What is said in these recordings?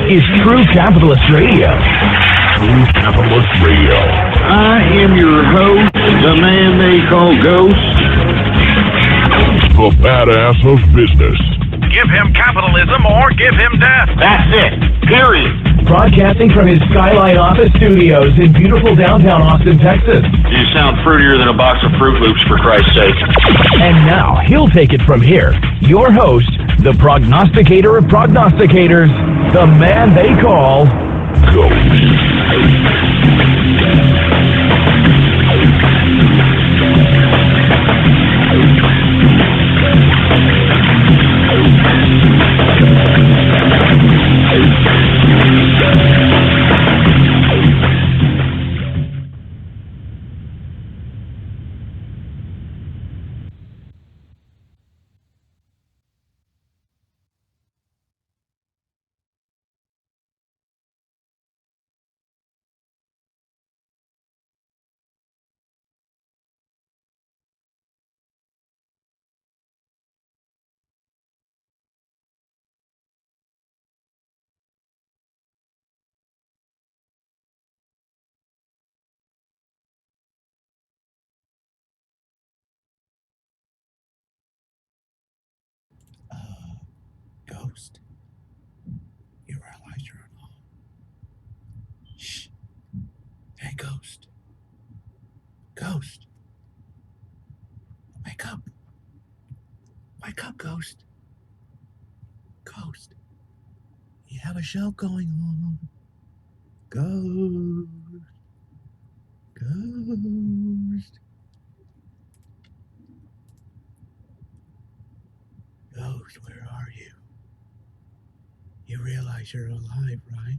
is True Capitalist Radio. True Capitalist Radio. I am your host, the man they call Ghost. The badass of business. Give him capitalism or give him death. That's it. Period. Broadcasting from his Skyline office studios in beautiful downtown Austin, Texas. You sound fruitier than a box of Fruit Loops, for Christ's sake. And now, he'll take it from here. Your host, the prognosticator of prognosticators, the man they call Ghost. Ghost, you realize you're alone. Shh. Hey, Ghost. Ghost. Wake up. Wake up, Ghost. Ghost. You have a show going on. Ghost. Ghost. Ghost, where are you? You realize you're alive, right?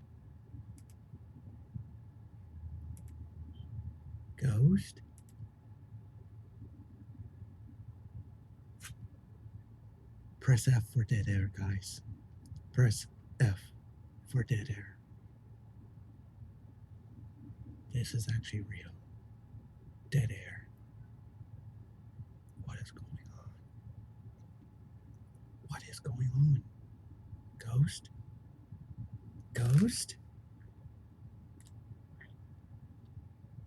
Ghost? Press F for dead air, guys. Press F for dead air. This is actually real. Dead air. What is going on? What is going on? Ghost? Ghost?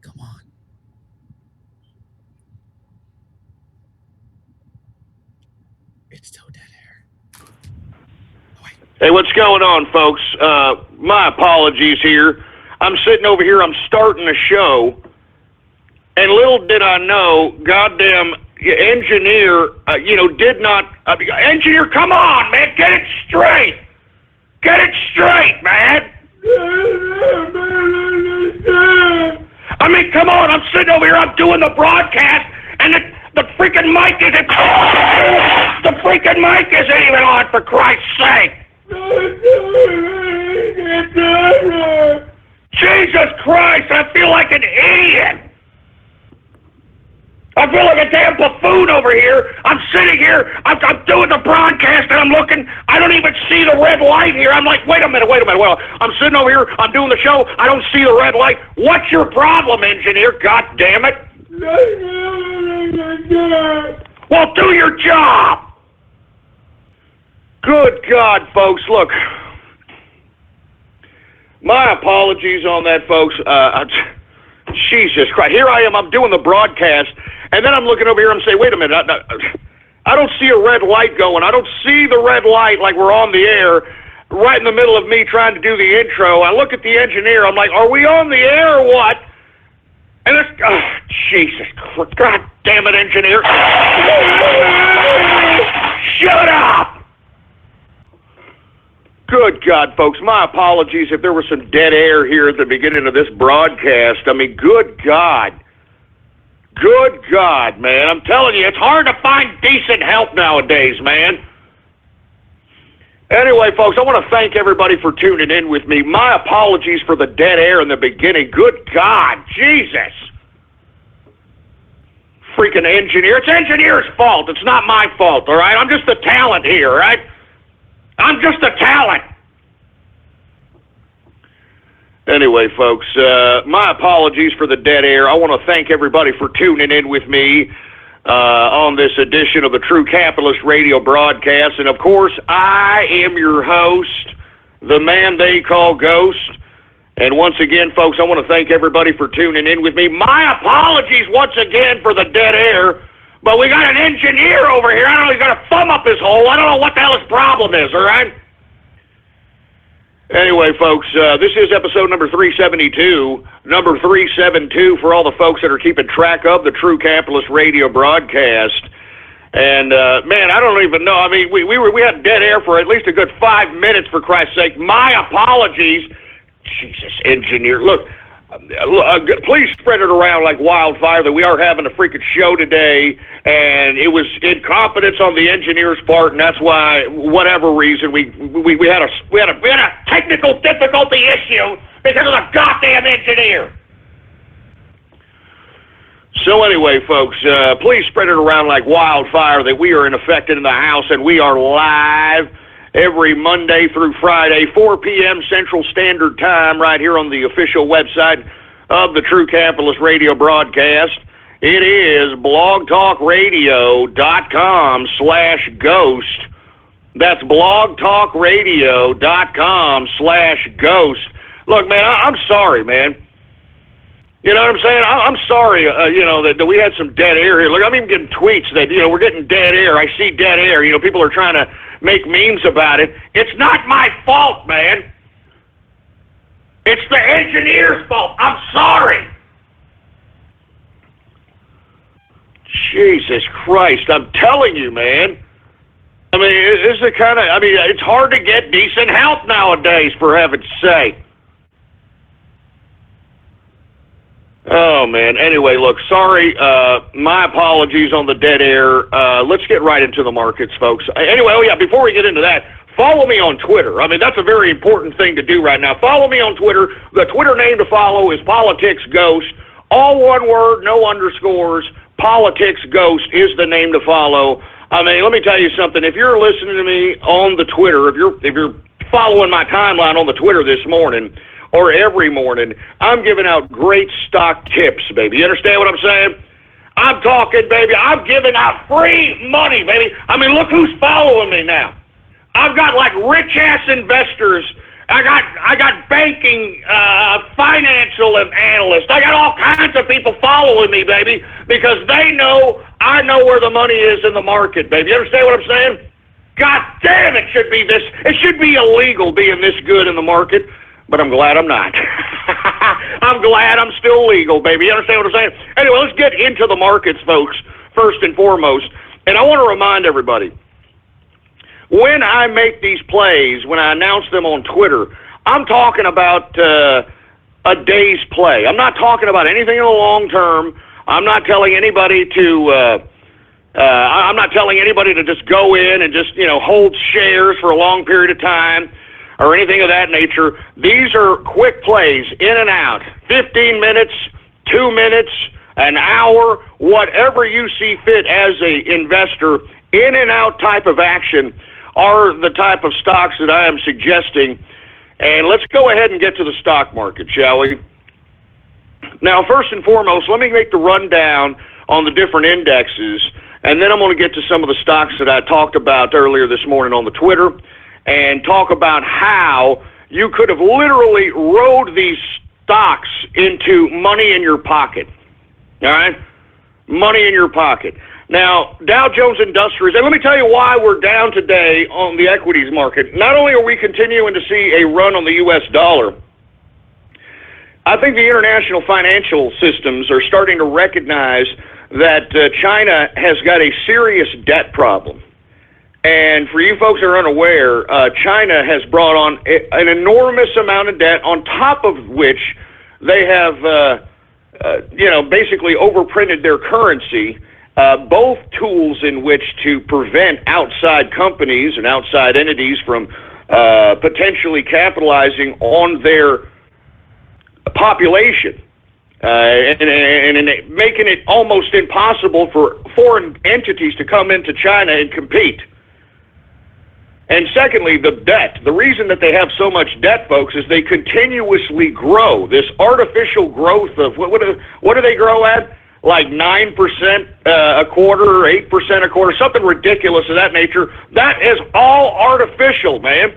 Come on. It's still dead air. Oh, wait. Hey, what's going on, folks? My apologies here. I'm sitting over here, I'm starting a show, and little did I know, goddamn engineer, did not... engineer, come on, man, get it straight! Get it straight, man! I mean, come on, I'm sitting over here, I'm doing the broadcast, and the freaking mic isn't... The freaking mic isn't even on, for Christ's sake! Jesus Christ, I feel like an idiot! I feel like a damn buffoon over here. I'm sitting here, I'm doing the broadcast, and I'm looking, I don't even see the red light here. I'm like, wait a minute. Well, I'm sitting over here, I'm doing the show, I don't see the red light. What's your problem, engineer? God damn it. Well, do your job. Good God, folks, look. My apologies on that, folks. Jesus Christ. Here I am, I'm doing the broadcast, and then I'm looking over here and saying, wait a minute, I don't see a red light going. I don't see the red light like we're on the air, right in the middle of me trying to do the intro. I look at the engineer, I'm like, are we on the air or what? And it's, Jesus Christ, God damn it, engineer. Shut up! Good God, folks, my apologies if there was some dead air here at the beginning of this broadcast. I mean, good God. Good God, man. I'm telling you, it's hard to find decent help nowadays, man. Anyway, folks, I want to thank everybody for tuning in with me. My apologies for the dead air in the beginning. Good God, Jesus. Freaking engineer. It's engineer's fault. It's not my fault, all right? I'm just a talent here, all right? I'm just a talent. Anyway, folks, my apologies for the dead air. I want to thank everybody for tuning in with me on this edition of the True Capitalist Radio broadcast. And, of course, I am your host, the man they call Ghost. And once again, folks, I want to thank everybody for tuning in with me. My apologies once again for the dead air, but we got an engineer over here. I don't know, he's got a thumb up his hole. I don't know what the hell his problem is, all right? Anyway, folks, this is episode number 372, number 372 for all the folks that are keeping track of the True Capitalist radio broadcast. And, man, I don't even know. I mean, we had dead air for at least a good 5 minutes, for Christ's sake. My apologies. Jesus, engineer. Look, please spread it around like wildfire that we are having a freaking show today, and it was incompetence on the engineer's part, and that's why, whatever reason, we had a technical difficulty issue because of the goddamn engineer. So anyway, folks, please spread it around like wildfire that we are affected in the house, and we are live every Monday through Friday, 4 p.m. Central Standard Time, right here on the official website of the True Capitalist Radio broadcast. It is blogtalkradio.com/ghost. That's blogtalkradio.com/ghost. Look, man, I'm sorry, man. You know what I'm saying? I'm sorry, that we had some dead air here. Look, I'm even getting tweets that, we're getting dead air. I see dead air. People are trying to make memes about it. It's not my fault, man. It's the engineer's fault. I'm sorry. Jesus Christ, I'm telling you, man. I mean, this is the kind of, it's hard to get decent help nowadays, for heaven's sake. Oh, man. Anyway, look, sorry. My apologies on the dead air. Let's get right into the markets, folks. Anyway, before we get into that, follow me on Twitter. That's a very important thing to do right now. Follow me on Twitter. The Twitter name to follow is Politics Ghost. All one word, no underscores. Politics Ghost is the name to follow. Let me tell you something. If you're listening to me on the Twitter, if you're following my timeline on the Twitter this morning, or every morning, I'm giving out great stock tips, baby. You understand what I'm saying? I'm talking, baby. I'm giving out free money, baby. Look who's following me now. I've got like rich-ass investors. I got banking, financial analysts. I got all kinds of people following me, baby, because they know I know where the money is in the market, baby. You understand what I'm saying? God damn, it should be illegal being this good in the market. But I'm glad I'm not. I'm glad I'm still legal, baby. You understand what I'm saying? Anyway, let's get into the markets, folks, first and foremost. And I want to remind everybody, when I make these plays, when I announce them on Twitter, I'm talking about a day's play. I'm not talking about anything in the long term. I'm not telling anybody to just go in and just, hold shares for a long period of time, or anything of that nature. These are quick plays, in and out, 15 minutes, 2 minutes, an hour, whatever you see fit as an investor. In and out type of action are the type of stocks that I am suggesting. And let's go ahead and get to the stock market, shall we? Now, first and foremost, let me make the rundown on the different indexes, and then I'm going to get to some of the stocks that I talked about earlier this morning on the Twitter, and talk about how you could have literally rode these stocks into money in your pocket. All right? Money in your pocket. Now, Dow Jones Industrials, and let me tell you why we're down today on the equities market. Not only are we continuing to see a run on the U.S. dollar, I think the international financial systems are starting to recognize that China has got a serious debt problem. And for you folks that are unaware, China has brought on an enormous amount of debt, on top of which they have, basically overprinted their currency, both tools in which to prevent outside companies and outside entities from potentially capitalizing on their population. And making it almost impossible for foreign entities to come into China and compete. And secondly, the debt. The reason that they have so much debt, folks, is they continuously grow. This artificial growth of, what do they grow at? Like 9% a quarter or 8% a quarter, something ridiculous of that nature. That is all artificial, man.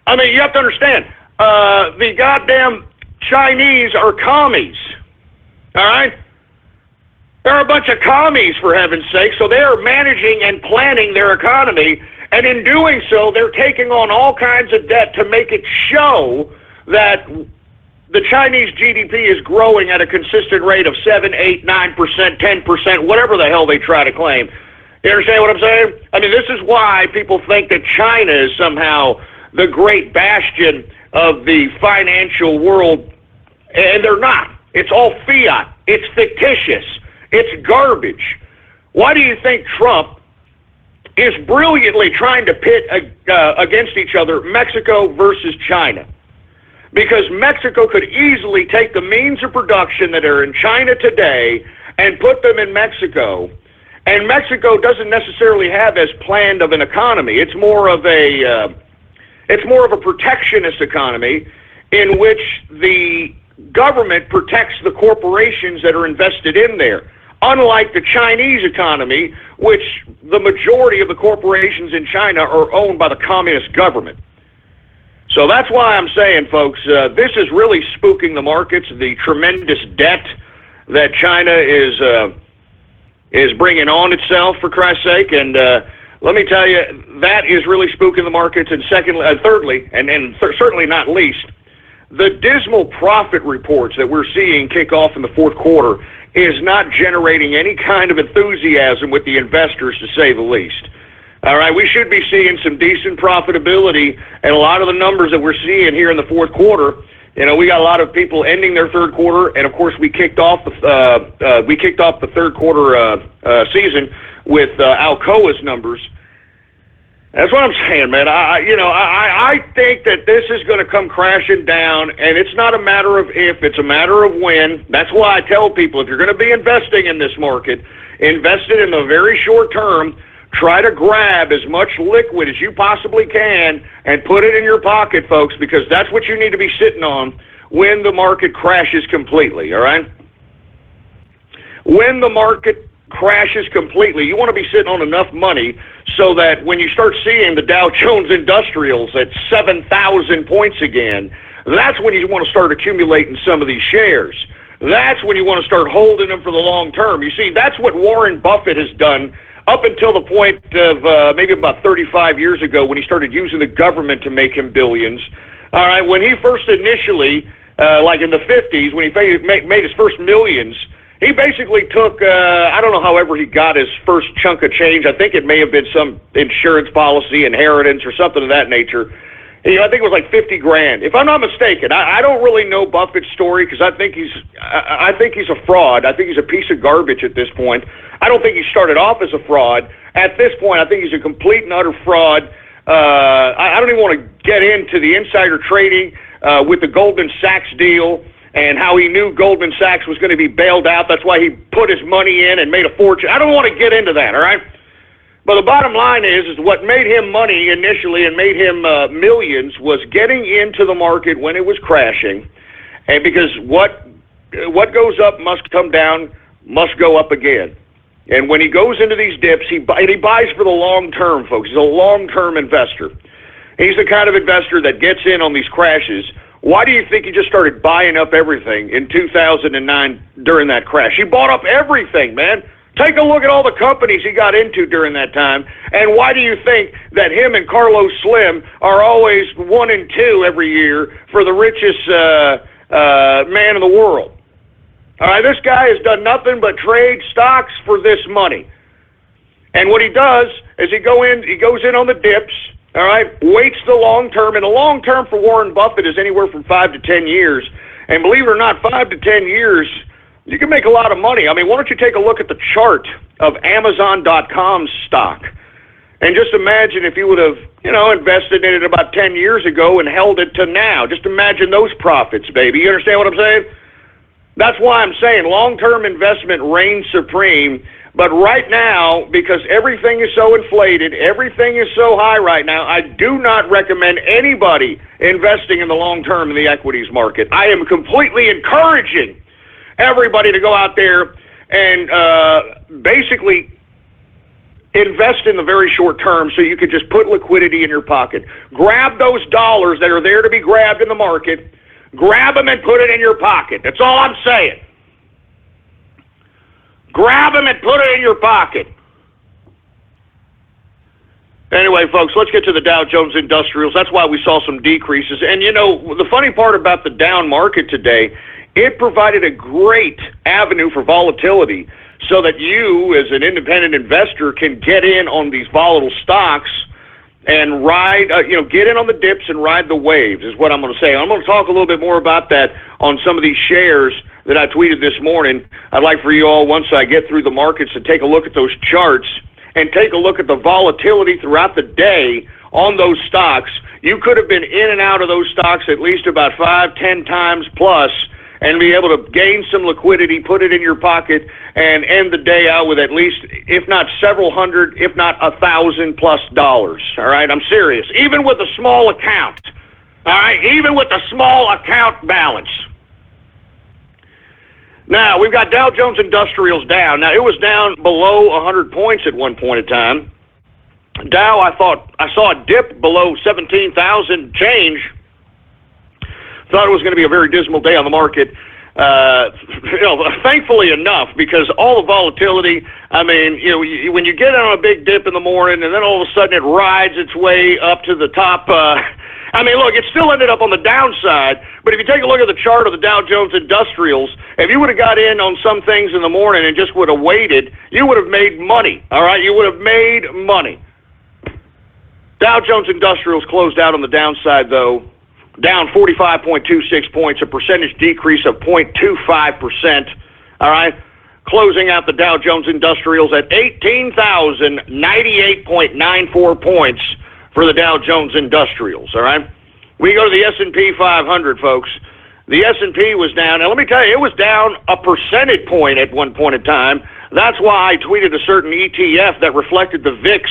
I mean, you have to understand, the goddamn Chinese are commies, all right? They're a bunch of commies, for heaven's sake, so they are managing and planning their economy, and in doing so, they're taking on all kinds of debt to make it show that the Chinese GDP is growing at a consistent rate of 7, 8, 9%, 10%, whatever the hell they try to claim. You understand what I'm saying? I mean, this is why people think that China is somehow the great bastion of the financial world, and they're not. It's all fiat. It's fictitious. It's garbage. Why do you think Trump is brilliantly trying to pit against each other Mexico versus China? Because Mexico could easily take the means of production that are in China today and put them in Mexico. And Mexico doesn't necessarily have as planned of an economy. It's more of a protectionist economy in which the government protects the corporations that are invested in there. Unlike the Chinese economy, which the majority of the corporations in China are owned by the communist government. So that's why I'm saying, folks, this is really spooking the markets, the tremendous debt that China is bringing on itself, for Christ's sake. And let me tell you, that is really spooking the markets. And thirdly, and certainly not least, the dismal profit reports that we're seeing kick off in the fourth quarter is not generating any kind of enthusiasm with the investors, to say the least. All right, we should be seeing some decent profitability, and a lot of the numbers that we're seeing here in the fourth quarter, you know, we got a lot of people ending their third quarter, and of course we kicked off the third quarter season with Alcoa's numbers. That's what I'm saying, man. I think that this is going to come crashing down, and it's not a matter of if, it's a matter of when. That's why I tell people, if you're going to be investing in this market, invest it in the very short term. Try to grab as much liquid as you possibly can and put it in your pocket, folks, because that's what you need to be sitting on when the market crashes completely, all right? When the market crashes completely, you want to be sitting on enough money so that when you start seeing the Dow Jones Industrials at 7,000 points again, that's when you want to start accumulating some of these shares. That's when you want to start holding them for the long term. You see, that's what Warren Buffett has done up until the point of maybe about 35 years ago when he started using the government to make him billions. All right, when he first initially, like in the 50s, when he made his first millions, he basically took, I don't know however he got his first chunk of change. I think it may have been some insurance policy, inheritance, or something of that nature. I think it was like 50 grand. If I'm not mistaken, I don't really know Buffett's story because I think he's a fraud. I think he's a piece of garbage at this point. I don't think he started off as a fraud. At this point, I think he's a complete and utter fraud. I don't even want to get into the insider trading with the Goldman Sachs deal and how he knew Goldman Sachs was going to be bailed out. That's why he put his money in and made a fortune. I don't want to get into that, all right? But the bottom line is what made him money initially and made him millions was getting into the market when it was crashing. And because what goes up must come down, must go up again. And when he goes into these dips, he buys for the long term, folks. He's a long-term investor. He's the kind of investor that gets in on these crashes. Why do you think he just started buying up everything in 2009 during that crash? He bought up everything, man. Take a look at all the companies he got into during that time, and why do you think that him and Carlos Slim are always 1 and 2 every year for the richest man in the world? All right, this guy has done nothing but trade stocks for this money. And what he does is he goes in on the dips, all right, waits the long term, and the long term for Warren Buffett is anywhere from 5 to 10 years. And believe it or not, 5 to 10 years, you can make a lot of money. I mean, why don't you take a look at the chart of Amazon.com's stock? And just imagine if you would have, invested in it about 10 years ago and held it to now. Just imagine those profits, baby. You understand what I'm saying? That's why I'm saying long-term investment reigns supreme. But right now, because everything is so inflated, everything is so high right now, I do not recommend anybody investing in the long term in the equities market. I am completely encouraging everybody to go out there and basically invest in the very short term so you could just put liquidity in your pocket. Grab those dollars that are there to be grabbed in the market, grab them and put it in your pocket. That's all I'm saying. Grab them and put it in your pocket. Anyway, folks, let's get to the Dow Jones Industrials. That's why we saw some decreases. And, you know, the funny part about the down market today, it provided a great avenue for volatility so that you, as an independent investor, can get in on these volatile stocks and ride, get in on the dips and ride the waves is what I'm going to say. I'm going to talk a little bit more about that on some of these shares that I tweeted this morning. I'd like for you all, once I get through the markets, to take a look at those charts and take a look at the volatility throughout the day on those stocks. You could have been in and out of those stocks at least about 5-10 times plus and be able to gain some liquidity, put it in your pocket, and end the day out with at least, if not several hundred, if not $1,000+ all right? I'm serious. Even with a small account, all right? Even with a small account balance. Now, we've got Dow Jones Industrials down. Now, it was down below 100 points at one point in time. Dow, I saw a dip below 17,000 change. Thought it was going to be a very dismal day on the market. Thankfully enough, because all the volatility, I mean, when you get on a big dip in the morning and then all of a sudden it rides its way up to the top, look, it still ended up on the downside, but if you take a look at the chart of the Dow Jones Industrials, if you would have got in on some things in the morning and just would have waited, you would have made money, all right? You would have made money. Dow Jones Industrials closed out on the downside, though, down 45.26 points, a percentage decrease of 0.25%, all right? Closing out the Dow Jones Industrials at 18,098.94 points for the Dow Jones Industrials, all right? We go to the S&P 500, folks. The S&P was down. Now, let me tell you, it was down a percentage point at one point in time. That's why I tweeted a certain ETF that reflected the VIX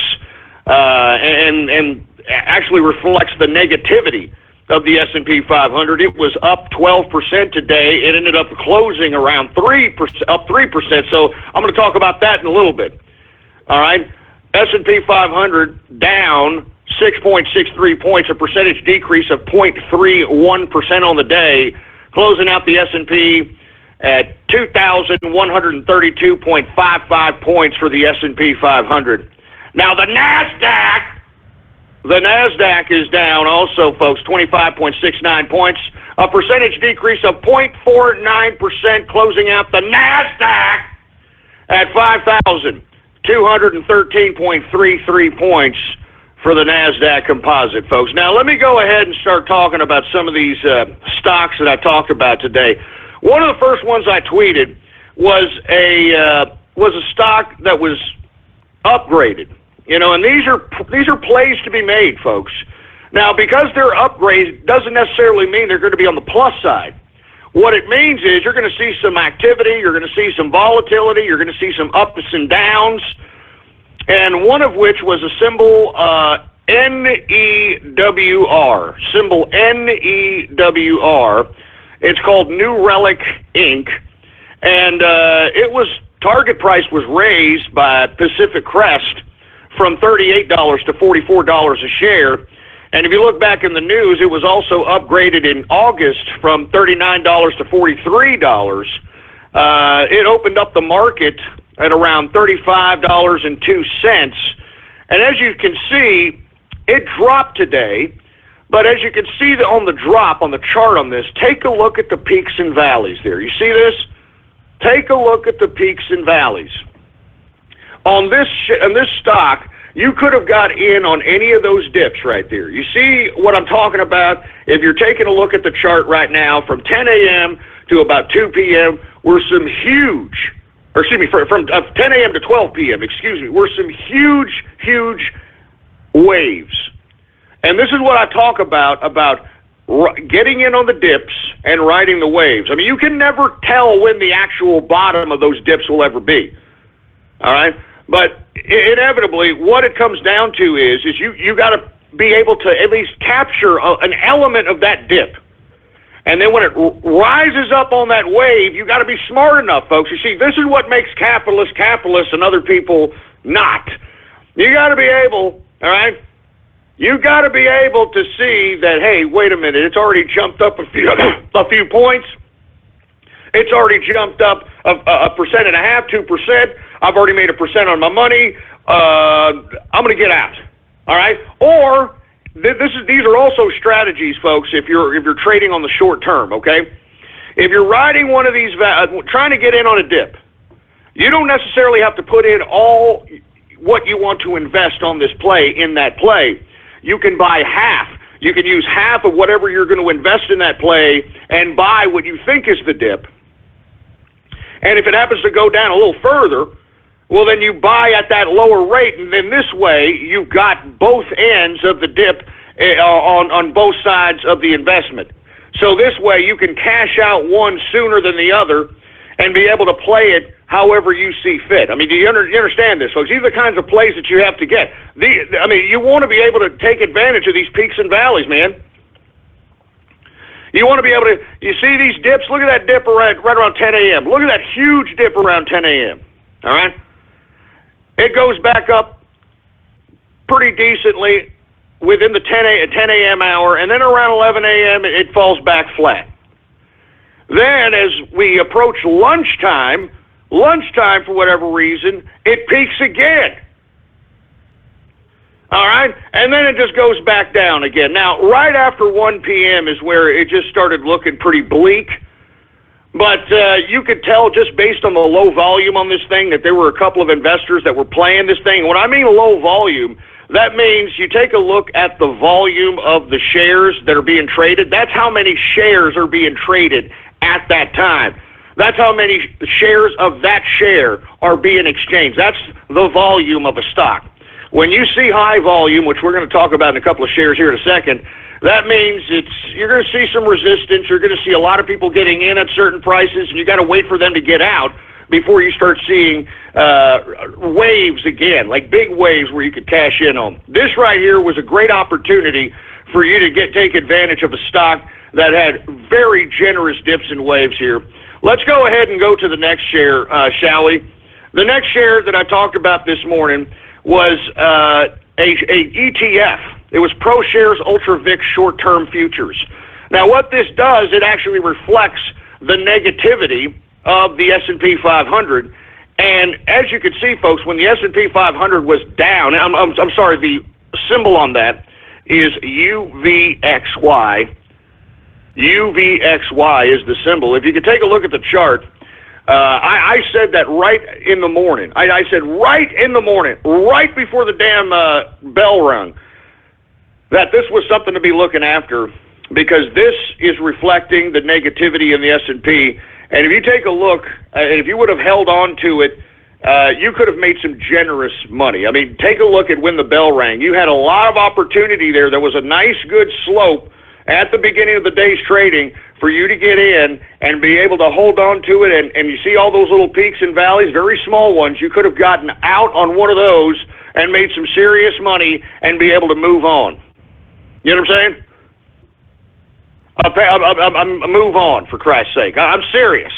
and actually reflects the negativity of the S&P 500. It was up 12% today. It ended up closing around 3%, up 3%. So I'm going to talk about that in a little bit. All right? S&P 500 down 6.63 points, a percentage decrease of 0.31% on the day, closing out the S&P at 2,132.55 points for the S&P 500. Now the NASDAQ is down also, folks, 25.69 points, a percentage decrease of 0.49%, closing out the NASDAQ at 5,213.33 points for the NASDAQ composite, folks. Now, let me go ahead and start talking about some of these stocks that I talked about today. One of the first ones I tweeted was a stock that was upgraded. And these are plays to be made, folks. Now, because they're upgraded doesn't necessarily mean they're going to be on the plus side. What it means is you're going to see some activity, you're going to see some volatility, you're going to see some ups and downs, and one of which was a symbol NEWR, symbol NEWR. It's called New Relic Inc., and target price was raised by Pacific Crest from $38 to $44 a share. And if you look back in the news, it was also upgraded in August from $39 to $43. It opened up the market at around $35.02. And as you can see, it dropped today. But as you can see on the drop, on the chart on this, take a look at the peaks and valleys there. You see this? Take a look at the peaks and valleys. On this stock, you could have got in on any of those dips right there. You see what I'm talking about? If you're taking a look at the chart right now, from 10 a.m. to about 2 p.m., were some huge, from 10 a.m. to 12 p.m., were some huge, huge waves. And this is what I talk about getting in on the dips and riding the waves. I mean, you can never tell when the actual bottom of those dips will ever be. All right? But inevitably, what it comes down to is you got to be able to at least capture an element of that dip. And then when it rises up on that wave, you got to be smart enough, folks. You see, this is what makes capitalists and other people not. You got to be able, all right? You got to be able to see that, hey, wait a minute, it's already jumped up a few points. It's already jumped up a 1.5%, 2%. I've already made 1% on my money. I'm going to get out. All right? Or these are also strategies, folks, if you're trading on the short term, okay? If you're riding one of these, trying to get in on a dip, you don't necessarily have to put in all what you want to invest on this play in that play. You can buy half. You can use half of whatever you're going to invest in that play and buy what you think is the dip. And if it happens to go down a little further, well, then you buy at that lower rate, and then this way you've got both ends of the dip on both sides of the investment. So this way you can cash out one sooner than the other and be able to play it however you see fit. I mean, do you understand this, folks? These are the kinds of plays that you have to get. You want to be able to take advantage of these peaks and valleys, man. You want to be able to, you see these dips? Look at that dip right around 10 a.m. Look at that huge dip around 10 a.m., all right? It goes back up pretty decently within the 10 a.m. hour, and then around 11 a.m. it falls back flat. Then as we approach lunchtime, for whatever reason, it peaks again. All right? And then it just goes back down again. Now, right after 1 p.m. is where it just started looking pretty bleak. But you could tell just based on the low volume on this thing that there were a couple of investors that were playing this thing. When I mean low volume, that means you take a look at the volume of the shares that are being traded. That's how many shares are being traded at that time. That's how many shares of that share are being exchanged. That's the volume of a stock. When you see high volume, which we're going to talk about in a couple of shares here in a second, that means you're going to see some resistance. You're going to see a lot of people getting in at certain prices, and you got to wait for them to get out before you start seeing waves again, like big waves where you could cash in on. This right here was a great opportunity for you to take advantage of a stock that had very generous dips and waves here. Let's go ahead and go to the next share, shall we? The next share that I talked about this morning was a ETF. It was ProShares Ultra VIX short-term futures. Now, what this does, it actually reflects the negativity of the S&P 500. And as you can see, folks, when the S&P 500 was down, I'm sorry, the symbol on that is UVXY. UVXY is the symbol. If you could take a look at the chart, I said that right in the morning. I said right in the morning, right before the damn bell rung, that this was something to be looking after because this is reflecting the negativity in the S&P. And if you take a look, and if you would have held on to it, you could have made some generous money. I mean, take a look at when the bell rang. You had a lot of opportunity there. There was a nice, good slope at the beginning of the day's trading for you to get in and be able to hold on to it. And you see all those little peaks and valleys, very small ones. You could have gotten out on one of those and made some serious money and be able to move on. You know what I'm saying? Move on, for Christ's sake. I'm serious.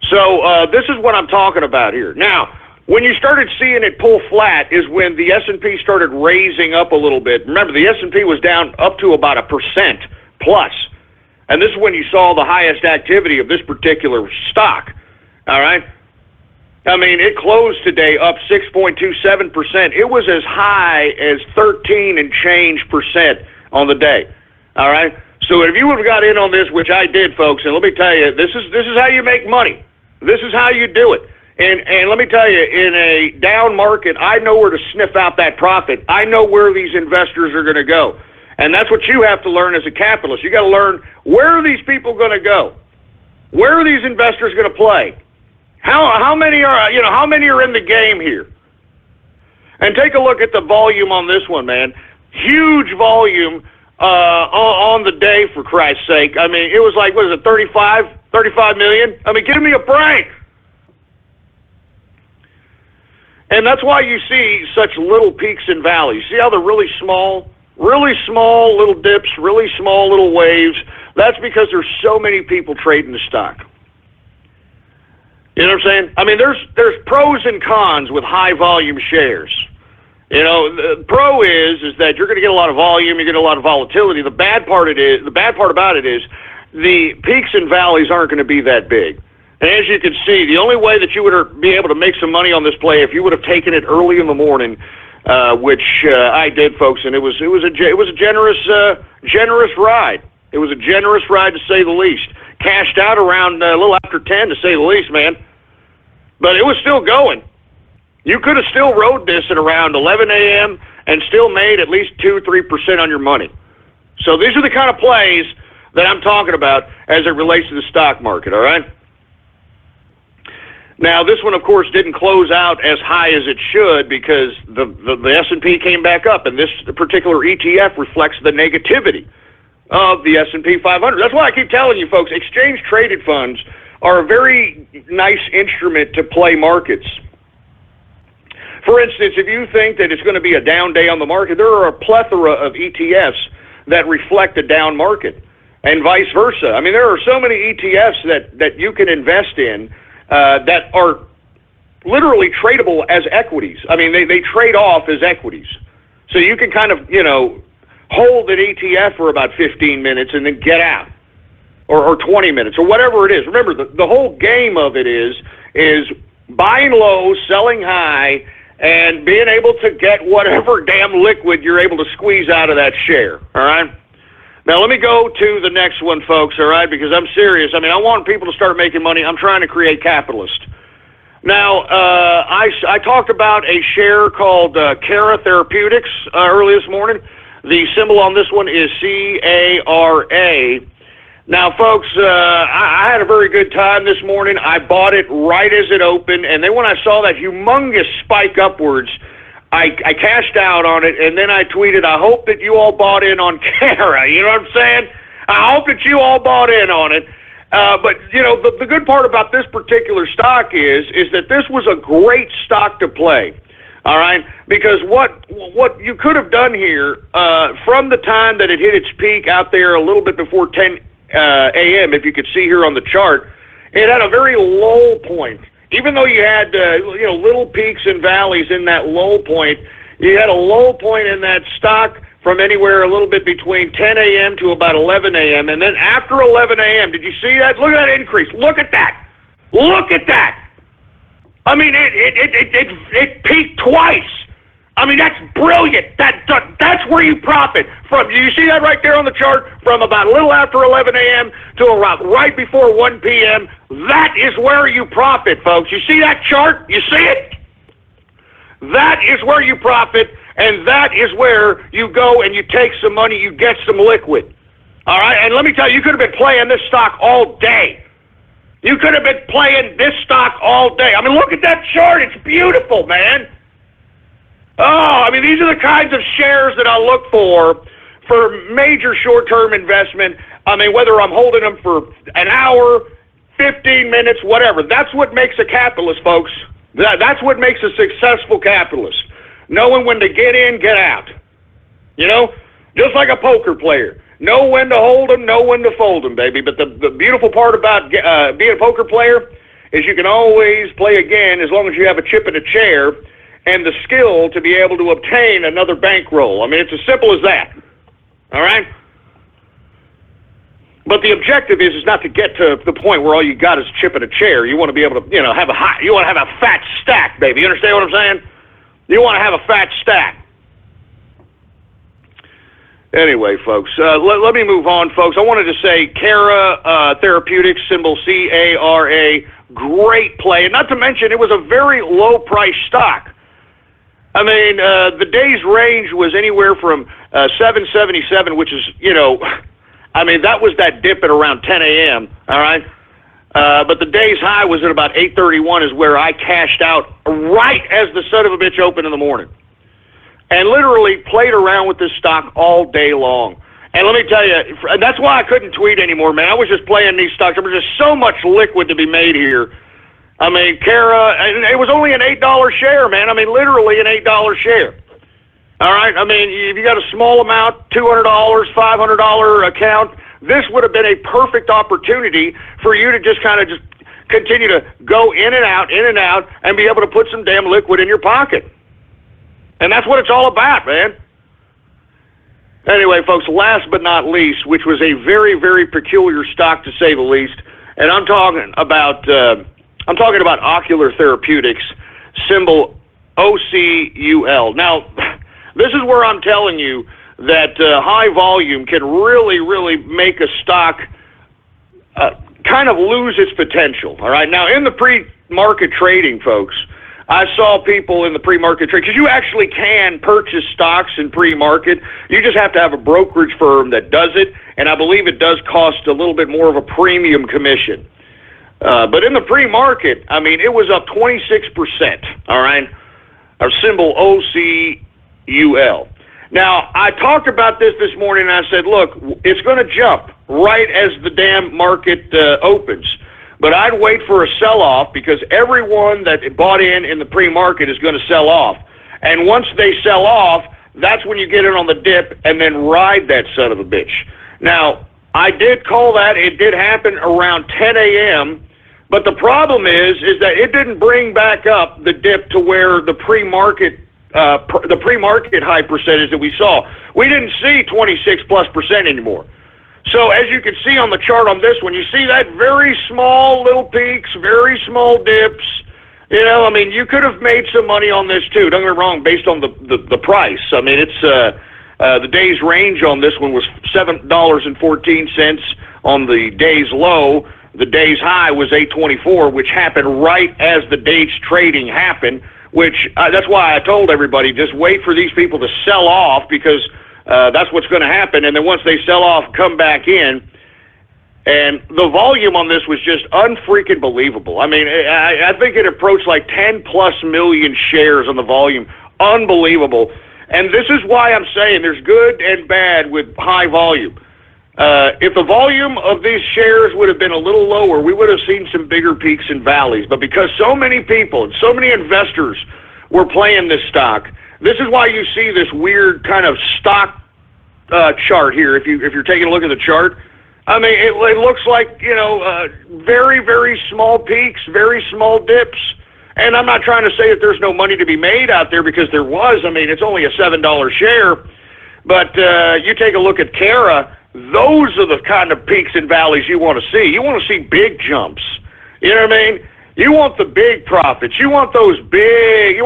So this is what I'm talking about here. Now, when you started seeing it pull flat is when the S&P started raising up a little bit. Remember, the S&P was down up to about 1% plus. And this is when you saw the highest activity of this particular stock. All right? I mean, it closed today up 6.27%. It was as high as 13 and change percent on the day. All right? So if you would have got in on this, which I did, folks, and let me tell you, this is how you make money. This is how you do it. And let me tell you, in a down market, I know where to sniff out that profit. I know where these investors are going to go. And that's what you have to learn as a capitalist. You got to learn, where are these people going to go? Where are these investors going to play? How many are in the game here? And take a look at the volume on this one, man. Huge volume on the day, for Christ's sake. I mean, it was like, what is it, 35 million? I mean, give me a break. And that's why you see such little peaks and valleys. See how they're really small little dips, really small little waves? That's because there's so many people trading the stock. You know what I'm saying? I mean, there's pros and cons with high volume shares. You know, the pro is that you're going to get a lot of volume, you get a lot of volatility. The bad part about it is the peaks and valleys aren't going to be that big. And as you can see, the only way that you would be able to make some money on this play if you would have taken it early in the morning, which I did, folks, and it was a generous ride. It was a generous ride to say the least. Cashed out around a little after 10 to say the least, man. But it was still going. You could have still rode this at around 11 a.m. and still made at least 2-3% on your money. So these are the kind of plays that I'm talking about as it relates to the stock market, all right? Now, this one, of course, didn't close out as high as it should because the S&P came back up, and this particular ETF reflects the negativity of the S&P 500. That's why I keep telling you, folks, exchange-traded funds are a very nice instrument to play markets. For instance, if you think that it's going to be a down day on the market, there are a plethora of ETFs that reflect a down market, and vice versa. I mean, there are so many ETFs that you can invest in that are literally tradable as equities. I mean, they trade off as equities. So you can kind of, hold an ETF for about 15 minutes and then get out, or 20 minutes, or whatever it is. Remember, the whole game of it is buying low, selling high, and being able to get whatever damn liquid you're able to squeeze out of that share, all right? Now, let me go to the next one, folks, all right, because I'm serious. I mean, I want people to start making money. I'm trying to create capitalists. Now, I talked about a share called Cara Therapeutics early this morning. The symbol on this one is CARA. Now, folks, I had a very good time this morning. I bought it right as it opened, and then when I saw that humongous spike upwards, I cashed out on it, and then I tweeted, I hope that you all bought in on Cara. You know what I'm saying? I hope that you all bought in on it. But, the good part about this particular stock is that this was a great stock to play. All right, because what you could have done here from the time that it hit its peak out there a little bit before 10 a.m., if you could see here on the chart, it had a very low point. Even though you had little peaks and valleys in that low point, you had a low point in that stock from anywhere a little bit between 10 a.m. to about 11 a.m. And then after 11 a.m., did you see that? Look at that increase. Look at that. Look at that. I mean, it peaked twice. I mean, that's brilliant. That's where you profit from. You see that right there on the chart? From about a little after 11 a.m. to around right before 1 p.m. That is where you profit, folks. You see that chart? You see it? That is where you profit, and that is where you go and you take some money, you get some liquid. All right? And let me tell you, you could have been playing this stock all day. You could have been playing this stock all day. I mean, look at that chart. It's beautiful, man. Oh, I mean, these are the kinds of shares that I look for major short-term investment. I mean, whether I'm holding them for an hour, 15 minutes, whatever. That's what makes a capitalist, folks. That's what makes a successful capitalist. Knowing when to get in, get out. Just like a poker player. Know when to hold them, know when to fold them, baby. But the beautiful part about being a poker player is you can always play again as long as you have a chip in a chair and the skill to be able to obtain another bankroll. I mean, it's as simple as that. All right? But the objective is not to get to the point where all you got is a chip in a chair. You want to be able to, you want to have a fat stack, baby. You understand what I'm saying? You want to have a fat stack. Anyway, folks, let me move on, folks. I wanted to say Cara Therapeutics, symbol CARA, great play. And not to mention, it was a very low-price stock. I mean, the day's range was anywhere from 777, which is, I mean, that was that dip at around 10 a.m., all right? But the day's high was at about 8:31 is where I cashed out right as the son of a bitch opened in the morning. And literally played around with this stock all day long. And let me tell you, that's why I couldn't tweet anymore, man. I was just playing these stocks. There was just so much liquid to be made here. I mean, Cara, and it was only an $8 share, man. I mean, literally an $8 share. All right? I mean, if you got a small amount, $200, $500 account, this would have been a perfect opportunity for you to just kind of just continue to go in and out, and be able to put some damn liquid in your pocket. And that's what it's all about, man. Anyway, folks, last but not least, which was a very, very peculiar stock to say the least, and I'm talking about Ocular Therapeutics, symbol OCUL. Now, this is where I'm telling you that high volume can really, really make a stock kind of lose its potential. All right. Now, in the pre-market trading, folks, I saw people in the pre-market trade, because you actually can purchase stocks in pre-market. You just have to have a brokerage firm that does it, and I believe it does cost a little bit more of a premium commission. But in the pre-market, I mean, it was up 26%, all right, our symbol OCUL. Now, I talked about this morning, and I said, look, it's going to jump right as the damn market opens. But I'd wait for a sell-off, because everyone that bought in the pre-market is going to sell off. And once they sell off, that's when you get in on the dip and then ride that son of a bitch. Now, I did call that. It did happen around 10 a.m., but the problem is that it didn't bring back up the dip to where the pre-market high percentage that we saw. We didn't see 26+% anymore. So as you can see on the chart on this one, you see that very small little peaks, very small dips. You know, I mean, you could have made some money on this too. Don't get me wrong, based on the price. I mean, it's the day's range on this one was $7.14 on the day's low. The day's high was $8.24, which happened right as the day's trading happened. Which that's why I told everybody, just wait for these people to sell off, because that's what's going to happen. And then once they sell off, come back in. And the volume on this was just unfreaking believable. I mean, I think it approached like 10+ million shares on the volume. Unbelievable. And this is why I'm saying there's good and bad with high volume. If the volume of these shares would have been a little lower, we would have seen some bigger peaks and valleys. But because so many people and so many investors were playing this stock, this is why you see this weird kind of stock chart here. If you're taking a look at the chart, I mean, it looks like, you know, very, very small peaks, very small dips. And I'm not trying to say that there's no money to be made out there, because there was. I mean, it's only a $7 share. But you take a look at Cara. Those are the kind of peaks and valleys you want to see. You want to see big jumps. You know what I mean? You want the big profits. You want those big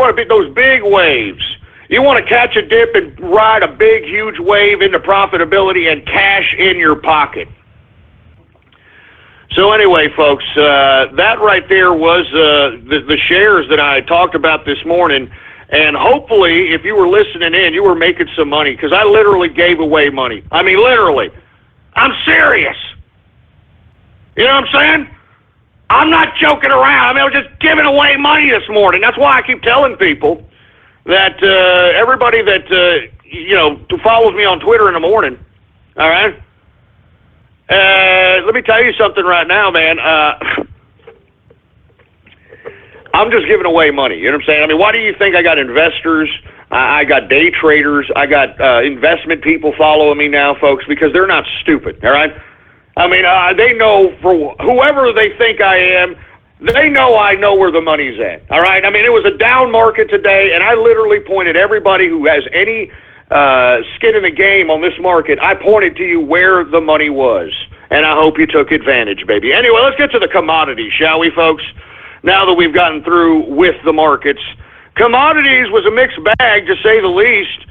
waves. You want to catch a dip and ride a big, huge wave into profitability and cash in your pocket. So anyway, folks, that right there was the shares that I talked about this morning. And hopefully, if you were listening in, you were making some money, because I literally gave away money. I mean, literally. I'm serious. You know what I'm saying? I'm not joking around. I mean, I was just giving away money this morning. That's why I keep telling people that everybody that, you know, follows me on Twitter in the morning, all right? Let me tell you something right now, man. I'm just giving away money. You know what I'm saying? I mean, why do you think I got investors? I got day traders. I got investment people following me now, folks, because they're not stupid, all right? I mean, they know, for whoever they think I am, they know I know where the money's at, all right? I mean, it was a down market today, and I literally pointed everybody who has any skin in the game on this market, I pointed to you where the money was, and I hope you took advantage, baby. Anyway, let's get to the commodities, shall we, folks? Now that we've gotten through with the markets. Commodities was a mixed bag, to say the least.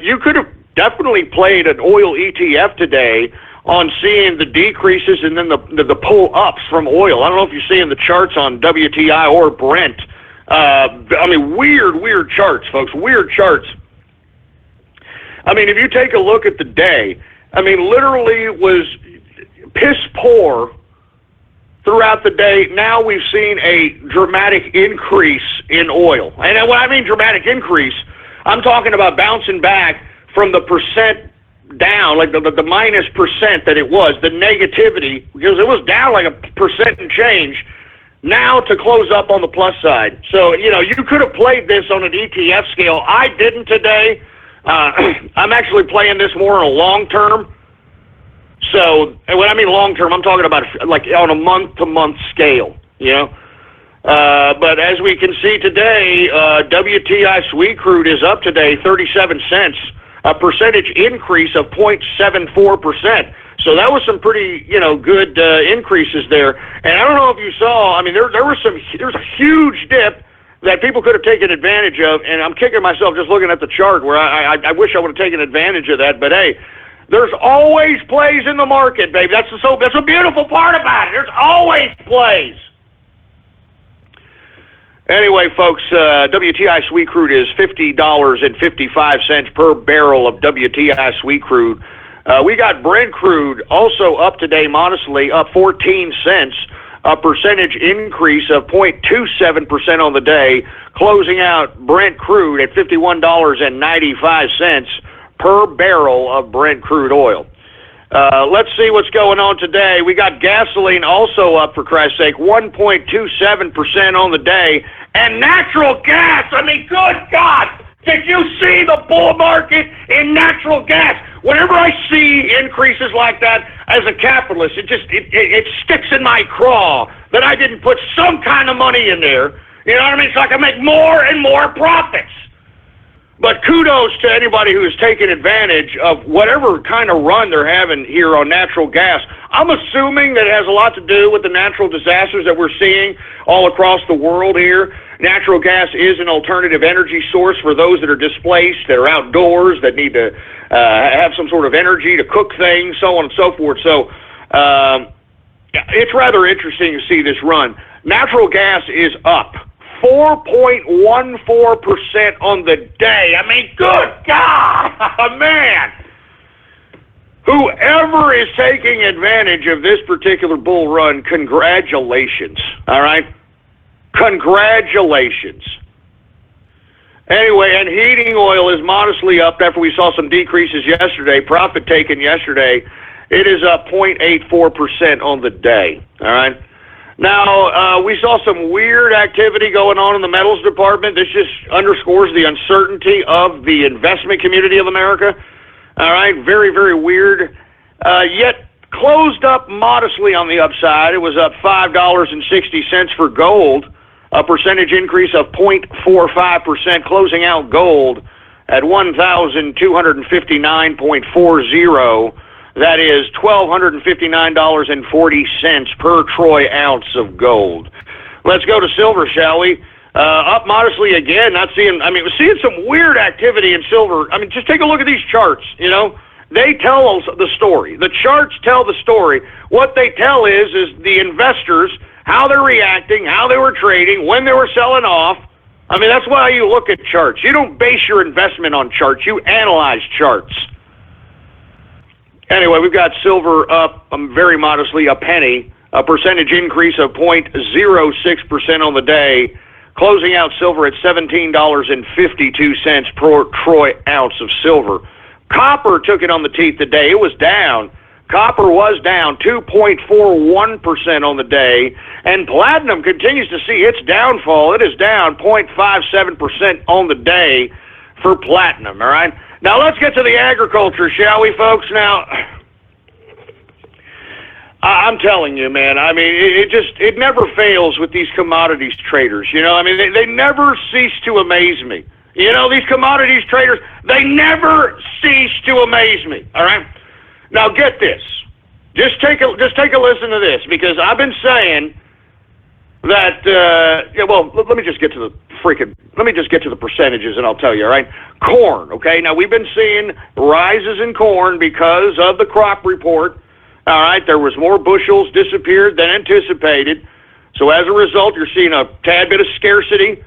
You could have definitely played an oil ETF today on seeing the decreases and then the pull-ups from oil. I don't know if you're seeing the charts on WTI or Brent. I mean, weird charts, folks, weird charts. I mean, if you take a look at the day, I mean, literally it was piss poor throughout the day. Now we've seen a dramatic increase in oil. And when I mean dramatic increase, I'm talking about bouncing back from the percent down, like the minus percent that it was, the negativity, because it was down like 1% and change, now to close up on the plus side. So, you know, you could have played this on an ETF scale. I didn't today. I'm actually playing this more on a long term. So, and when I mean long-term, I'm talking about like on a month-to-month scale, you know. But as we can see today, WTI sweet crude is up today 37 cents, a percentage increase of 0.74%. So that was some pretty, good increases there. And I don't know if you saw, I mean, there was a huge dip that people could have taken advantage of, and I'm kicking myself just looking at the chart where I wish I would have taken advantage of that. But hey, there's always plays in the market, baby. That's a beautiful part about it. There's always plays. Anyway, folks, WTI sweet crude is $50.55 per barrel of WTI sweet crude. We got Brent crude also up today modestly, up 14 cents, a percentage increase of 0.27% on the day, closing out Brent crude at $51.95 per barrel of Brent crude oil. Let's see what's going on today. We got gasoline also up, for Christ's sake, 1.27% on the day. And natural gas, I mean, good God, did you see the bull market in natural gas? Whenever I see increases like that as a capitalist, it sticks in my craw that I didn't put some kind of money in there, you know what I mean, so I can make more and more profits. But kudos to anybody who is taking advantage of whatever kind of run they're having here on natural gas. I'm assuming that it has a lot to do with the natural disasters that we're seeing all across the world here. Natural gas is an alternative energy source for those that are displaced, that are outdoors, that need to have some sort of energy to cook things, so on and so forth. So it's rather interesting to see this run. Natural gas is up 4.14% on the day. I mean, good God, man. Whoever is taking advantage of this particular bull run, congratulations, all right? Congratulations. Anyway, and heating oil is modestly up after we saw some decreases yesterday, profit taken yesterday. It is up 0.84% on the day, all right? Now, we saw some weird activity going on in the metals department. This just underscores the uncertainty of the investment community of America. All right, very, very weird. Yet closed up modestly on the upside. It was up $5.60 for gold, a percentage increase of 0.45%, closing out gold at 1,259.40. That is $1,259.40 per troy ounce of gold. Let's go to silver, shall we? Up modestly again. We're seeing some weird activity in silver. I mean, just take a look at these charts, you know. They tell us the story. The charts tell the story. What they tell is the investors, how they're reacting, how they were trading, when they were selling off. I mean, that's why you look at charts. You don't base your investment on charts. You analyze charts. Anyway, we've got silver up very modestly a penny, a percentage increase of 0.06% on the day, closing out silver at $17.52 per troy ounce of silver. Copper took it on the teeth today. It was down. Copper was down 2.41% on the day, and platinum continues to see its downfall. It is down 0.57% on the day for platinum, all right? Now, let's get to the agriculture, shall we, folks? Now, I'm telling you, man, I mean, it never fails with these commodities traders, you know? I mean, they never cease to amaze me. You know, these commodities traders, they never cease to amaze me, all right? Now, get this. Just take a listen to this, because I've been saying that, let me just get to the percentages and I'll tell you, all right? Corn, okay? Now, we've been seeing rises in corn because of the crop report, all right? There was more bushels disappeared than anticipated. So as a result, you're seeing a tad bit of scarcity,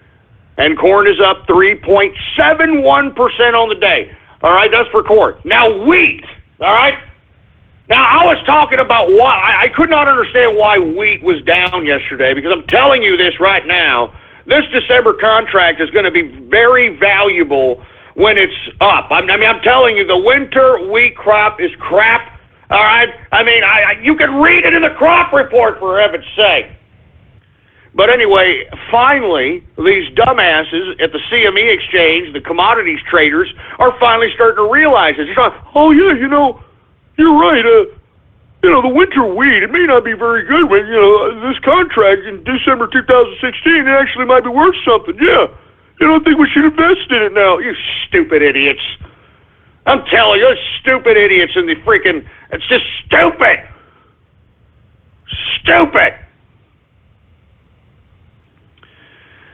and corn is up 3.71% on the day, all right? That's for corn. Now, wheat, all right? Now, I was talking about why. I could not understand why wheat was down yesterday, because I'm telling you this right now. This December contract is going to be very valuable when it's up. I'm telling you, the winter wheat crop is crap, all right? I mean, you can read it in the crop report, for heaven's sake. But anyway, finally, these dumbasses at the CME exchange, the commodities traders, are finally starting to realize it. They're going, oh, yeah, you know, you're right. the winter wheat, it may not be very good when, this contract in December 2016, it actually might be worth something. Yeah. I don't think we should invest in it now. You stupid idiots. I'm telling you, stupid idiots in the freaking, it's just stupid. Stupid.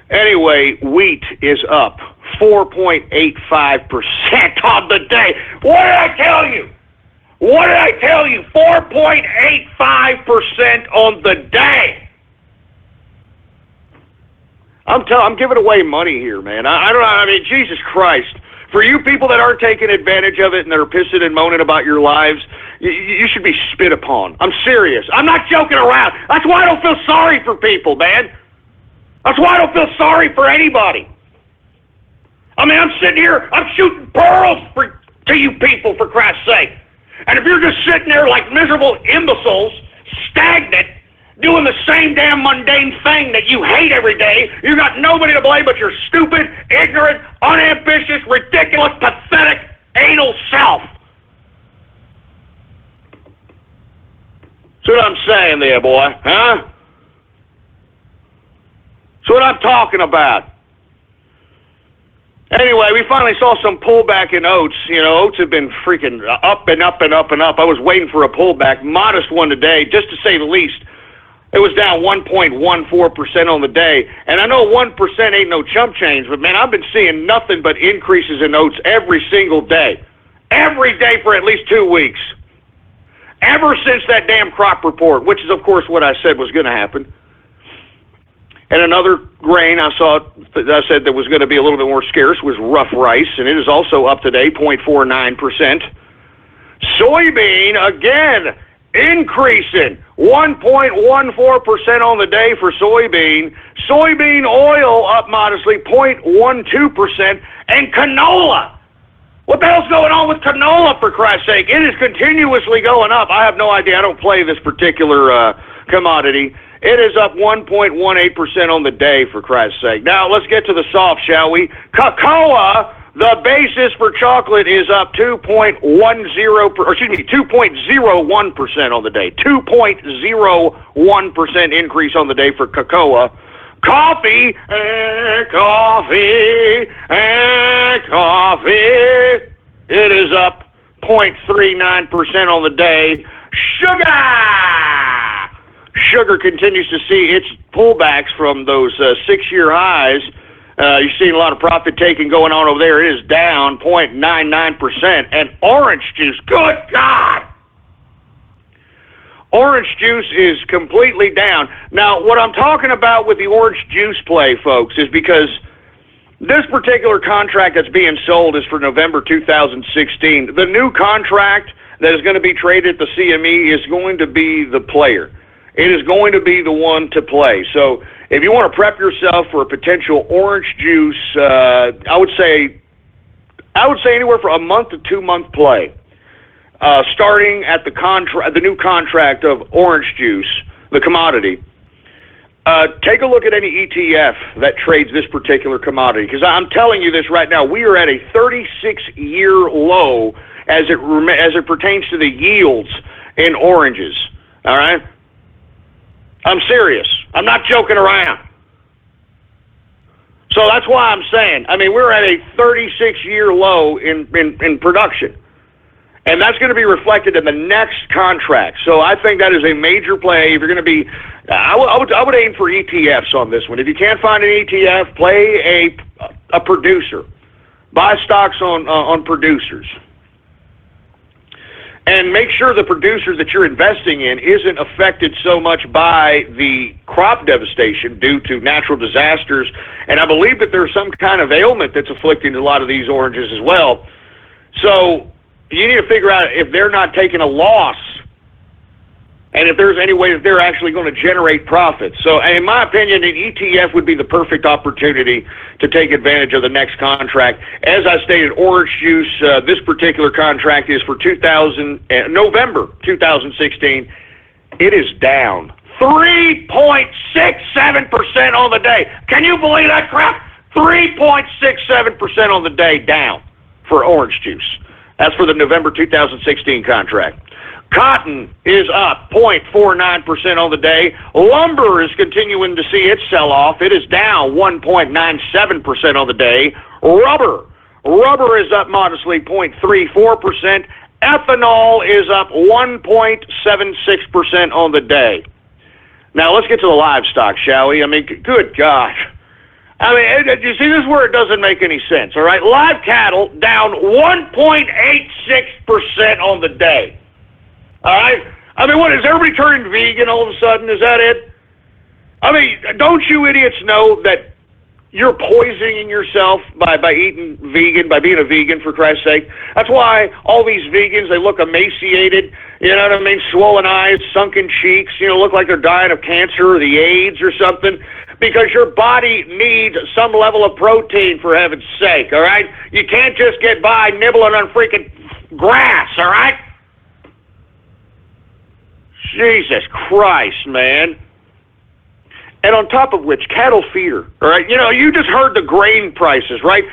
Anyway, wheat is up 4.85% on the day. What did I tell you? 4.85% on the day. I'm giving away money here, man. I don't know. I mean, Jesus Christ. For you people that aren't taking advantage of it and that are pissing and moaning about your lives, you should be spit upon. I'm serious. I'm not joking around. That's why I don't feel sorry for people, man. That's why I don't feel sorry for anybody. I mean, I'm sitting here, I'm shooting pearls to you people, for Christ's sake. And if you're just sitting there like miserable imbeciles, stagnant, doing the same damn mundane thing that you hate every day, you got nobody to blame but your stupid, ignorant, unambitious, ridiculous, pathetic, anal self. See what I'm saying there, boy, huh? That's what I'm talking about. Anyway, we finally saw some pullback in oats. Oats have been freaking up and up and up and up. I was waiting for a pullback, modest one today, just to say the least. It was down 1.14% on the day. And I know 1% ain't no chump change, but man, I've been seeing nothing but increases in oats every single day. Every day for at least 2 weeks. Ever since that damn crop report, which is, of course, what I said was going to happen. And another grain I said that was going to be a little bit more scarce was rough rice, and it is also up today, 0.49%. Soybean, again, increasing 1.14% on the day for soybean. Soybean oil up modestly, 0.12%. And canola. What the hell's going on with canola, for Christ's sake? It is continuously going up. I have no idea. I don't play this particular commodity. It is up 1.18% on the day, for Christ's sake. Now, let's get to the soft, shall we? Cocoa, the basis for chocolate, is up 2.01% on the day. 2.01% increase on the day for cocoa. Coffee, coffee. It is up 0.39% on the day. Sugar continues to see its pullbacks from those 6-year highs. You're seeing a lot of profit taking going on over there. It is down 0.99%. And orange juice, good God! Orange juice is completely down. Now, what I'm talking about with the orange juice play, folks, is because this particular contract that's being sold is for November 2016. The new contract that is going to be traded at the CME is going to be the player. It is going to be the one to play. So if you want to prep yourself for a potential orange juice, I would say anywhere from a month to 2 month play. Starting at the new contract of orange juice, the commodity. Take a look at any ETF that trades this particular commodity, because I'm telling you this right now, we are at a 36-year low as it pertains to the yields in oranges. All right, I'm serious. I'm not joking around. So that's why I'm saying, we're at a 36-year low in production. And that's going to be reflected in the next contract. So I think that is a major play. If you're going to be, I would aim for ETFs on this one. If you can't find an ETF, play a producer. Buy stocks on producers. And make sure the producer that you're investing in isn't affected so much by the crop devastation due to natural disasters. And I believe that there's some kind of ailment that's afflicting a lot of these oranges as well. So you need to figure out if they're not taking a loss and if there's any way that they're actually going to generate profits. So in my opinion, an ETF would be the perfect opportunity to take advantage of the next contract. As I stated, orange juice, this particular contract is for November 2016. It is down 3.67% on the day. Can you believe that crap? 3.67% on the day down for orange juice. That's for the November 2016 contract. Cotton is up 0.49% on the day. Lumber is continuing to see its sell-off. It is down 1.97% on the day. Rubber is up modestly 0.34%. Ethanol is up 1.76% on the day. Now, let's get to the livestock, shall we? I mean, good gosh. I mean, you see, this is where it doesn't make any sense, all right? Live cattle down 1.86% on the day. All right? I mean, what, is everybody turning vegan all of a sudden? Is that it? I mean, don't you idiots know that you're poisoning yourself by eating vegan, by being a vegan, for Christ's sake? That's why all these vegans, they look emaciated, you know what I mean? Swollen eyes, sunken cheeks, look like they're dying of cancer or the AIDS or something, because your body needs some level of protein, for heaven's sake, all right? You can't just get by nibbling on freaking grass, all right? Jesus Christ, man. And on top of which, cattle feeder, all right? You just heard the grain prices, right?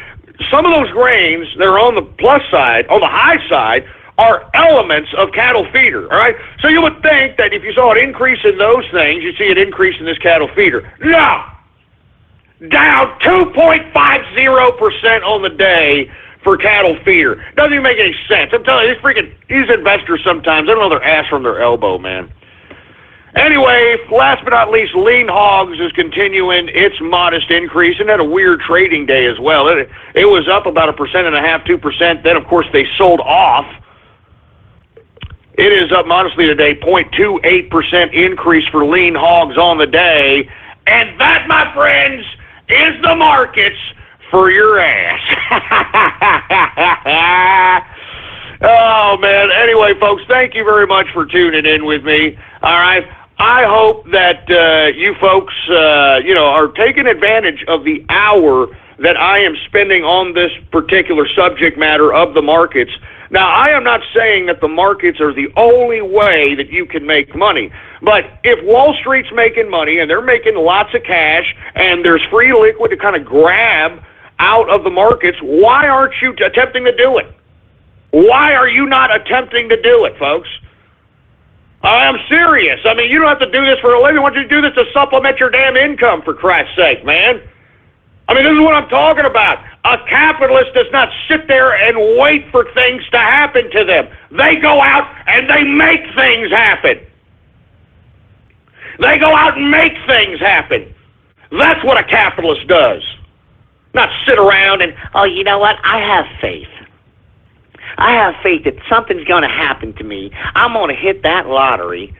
Some of those grains, they're on the plus side, on the high side, are elements of cattle feeder, all right? So you would think that if you saw an increase in those things, you'd see an increase in this cattle feeder. No! Down 2.50% on the day for cattle feeder. Doesn't even make any sense. I'm telling you, these investors sometimes, they don't know their ass from their elbow, man. Anyway, last but not least, lean hogs is continuing its modest increase, and had a weird trading day as well. It was up about 1.5%, 2%. Then, of course, they sold off. It is up modestly today, 0.28% increase for lean hogs on the day. And that, my friends, is the markets for your ass. Oh, man. Anyway, folks, thank you very much for tuning in with me. All right. I hope that you folks, are taking advantage of the hour that I am spending on this particular subject matter of the markets. Now, I am not saying that the markets are the only way that you can make money, but if Wall Street's making money and they're making lots of cash and there's free liquid to kind of grab out of the markets, why aren't you attempting to do it? Why are you not attempting to do it, folks? I'm serious. I mean, you don't have to do this for a living. Why don't you do this to supplement your damn income, for Christ's sake, man? I mean, this is what I'm talking about. A capitalist does not sit there and wait for things to happen to them. They go out and they make things happen. They go out and make things happen. That's what a capitalist does. Not sit around and, oh, you know what? I have faith. I have faith that something's going to happen to me. I'm going to hit that lottery.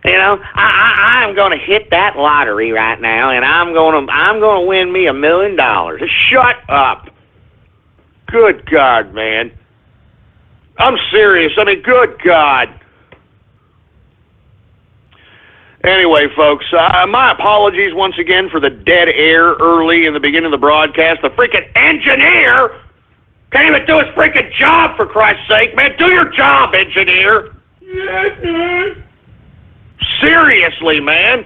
I'm going to hit that lottery right now, and I'm going to win me $1 million. Shut up. Good God, man. I'm serious. I mean, good God. Anyway, folks, my apologies once again for the dead air early in the beginning of the broadcast. The freaking engineer can't even do his freaking job, for Christ's sake, man. Do your job, engineer. Yes, sir. Seriously, man.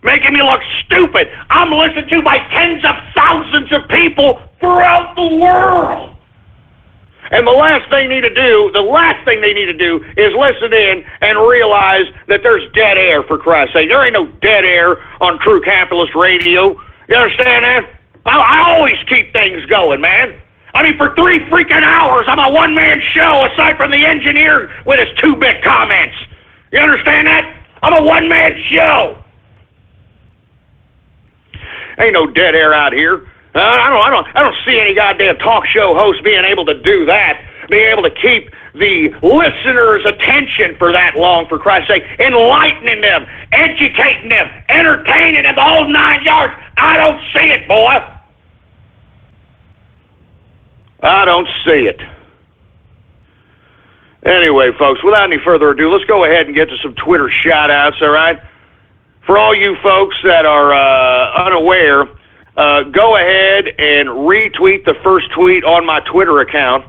Making me look stupid. I'm listened to by tens of thousands of people throughout the world. And the last thing they need to do is listen in and realize that there's dead air, for Christ's sake. There ain't no dead air on True Capitalist Radio. You understand that? I always keep things going, man. I mean, for 3 freaking hours, I'm a one-man show, aside from the engineer with his 2-bit comments. You understand that? I'm a one-man show. Ain't no dead air out here. I don't see any goddamn talk show host being able to do that, being able to keep the listeners' attention for that long, for Christ's sake, enlightening them, educating them, entertaining them, the whole 9 yards. I don't see it, boy. I don't see it. Anyway, folks, without any further ado, let's go ahead and get to some Twitter shout-outs, all right? For all you folks that are unaware, go ahead and retweet the first tweet on my Twitter account.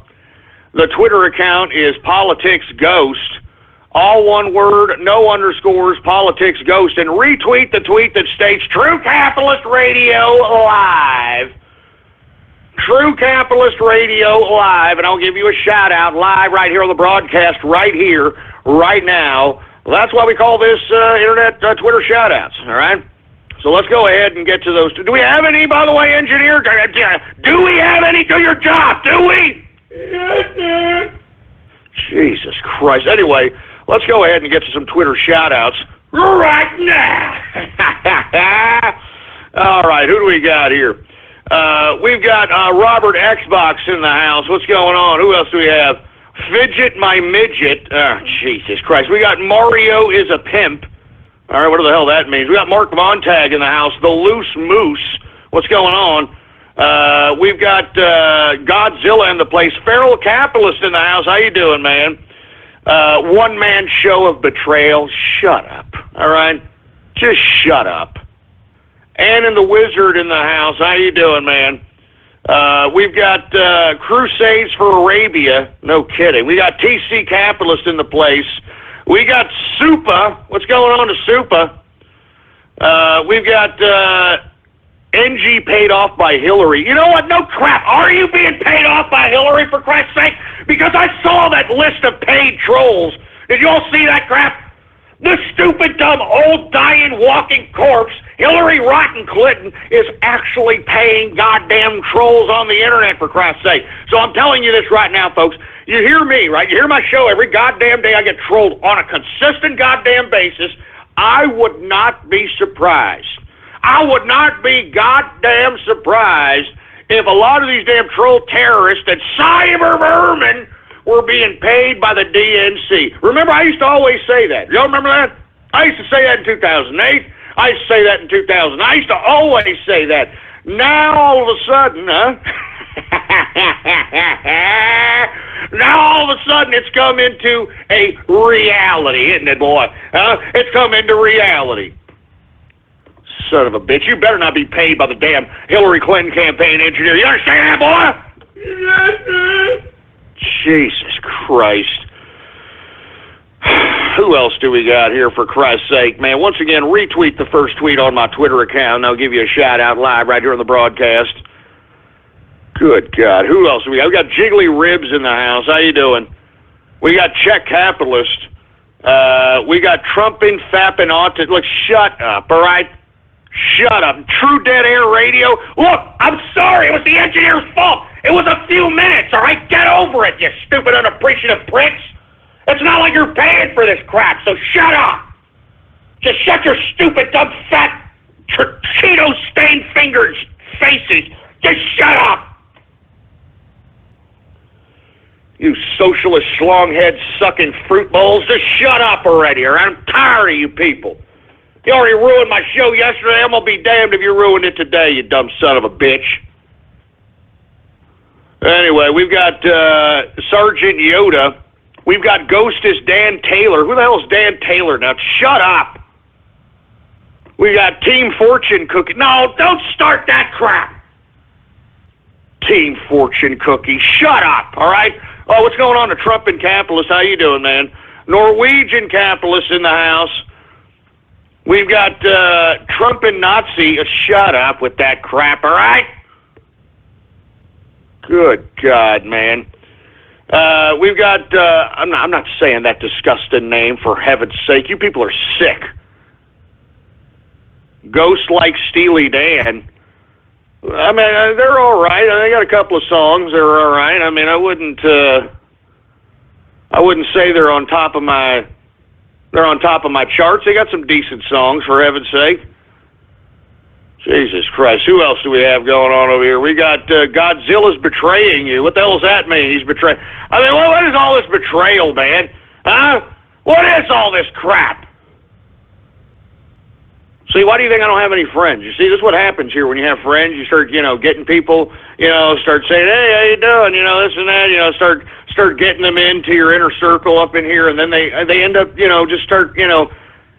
The Twitter account is Politics Ghost. All one word, no underscores, Politics Ghost. And retweet the tweet that states True Capitalist Radio Live. True Capitalist Radio Live, and I'll give you a shout-out live right here on the broadcast right here, right now. That's why we call this internet Twitter shout-outs, all right? So let's go ahead and get to those. Do we have any, by the way, engineer? Do we have any? Do your job, do we? Jesus Christ. Anyway, let's go ahead and get to some Twitter shout-outs right now. All right, who do we got here? We've got Robert Xbox in the house. What's going on? Who else do we have? Fidget my midget. Oh, Jesus Christ. We got Mario is a pimp. All right, what the hell that means? We got Mark Montag in the house. The Loose Moose. What's going on? We've got Godzilla in the place. Feral Capitalist in the house. How you doing, man? One-man show of betrayal. Shut up. All right? Just shut up. Ann and the Wizard in the house. How you doing, man? We've got Crusades for Arabia. No kidding. We got TC Capitalist in the place. We got Supa. What's going on to Supa? We've got NG paid off by Hillary. You know what? No crap. Are you being paid off by Hillary, for Christ's sake? Because I saw that list of paid trolls. Did you all see that crap? The stupid, dumb, old, dying, walking corpse, Hillary Rotten Clinton, is actually paying goddamn trolls on the internet, for Christ's sake. So I'm telling you this right now, folks. You hear me, right? You hear my show every goddamn day. I get trolled on a consistent goddamn basis. I would not be surprised. I would not be goddamn surprised if a lot of these damn troll terrorists and cyber vermin were being paid by the DNC. Remember, I used to always say that. Y'all remember that? I used to say that in 2008. I used to say that in 2000. I used to always say that. Now, all of a sudden, now all of a sudden it's come into a reality, isn't it, boy? It's come into reality. Son of a bitch. You better not be paid by the damn Hillary Clinton campaign engineer. You understand that, boy? Jesus Christ. Who else do we got here, for Christ's sake? Man, once again, retweet the first tweet on my Twitter account, and I'll give you a shout-out live right here on the broadcast. Good God. Who else do we got? We got Jiggly Ribs in the house. How you doing? We got Czech Capitalist. We got Trumpin' Fappin' Autism. Look, shut up, all right? Shut up. True Dead Air Radio. Look, I'm sorry. It was the engineer's fault. It was a few minutes, all right? Get over it, you stupid, unappreciative pricks. It's not like you're paying for this crap, so shut up. Just shut your stupid, dumb, fat, Cheeto-stained fingers faces. Just shut up. You socialist schlonghead sucking fruit bowls, just shut up already, all right? I'm tired of you people. You already ruined my show yesterday. I'm going to be damned if you ruined it today, you dumb son of a bitch. Anyway, we've got Sergeant Yoda. We've got Ghostess Dan Taylor. Who the hell is Dan Taylor now? Shut up. We got Team Fortune Cookie. No, don't start that crap. Team Fortune Cookie. Shut up, all right? Oh, what's going on to Trump and Capitalist? How you doing, man? Norwegian Capitalist in the house. We've got Trump and Nazi. Shut up with that crap, all right? Good God, man. We've got, I'm not saying that disgusting name, for heaven's sake. You people are sick. Ghost like Steely Dan. I mean, they're all right. They got a couple of songs. They're all right. I mean, I wouldn't say they're on top of my charts. They got some decent songs, for heaven's sake. Jesus Christ. Who else do we have going on over here? We got Godzilla's betraying you. What the hell does that mean? He's betraying. I mean, what is all this betrayal, man? Huh? What is all this crap? See, why do you think I don't have any friends? You see, this is what happens here when you have friends. You start, getting people, start saying, hey, how you doing? This and that, start getting them into your inner circle up in here, and then they end up, just start,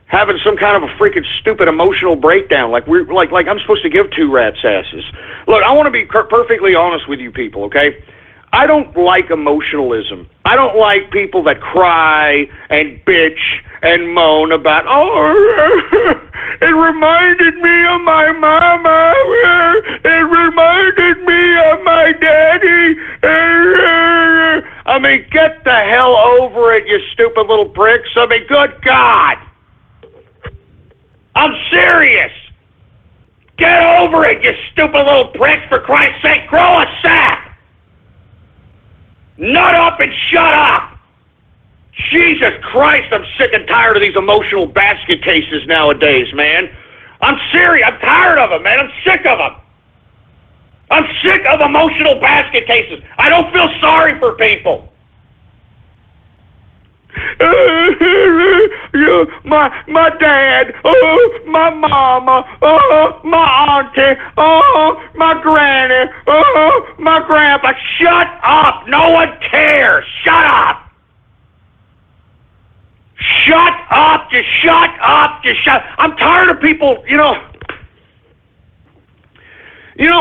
having some kind of a freaking stupid emotional breakdown, like I'm supposed to give two rats' asses. Look, I want to be perfectly honest with you people, okay? I don't like emotionalism. I don't like people that cry and bitch and moan about, it reminded me of my mama, it reminded me of my daddy. I mean, get the hell over it, you stupid little pricks. I mean, good God. I'm serious. Get over it, you stupid little pricks, for Christ's sake. Grow a sack. Nut up and shut up. Jesus Christ, I'm sick and tired of these emotional basket cases nowadays, man. I'm serious. I'm tired of them, man. I'm sick of them. I'm sick of emotional basket cases. I don't feel sorry for people. My dad, my mama, my auntie, my granny, my grandpa. Shut up. No one cares. Shut up. Shut up. Just shut up. Just shut. I'm tired of people, You know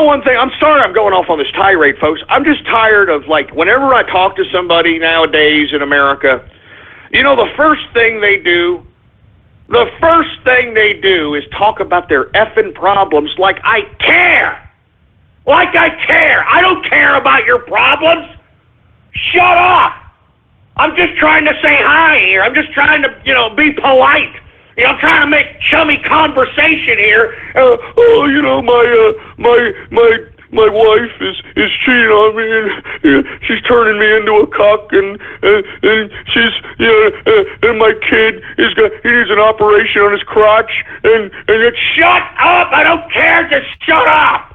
one thing, I'm sorry I'm going off on this tirade, folks. I'm just tired of, whenever I talk to somebody nowadays in America, the first thing they do is talk about their effing problems like I care. Like I care. I don't care about your problems. Shut up. I'm just trying to say hi here. I'm just trying to, be polite. I'm trying to make chummy conversation here. My wife is cheating on me, and she's turning me into a cuck, and she's and my kid he needs an operation on his crotch, and shut up! I don't care. Just shut up.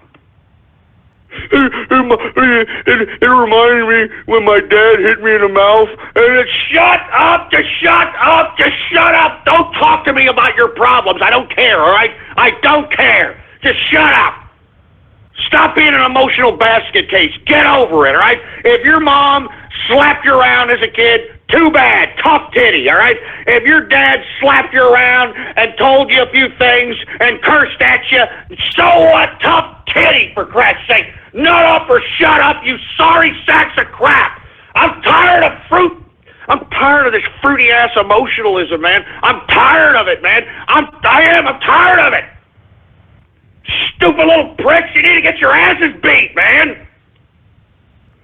It reminded me when my dad hit me in the mouth, and it shut up, just shut up, just shut up. Don't talk to me about your problems. I don't care, all right? I don't care. Just shut up. Stop being an emotional basket case. Get over it, all right? If your mom slapped you around as a kid, too bad. Tough titty, all right? If your dad slapped you around and told you a few things and cursed at you, so what? Tough titty, for Christ's sake. Nut up or shut up, you sorry sacks of crap. I'm tired of fruit. I'm tired of this fruity-ass emotionalism, man. I'm tired of it, man. I'm tired of it. Stupid little pricks, you need to get your asses beat, man.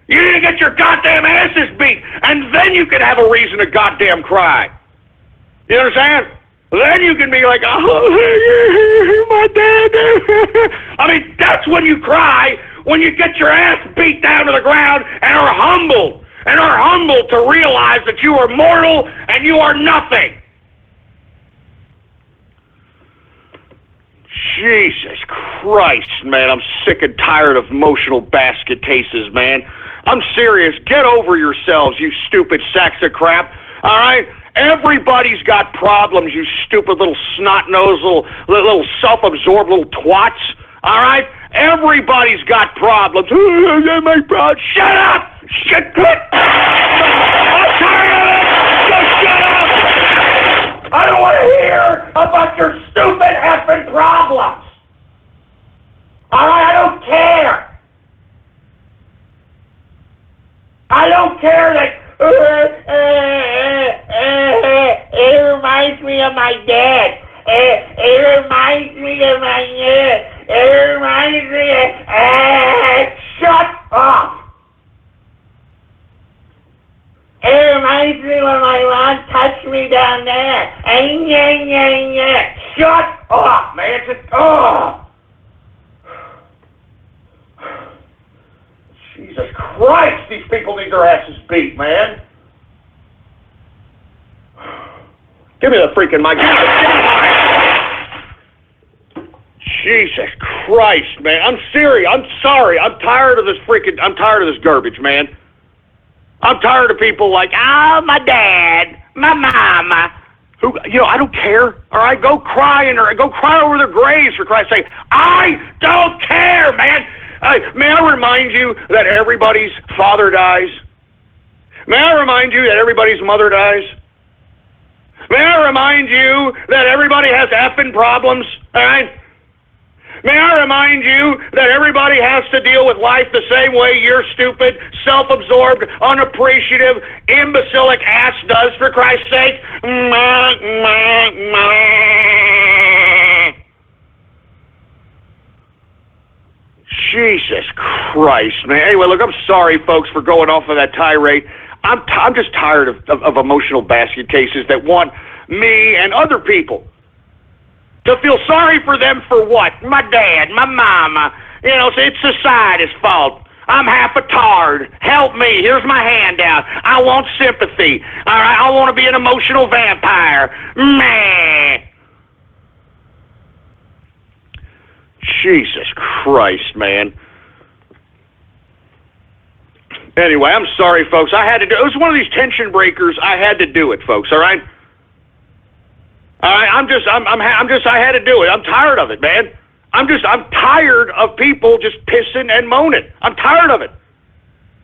You need to get your goddamn asses beat, and then you can have a reason to goddamn cry. You understand? Then you can be like, oh, my dad. I mean, that's when you cry, when you get your ass beat down to the ground and are humbled to realize that you are mortal and you are nothing. Jesus Christ, man, I'm sick and tired of emotional basket cases, man. I'm serious. Get over yourselves, you stupid sacks of crap. All right? Everybody's got problems, you stupid little snot-nosed, little self-absorbed little twats. All right? Everybody's got problems. My problem. Shut up! Shut up! I'm tired of it! Just shut up! I don't want to hear about your stupid effing problems. All right? I don't care. I don't care that it reminds me of my dad. It reminds me of my dad. It reminds me of... shut up. It reminds me when my mom touched me down there. Shut up, man. Just, Jesus Christ, these people need their asses beat, man. Give me the freaking mic. Jesus Christ, man. I'm serious. I'm sorry. I'm tired of this garbage, man. I'm tired of people like, my dad, my mama. Who, I don't care. All right, go cry over their graves, for Christ's sake. I don't care, man. May I remind you that everybody's father dies? May I remind you that everybody's mother dies? May I remind you that everybody has effing problems? All right? May I remind you that everybody has to deal with life the same way your stupid, self-absorbed, unappreciative, imbecilic ass does, for Christ's sake? Jesus Christ, man. Anyway, look, I'm sorry, folks, for going off of that tirade. I'm just tired of emotional basket cases that want me and other people to feel sorry for them for what? My dad, my mama. You know, it's society's fault. I'm half a tard. Help me. Here's my handout. I want sympathy. All right, I want to be an emotional vampire. Meh. Jesus Christ, man. Anyway, I'm sorry, folks. I had to do it. It was one of these tension breakers. I had to do it, folks. All right. All right. I had to do it. I'm tired of it, man. I'm tired of people just pissing and moaning. I'm tired of it.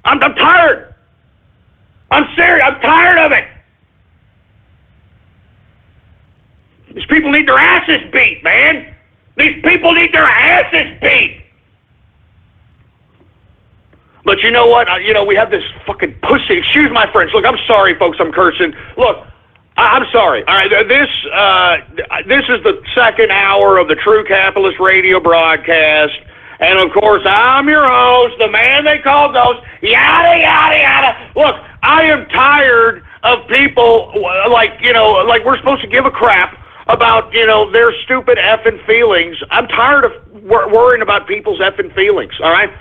I'm tired. I'm serious. I'm tired of it. These people need their asses beat, man. These people need their asses beat. But you know what? We have this fucking pussy. Excuse my French. Look, I'm sorry, folks. I'm cursing. Look, I'm sorry. All right, this is the second hour of the True Capitalist Radio broadcast. And, of course, I'm your host, the man they call Ghost. Yada, yada, yada. Look, I am tired of people like we're supposed to give a crap about, their stupid effing feelings. I'm tired of worrying about people's effing feelings, all right?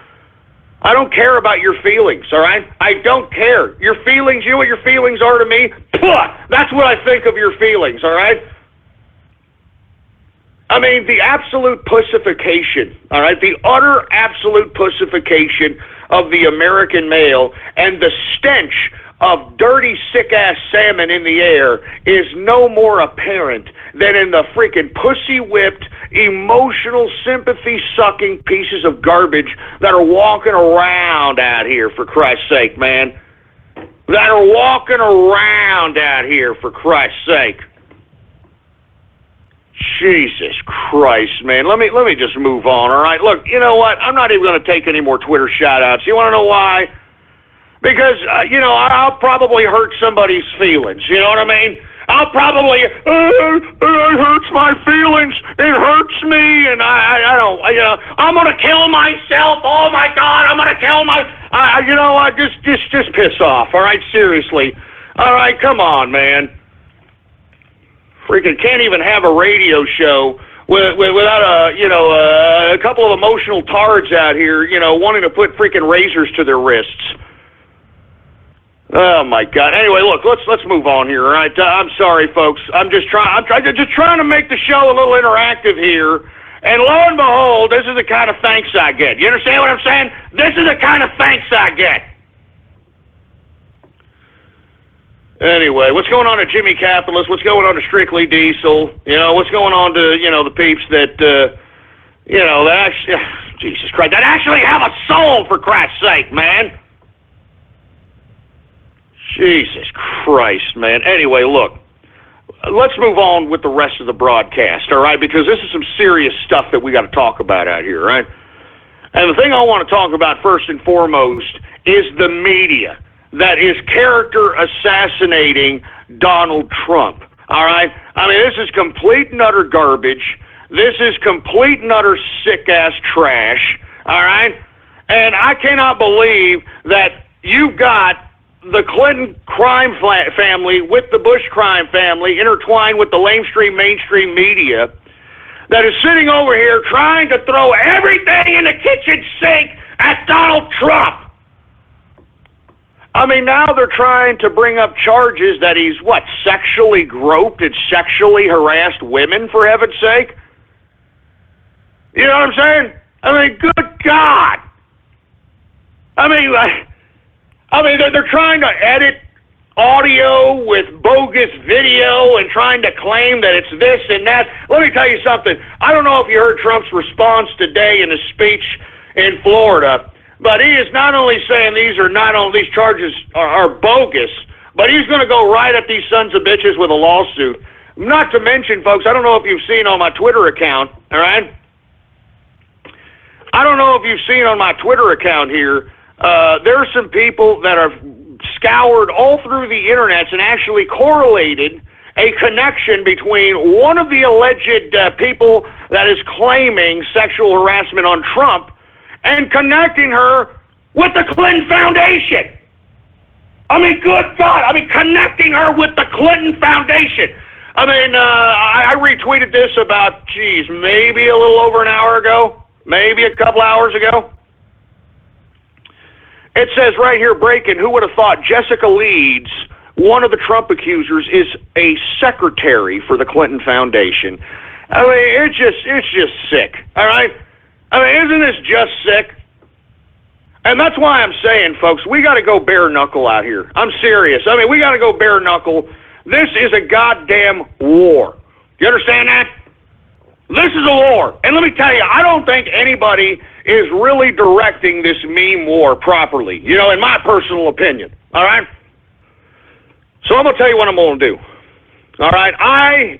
I don't care about your feelings, all right? I don't care. Your feelings, you know what your feelings are to me? Puh! That's what I think of your feelings, all right? I mean, the absolute pussification, all right? The utter absolute pussification of the American male and the stench of dirty, sick-ass salmon in the air is no more apparent than in the freaking pussy-whipped, emotional, sympathy-sucking pieces of garbage that are walking around out here, for Christ's sake, man. That are walking around out here, for Christ's sake. Jesus Christ, man. Let me just move on, all right? Look, you know what? I'm not even going to take any more Twitter shout-outs. You want to know why? Because, I'll probably hurt somebody's feelings. You know what I mean? I'll probably, it hurts my feelings. It hurts me, and I don't, I'm going to kill myself. Oh, my God, I'm going to kill just piss off, all right? Seriously. All right, come on, man. Freaking can't even have a radio show without a couple of emotional tards out here, wanting to put freaking razors to their wrists. Oh my God! Anyway, look, let's move on here. All right, I'm sorry, folks. I'm just trying to make the show a little interactive here. And lo and behold, this is the kind of thanks I get. You understand what I'm saying? This is the kind of thanks I get. Anyway, what's going on to Jimmy Capitalist? What's going on to Strictly Diesel? What's going on to the peeps that that actually, Jesus Christ, that actually have a soul, for Christ's sake, man. Jesus Christ, man. Anyway, look, let's move on with the rest of the broadcast, all right? Because this is some serious stuff that we got to talk about out here, right? And the thing I want to talk about first and foremost is the media that is character assassinating Donald Trump, all right? I mean, this is complete and utter garbage. This is complete and utter sick-ass trash, all right? And I cannot believe that you've got the Clinton crime family with the Bush crime family intertwined with the mainstream media that is sitting over here trying to throw everything in the kitchen sink at Donald Trump. I mean, now they're trying to bring up charges that he's, sexually groped and sexually harassed women, for heaven's sake? You know what I'm saying? I mean, good God. I mean, they're trying to edit audio with bogus video and trying to claim that it's this and that. Let me tell you something. I don't know if you heard Trump's response today in his speech in Florida, but he is not only saying these charges are bogus, but he's going to go right at these sons of bitches with a lawsuit. Not to mention, folks, I don't know if you've seen on my Twitter account, all right? I don't know if you've seen on my Twitter account here, there are some people that have scoured all through the internet and actually correlated a connection between one of the alleged people that is claiming sexual harassment on Trump and connecting her with the Clinton Foundation. I mean, good God. I mean, connecting her with the Clinton Foundation. I mean, I retweeted this about, maybe a little over an hour ago, maybe a couple hours ago. It says right here, breaking, who would have thought Jessica Leeds, one of the Trump accusers, is a secretary for the Clinton Foundation. I mean, it's just sick, all right? I mean, isn't this just sick? And that's why I'm saying, folks, we got to go bare knuckle out here. I'm serious. I mean, we got to go bare knuckle. This is a goddamn war. You understand that? This is a war. And let me tell you, I don't think anybody is really directing this meme war properly, you know, in my personal opinion, all right? So I'm going to tell you what I'm going to do, all right?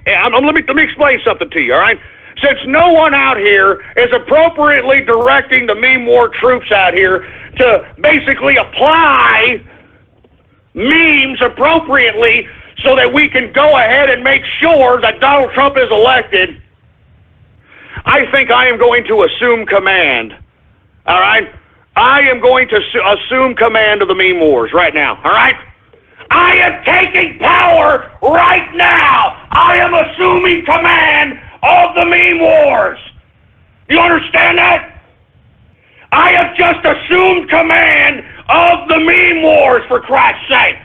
Let me explain something to you, all right? Since no one out here is appropriately directing the meme war troops out here to basically apply memes appropriately so that we can go ahead and make sure that Donald Trump is elected, I think I am going to assume command, all right? I am going to assume command of the meme wars right now, all right? I am taking power right now. I am assuming command of the meme wars. You understand that? I have just assumed command of the meme wars, for Christ's sake.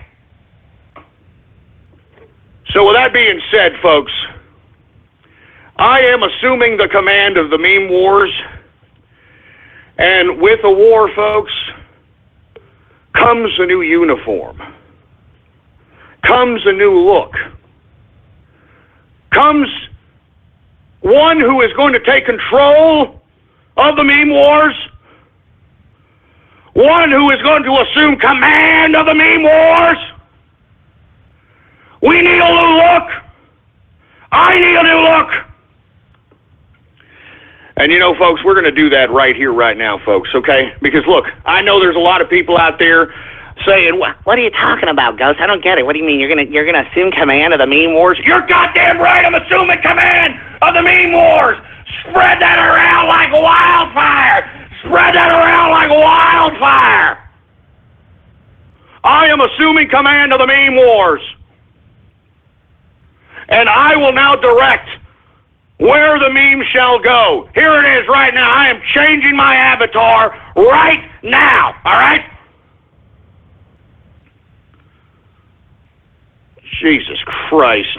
So with that being said, folks, I am assuming the command of the meme wars, and with a war, folks, comes a new uniform, comes a new look, comes one who is going to take control of the meme wars, one who is going to assume command of the meme wars. We need a new look. I need a new look. And you know, folks, we're going to do that right here, right now, folks, okay? Because, look, I know there's a lot of people out there saying, what are you talking about, Ghost? I don't get it. What do you mean? You're gonna assume command of the meme wars? You're goddamn right. I'm assuming command of the meme wars. Spread that around like wildfire. Spread that around like wildfire. I am assuming command of the meme wars. And I will now direct where the meme shall go. Here it is right now. I am changing my avatar right now, all right? Jesus Christ.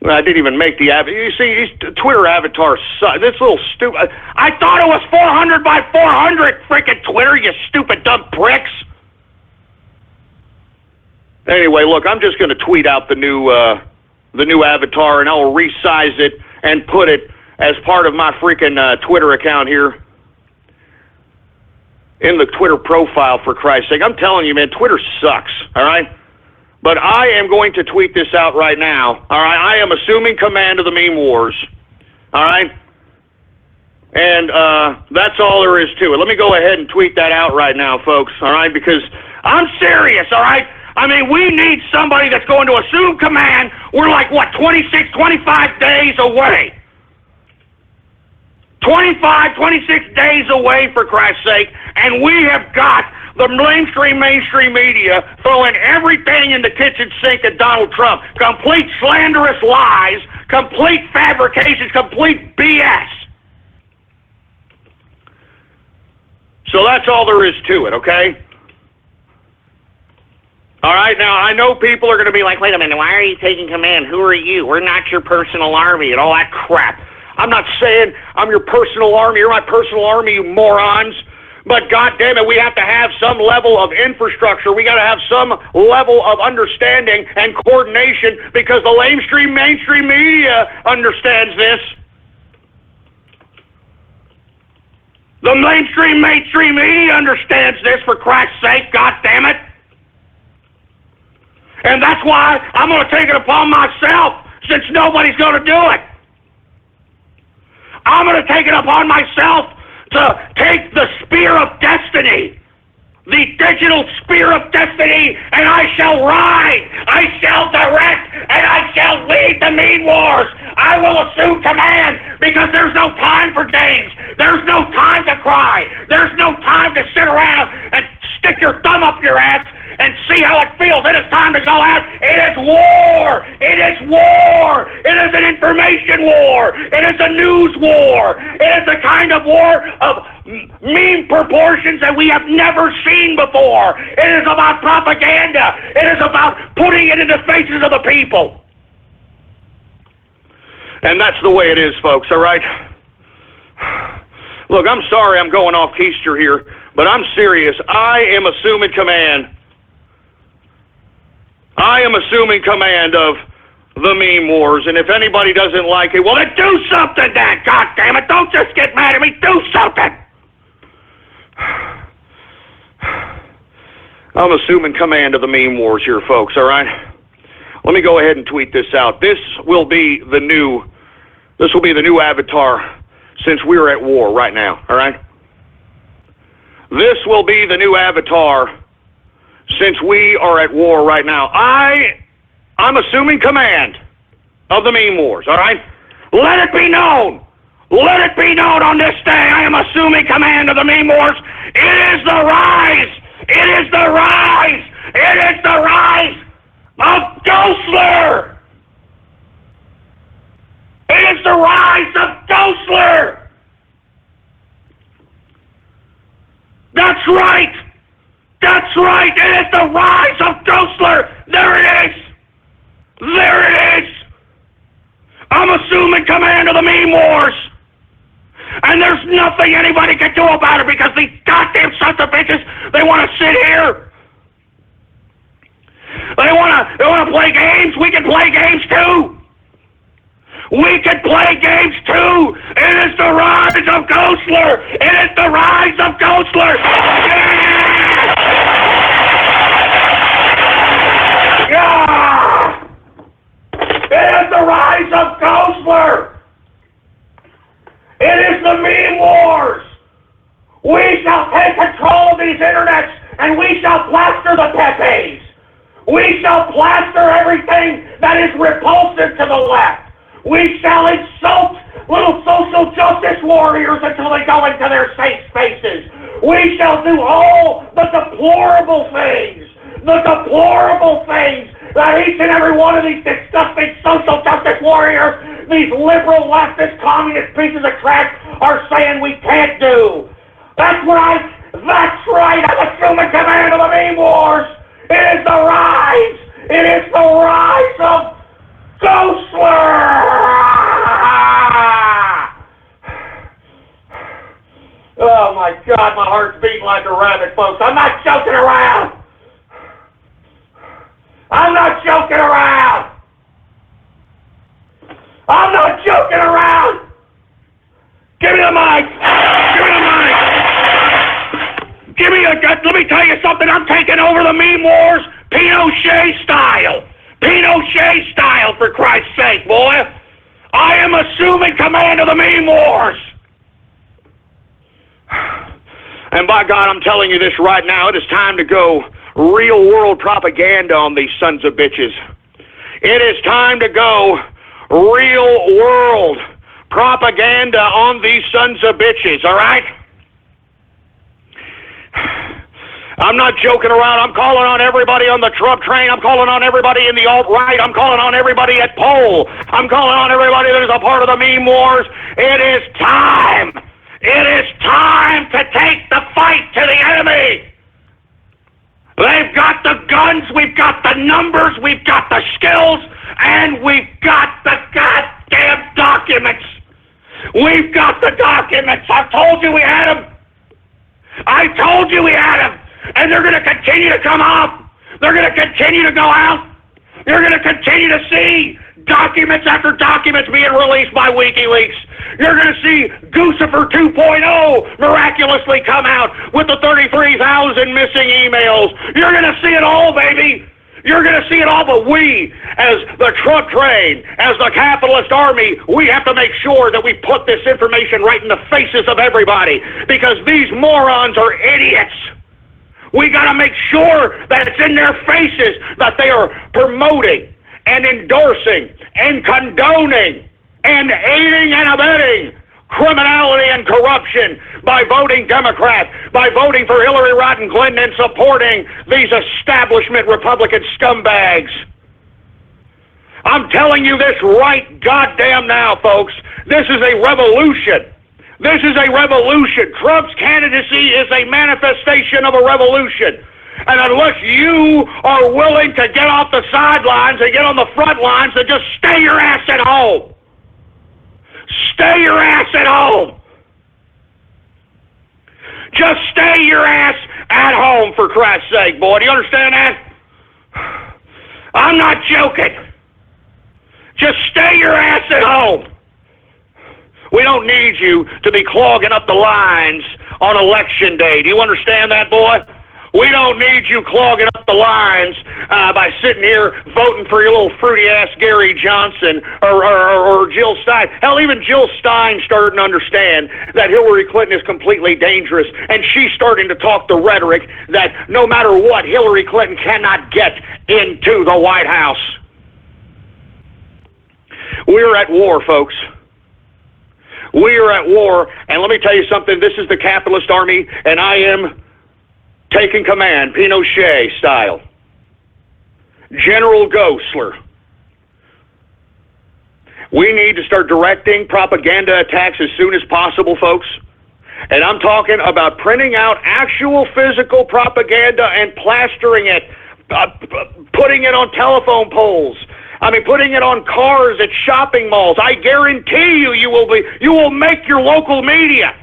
I didn't even make the avatar. You see, Twitter avatar sucks. This little stupid. I thought it was 400 by 400, freaking Twitter, you stupid dumb pricks. Anyway, look, I'm just going to tweet out the new avatar, and I will resize it and put it as part of my freaking Twitter account here in the Twitter profile, for Christ's sake. I'm telling you, man, Twitter sucks, all right? But I am going to tweet this out right now, all right? I am assuming command of the meme wars, all right? And that's all there is to it. Let me go ahead and tweet that out right now, folks, all right? Because I'm serious, all right? I mean, we need somebody that's going to assume command. We're like, 25 days away. 25, 26 days away, for Christ's sake, and we have got the mainstream media throwing everything in the kitchen sink at Donald Trump. Complete slanderous lies, complete fabrications, complete BS. So that's all there is to it, okay? All right, now, I know people are going to be like, wait a minute, why are you taking command? Who are you? We're not your personal army and all that crap. I'm not saying I'm your personal army. You're my personal army, you morons. But God damn it, we have to have some level of infrastructure. We got to have some level of understanding and coordination because the mainstream media understands this. The mainstream media understands this, for Christ's sake, God damn it. And that's why I'm going to take it upon myself, since nobody's going to do it. I'm going to take it upon myself to take the spear of destiny, the digital spear of destiny, and I shall ride, I shall direct, and I shall lead the meme wars. I will assume command because there's no time for games. There's no time to cry. There's no time to sit around and stick your thumb It is the kind of war of mean proportions that we have never seen before. It is about propaganda. It is about putting it in the faces of the people. And that's the way it is, folks, all right? Look, I'm sorry I'm going off keister here, but I'm serious. I am assuming command. I am assuming command of the meme wars, and if anybody doesn't like it, well, then do something then, God damn it. Don't just get mad at me. Do something. I'm assuming command of the meme wars here, folks, all right? Let me go ahead and tweet this out. This will be the new avatar since we're at war right now, all right? This will be the new avatar since we are at war right now. I'm assuming command of the meme wars, all right? Let it be known. Let it be known on this day. I am assuming command of the meme wars. It is the rise. It is the rise. It is the rise of Ghostler. It is the rise of Ghostler. That's right. That's right. It is the rise of Ghostler. There it is. There it is. I'm assuming command of the meme wars. And there's nothing anybody can do about it because these goddamn sons of bitches, they want to sit here. They want to play games. We can play games too. We can play games too. It is the rise of Ghostler. It is the rise of Ghostler. Yeah! Yeah! It is the rise of Ghostler. It is the meme wars. We shall take control of these internets and we shall plaster the Pepes. We shall plaster everything that is repulsive to the left. We shall insult little social justice warriors until they go into their safe spaces. We shall do all the deplorable things that each and every one of these disgusting social justice warriors, these liberal, leftist, communist pieces of trash are saying we can't do. That's right. I'm assuming command of the meme wars. It is the rise. It is the rise of Ghostler! Oh my God, my heart's beating like a rabbit, folks. I'm not joking around. I'm not joking around. I'm not joking around. Give me the mic. Give me the mic. Let me tell you something. I'm taking over the meme wars Pinochet style. Pinochet style, for Christ's sake, boy. I am assuming command of the meme wars. And by God, I'm telling you this right now, it is time to go real world propaganda on these sons of bitches. It is time to go real world propaganda on these sons of bitches, all right? I'm not joking around. I'm calling on everybody on the Trump train. I'm calling on everybody in the alt-right. I'm calling on everybody at poll. I'm calling on everybody that is a part of the meme wars. It is time. It is time to take the fight to the enemy. They've got the guns. We've got the numbers. We've got the skills. And we've got the goddamn documents. We've got the documents. I told you we had them. I told you we had them. And they're going to continue to come out. They're going to continue to go out. You're going to continue to see documents after documents being released by WikiLeaks. You're going to see Guccifer 2.0 miraculously come out with the 33,000 missing emails. You're going to see it all, baby. You're going to see it all, but we, as the Trump train, as the capitalist army, we have to make sure that we put this information right in the faces of everybody, because these morons are idiots. We got to make sure that it's in their faces that they are promoting and endorsing and condoning and aiding and abetting criminality and corruption by voting Democrat, by voting for Hillary Rodham Clinton and supporting these establishment Republican scumbags. I'm telling you this right goddamn now, folks. This is a revolution. This is a revolution. Trump's candidacy is a manifestation of a revolution. And unless you are willing to get off the sidelines and get on the front lines, then just stay your ass at home. Stay your ass at home. Just stay your ass at home, for Christ's sake, boy. Do you understand that? I'm not joking. Just stay your ass at home. We don't need you to be clogging up the lines on Election Day. Do you understand that, boy? We don't need you clogging up the lines by sitting here voting for your little fruity-ass Gary Johnson or Jill Stein. Hell, even Jill Stein's starting to understand that Hillary Clinton is completely dangerous, and she's starting to talk the rhetoric that no matter what, Hillary Clinton cannot get into the White House. We're at war, folks. We are at war, and let me tell you something. This is the capitalist army, and I am taking command, Pinochet style. General Gosler. We need to start directing propaganda attacks as soon as possible, folks. And I'm talking about printing out actual physical propaganda and plastering it, putting it on telephone poles. Putting it on cars at shopping malls. I guarantee you will make your local media.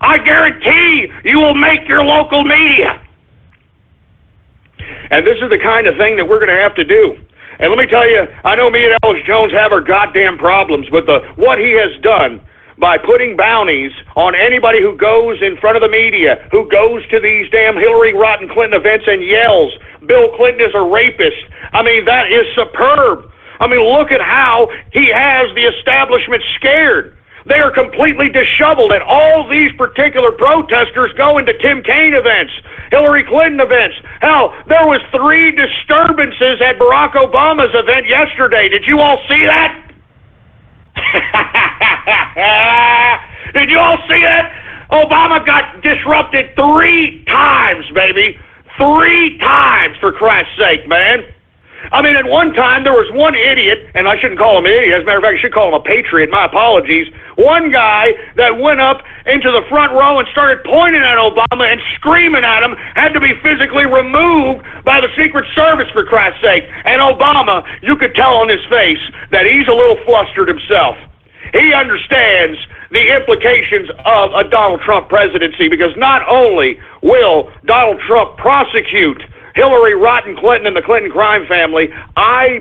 I guarantee you will make your local media. And this is the kind of thing that we're going to have to do. And let me tell you, I know me and Ellis Jones have our goddamn problems, but what he has done by putting bounties on anybody who goes in front of the media, who goes to these damn Hillary Rotten Clinton events and yells, Bill Clinton is a rapist. That is superb. Look at how he has the establishment scared. They are completely disheveled, and all these particular protesters go into Tim Kaine events, Hillary Clinton events. Hell, there was 3 disturbances at Barack Obama's event yesterday. Did you all see that? Did you all see that? Obama got disrupted 3 times, baby. 3 times, for Christ's sake, man. At one time, there was one idiot, and I shouldn't call him an idiot. As a matter of fact, I should call him a patriot. My apologies. One guy that went up into the front row and started pointing at Obama and screaming at him had to be physically removed by the Secret Service, for Christ's sake. And Obama, you could tell on his face that he's a little flustered himself. He understands the implications of a Donald Trump presidency, because not only will Donald Trump prosecute Hillary Rotten Clinton and the Clinton crime family, I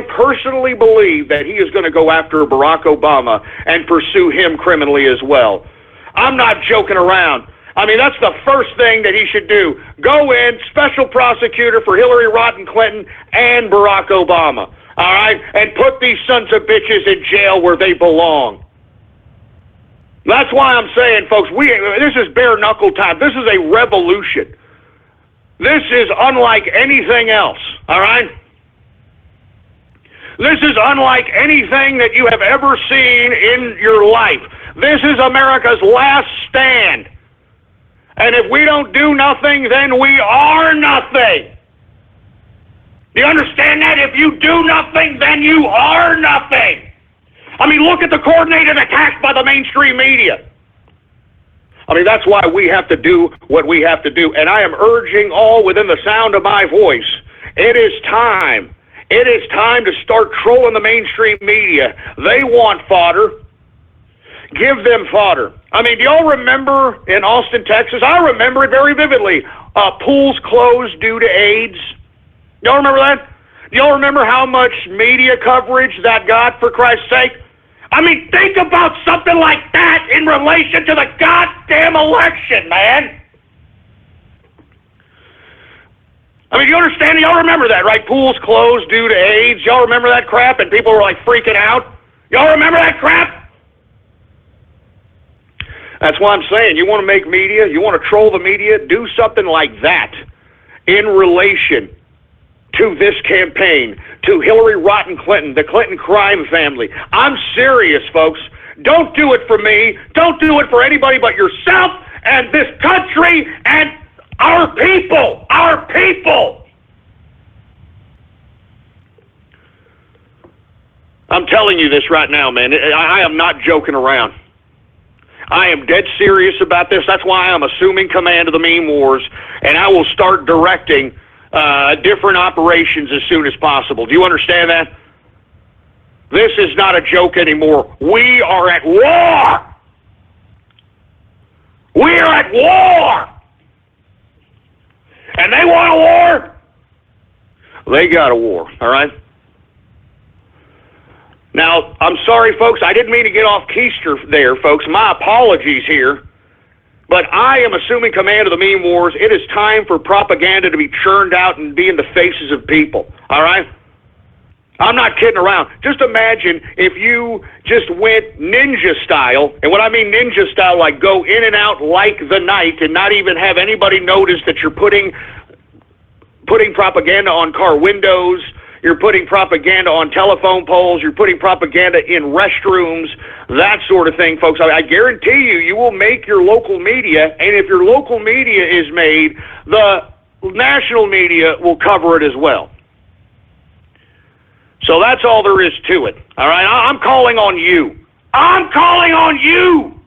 personally believe that he is going to go after Barack Obama and pursue him criminally as well. I'm not joking around. That's the first thing that he should do. Go in, special prosecutor for Hillary Rotten Clinton and Barack Obama. All right? And put these sons of bitches in jail where they belong. That's why I'm saying, folks, this is bare knuckle time. This is a revolution. This is unlike anything else, all right? This is unlike anything that you have ever seen in your life. This is America's last stand. And if we don't do nothing, then we are nothing. Do you understand that? If you do nothing, then you are nothing. Look at the coordinated attacks by the mainstream media. That's why we have to do what we have to do. And I am urging all within the sound of my voice, it is time. It is time to start trolling the mainstream media. They want fodder. Give them fodder. Do y'all remember in Austin, Texas? I remember it very vividly. Pools closed due to AIDS. Y'all remember that? Y'all remember how much media coverage that got, for Christ's sake? Think about something like that in relation to the goddamn election, man. You understand? Y'all remember that, right? Pools closed due to AIDS. Y'all remember that crap? And people were like freaking out. Y'all remember that crap? That's why I'm saying, you want to make media, you want to troll the media, do something like that in relation to this campaign, to Hillary Rotten Clinton, the Clinton crime family. I'm serious, folks. Don't do it for me. Don't do it for anybody but yourself and this country and our people. Our people. I'm telling you this right now, man. I am not joking around. I am dead serious about this. That's why I'm assuming command of the meme wars, and I will start directing different operations as soon as possible. Do you understand that? This is not a joke anymore. We are at war. We are at war. And they want a war? They got a war, all right? Now, I'm sorry, folks. I didn't mean to get off keister there, folks. My apologies here. But I am assuming command of the meme wars. It is time for propaganda to be churned out and be in the faces of people, all right? I'm not kidding around. Just imagine if you just went ninja style, and what I mean ninja style, like go in and out like the night and not even have anybody notice that you're putting propaganda on car windows, you're putting propaganda on telephone poles, you're putting propaganda in restrooms, that sort of thing, folks. I guarantee you, you will make your local media, and if your local media is made, the national media will cover it as well. So that's all there is to it, all right? I'm calling on you. I'm calling on you,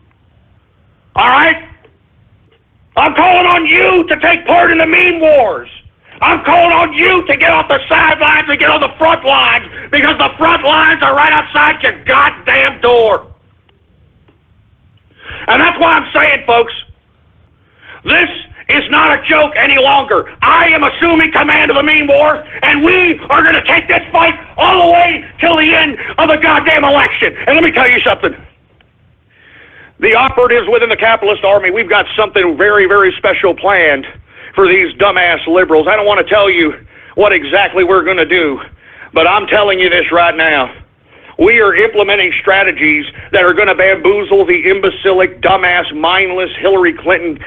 all right? I'm calling on you to take part in the meme wars. I'm calling on you to get off the sidelines and get on the front lines, because the front lines are right outside your goddamn door. And that's why I'm saying, folks, this is not a joke any longer. I am assuming command of the meme war, and we are going to take this fight all the way till the end of the goddamn election. And let me tell you something. The operatives within the capitalist army, we've got something very, very special planned for these dumbass liberals. I don't want to tell you what exactly we're going to do, but I'm telling you this right now. We are implementing strategies that are going to bamboozle the imbecilic, dumbass, mindless Hillary Clinton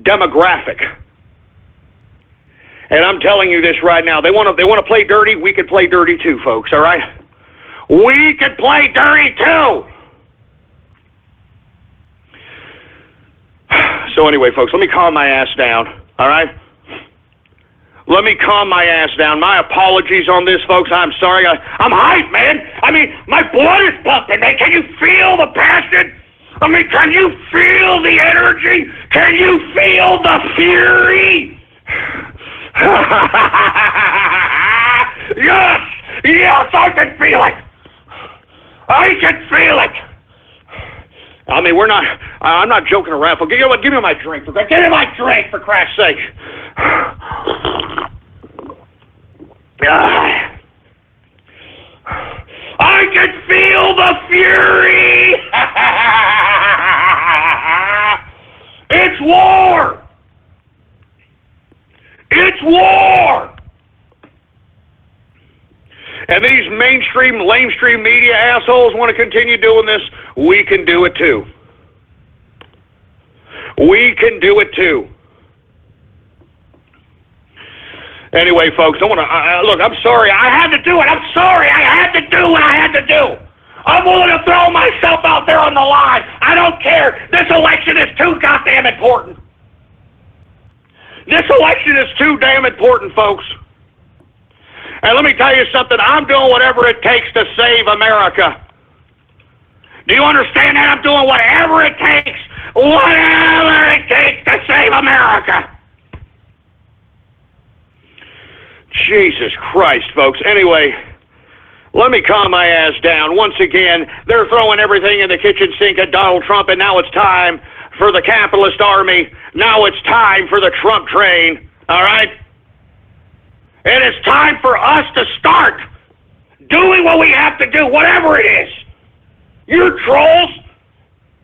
demographic. And I'm telling you this right now. They want to play dirty. We can play dirty too, folks, all right? We can play dirty too. So anyway, folks, let me calm my ass down, all right? Let me calm my ass down. My apologies on this, folks. I'm sorry. I'm hyped, man. I mean, my blood is pumping, man. Can you feel the passion? I mean, can you feel the energy? Can you feel the fury? Yes! Yes, I can feel it! I can feel it! I mean, I'm not joking around. Give me my drink. Give me my drink, for Christ's sake. I can feel the fury! It's war! It's war! And these mainstream, lamestream media assholes want to continue doing this. We can do it too. We can do it too. Anyway, folks, look, I'm sorry. I had to do it. I'm sorry. I had to do what I had to do. I'm willing to throw myself out there on the line. I don't care. This election is too goddamn important. This election is too damn important, folks. And let me tell you something. I'm doing whatever it takes to save America. Do you understand that? I'm doing whatever it takes. Whatever it takes to save America. Jesus Christ, folks. Anyway, let me calm my ass down. Once again, they're throwing everything in the kitchen sink at Donald Trump, and now it's time for the capitalist army. Now it's time for the Trump train, all right? And it's time for us to start doing what we have to do, whatever it is. You trolls,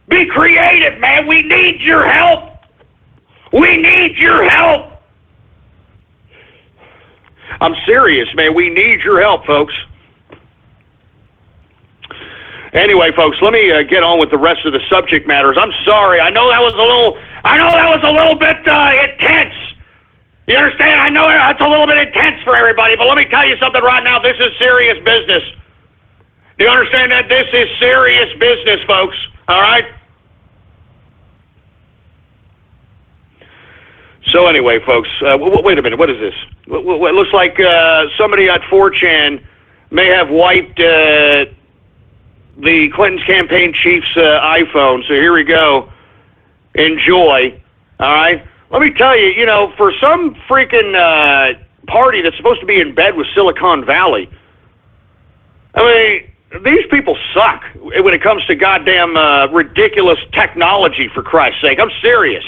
be creative, man. We need your help. We need your help. I'm serious, man. We need your help, folks. Anyway, folks, let me get on with the rest of the subject matters. I'm sorry. I know that was a little bit intense. You understand? I know that's a little bit intense for everybody, but let me tell you something right now. This is serious business. Do you understand that? This is serious business, folks. All right? So anyway, folks, wait a minute. What is this? It looks like somebody at 4chan may have wiped the Clinton's campaign chief's iPhone. So here we go. Enjoy. All right. Let me tell you, you know, for some freaking party that's supposed to be in bed with Silicon Valley, I mean, these people suck when it comes to goddamn ridiculous technology, for Christ's sake. I'm serious.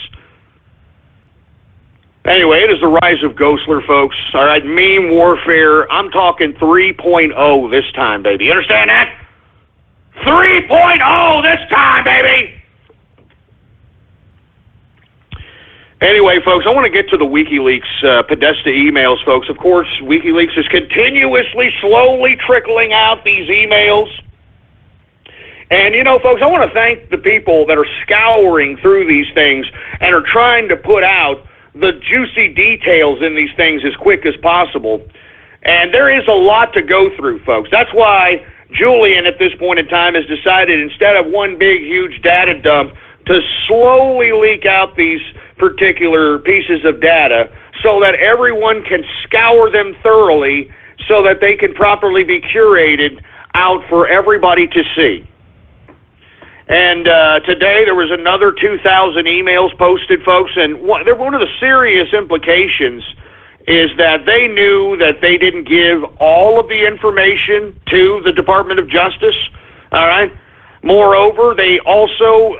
Anyway, it is the rise of Ghostler, folks. All right, meme warfare. I'm talking 3.0 this time, baby. You understand that? 3.0 this time, baby! Anyway, folks, I want to get to the WikiLeaks Podesta emails, folks. Of course, WikiLeaks is continuously, slowly trickling out these emails. And, you know, folks, I want to thank the people that are scouring through these things and are trying to put out the juicy details in these things as quick as possible. And there is a lot to go through, folks. That's why Julian, at this point in time, has decided instead of one big, huge data dump, to slowly leak out these particular pieces of data so that everyone can scour them thoroughly so that they can properly be curated out for everybody to see. And today there was another 2,000 emails posted, folks, and one of the serious implications is that they knew that they didn't give all of the information to the Department of Justice, all right? Moreover, they also,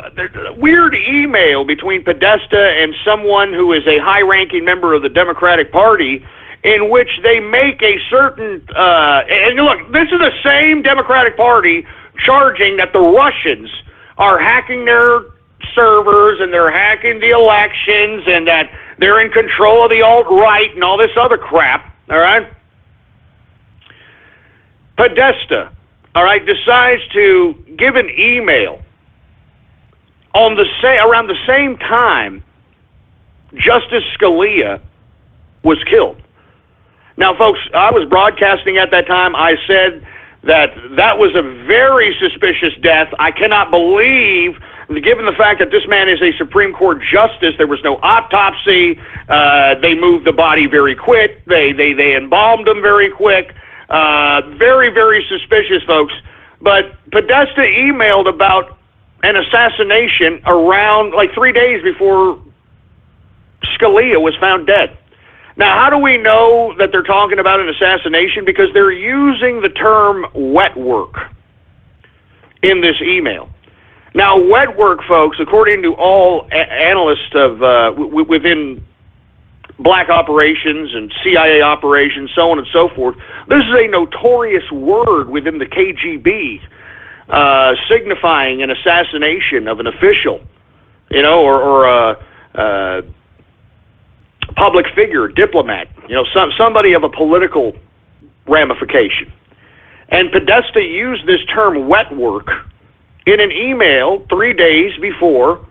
weird email between Podesta and someone who is a high-ranking member of the Democratic Party in which they make a certain, and look, this is the same Democratic Party charging that the Russians are hacking their servers and they're hacking the elections and that they're in control of the alt-right and all this other crap, all right? Podesta, all right, decides to give an email on the around the same time Justice Scalia was killed. Now, folks, I was broadcasting at that time. I said that was a very suspicious death. I cannot believe, given the fact that this man is a Supreme Court justice, there was no autopsy. They moved the body very quick. They embalmed him very quick. Very, very suspicious, folks. But Podesta emailed about an assassination around like 3 days before Scalia was found dead. Now, how do we know that they're talking about an assassination? Because they're using the term wet work in this email. Now, wet work, folks, according to all analysts of within black operations and CIA operations, so on and so forth, this is a notorious word within the KGB, signifying an assassination of an official, you know, or a public figure, diplomat, you know, somebody of a political ramification. And Podesta used this term wet work in an email 3 days before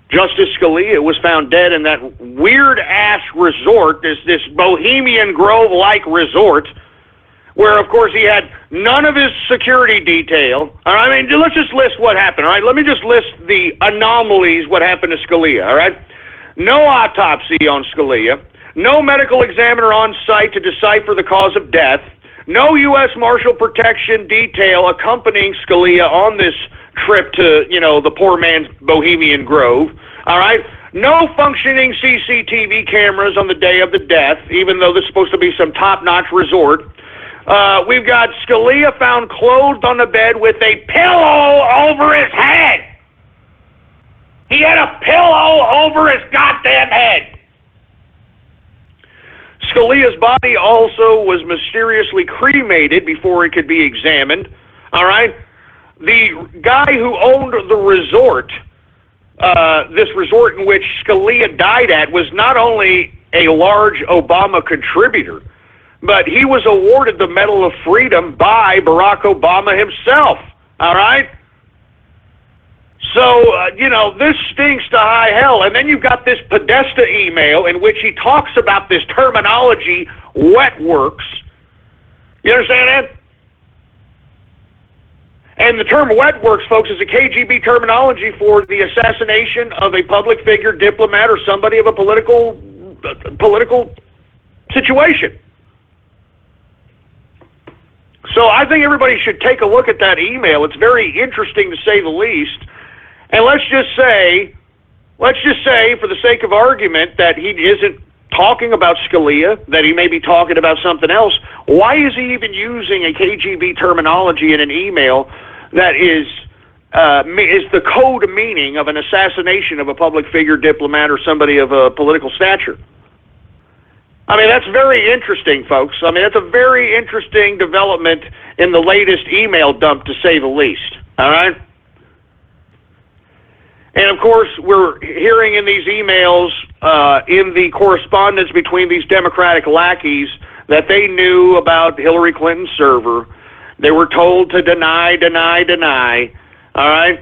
Justice Scalia was found dead in that weird-ass resort, this Bohemian Grove-like resort, where, of course, he had none of his security detail. All right, I mean, let's just list what happened, all right? Let me just list the anomalies, what happened to Scalia, all right? No autopsy on Scalia, no medical examiner on site to decipher the cause of death, no U.S. Marshal Protection detail accompanying Scalia on this trip to, you know, the poor man's Bohemian Grove, all right? No functioning CCTV cameras on the day of the death, even though this is supposed to be some top-notch resort. We've got Scalia found clothed on the bed with a pillow over his head. He had a pillow over his goddamn head. Scalia's body also was mysteriously cremated before it could be examined, all right? The guy who owned the resort, this resort in which Scalia died at, was not only a large Obama contributor, but he was awarded the Medal of Freedom by Barack Obama himself, all right? So, you know, this stinks to high hell. And then you've got this Podesta email in which he talks about this terminology, wet works. You understand that? And the term wet works, folks, is a KGB terminology for the assassination of a public figure, diplomat, or somebody of a political situation. So I think everybody should take a look at that email. It's very interesting to say the least. And let's just say, for the sake of argument, that he isn't talking about Scalia, that he may be talking about something else. Why is he even using a KGB terminology in an email that is the code meaning of an assassination of a public figure, diplomat, or somebody of a political stature? I mean, that's very interesting, folks. I mean, that's a very interesting development in the latest email dump, to say the least. All right? And, of course, we're hearing in these emails, in the correspondence between these Democratic lackeys, that they knew about Hillary Clinton's server. They were told to deny. All right?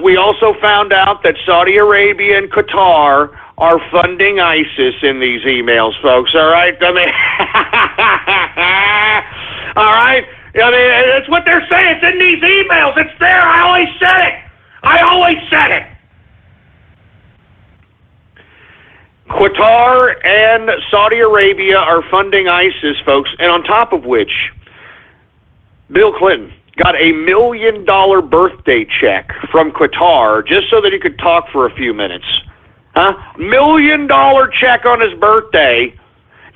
We also found out that Saudi Arabia and Qatar are funding ISIS in these emails, folks. All right? I mean, all right? I mean, it's what they're saying. It's in these emails. It's there. I always said it. Qatar and Saudi Arabia are funding ISIS, folks, and on top of which, Bill Clinton got a $1 million birthday check from Qatar just so that he could talk for a few minutes. Huh? $1 million check on his birthday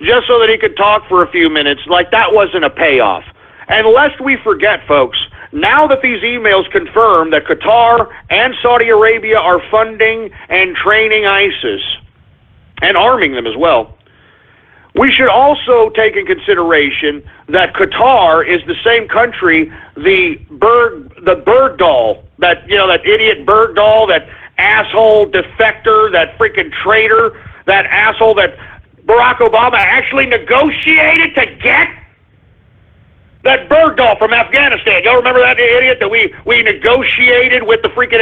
just so that he could talk for a few minutes. Like that wasn't a payoff. And lest we forget, folks, now that these emails confirm that Qatar and Saudi Arabia are funding and training ISIS and arming them as well, we should also take in consideration that Qatar is the same country, the Bergdahl, that idiot Bergdahl, that asshole defector, that freaking traitor, that asshole that Barack Obama actually negotiated to get. That Bergdahl from Afghanistan. Y'all remember that idiot that we negotiated with the freaking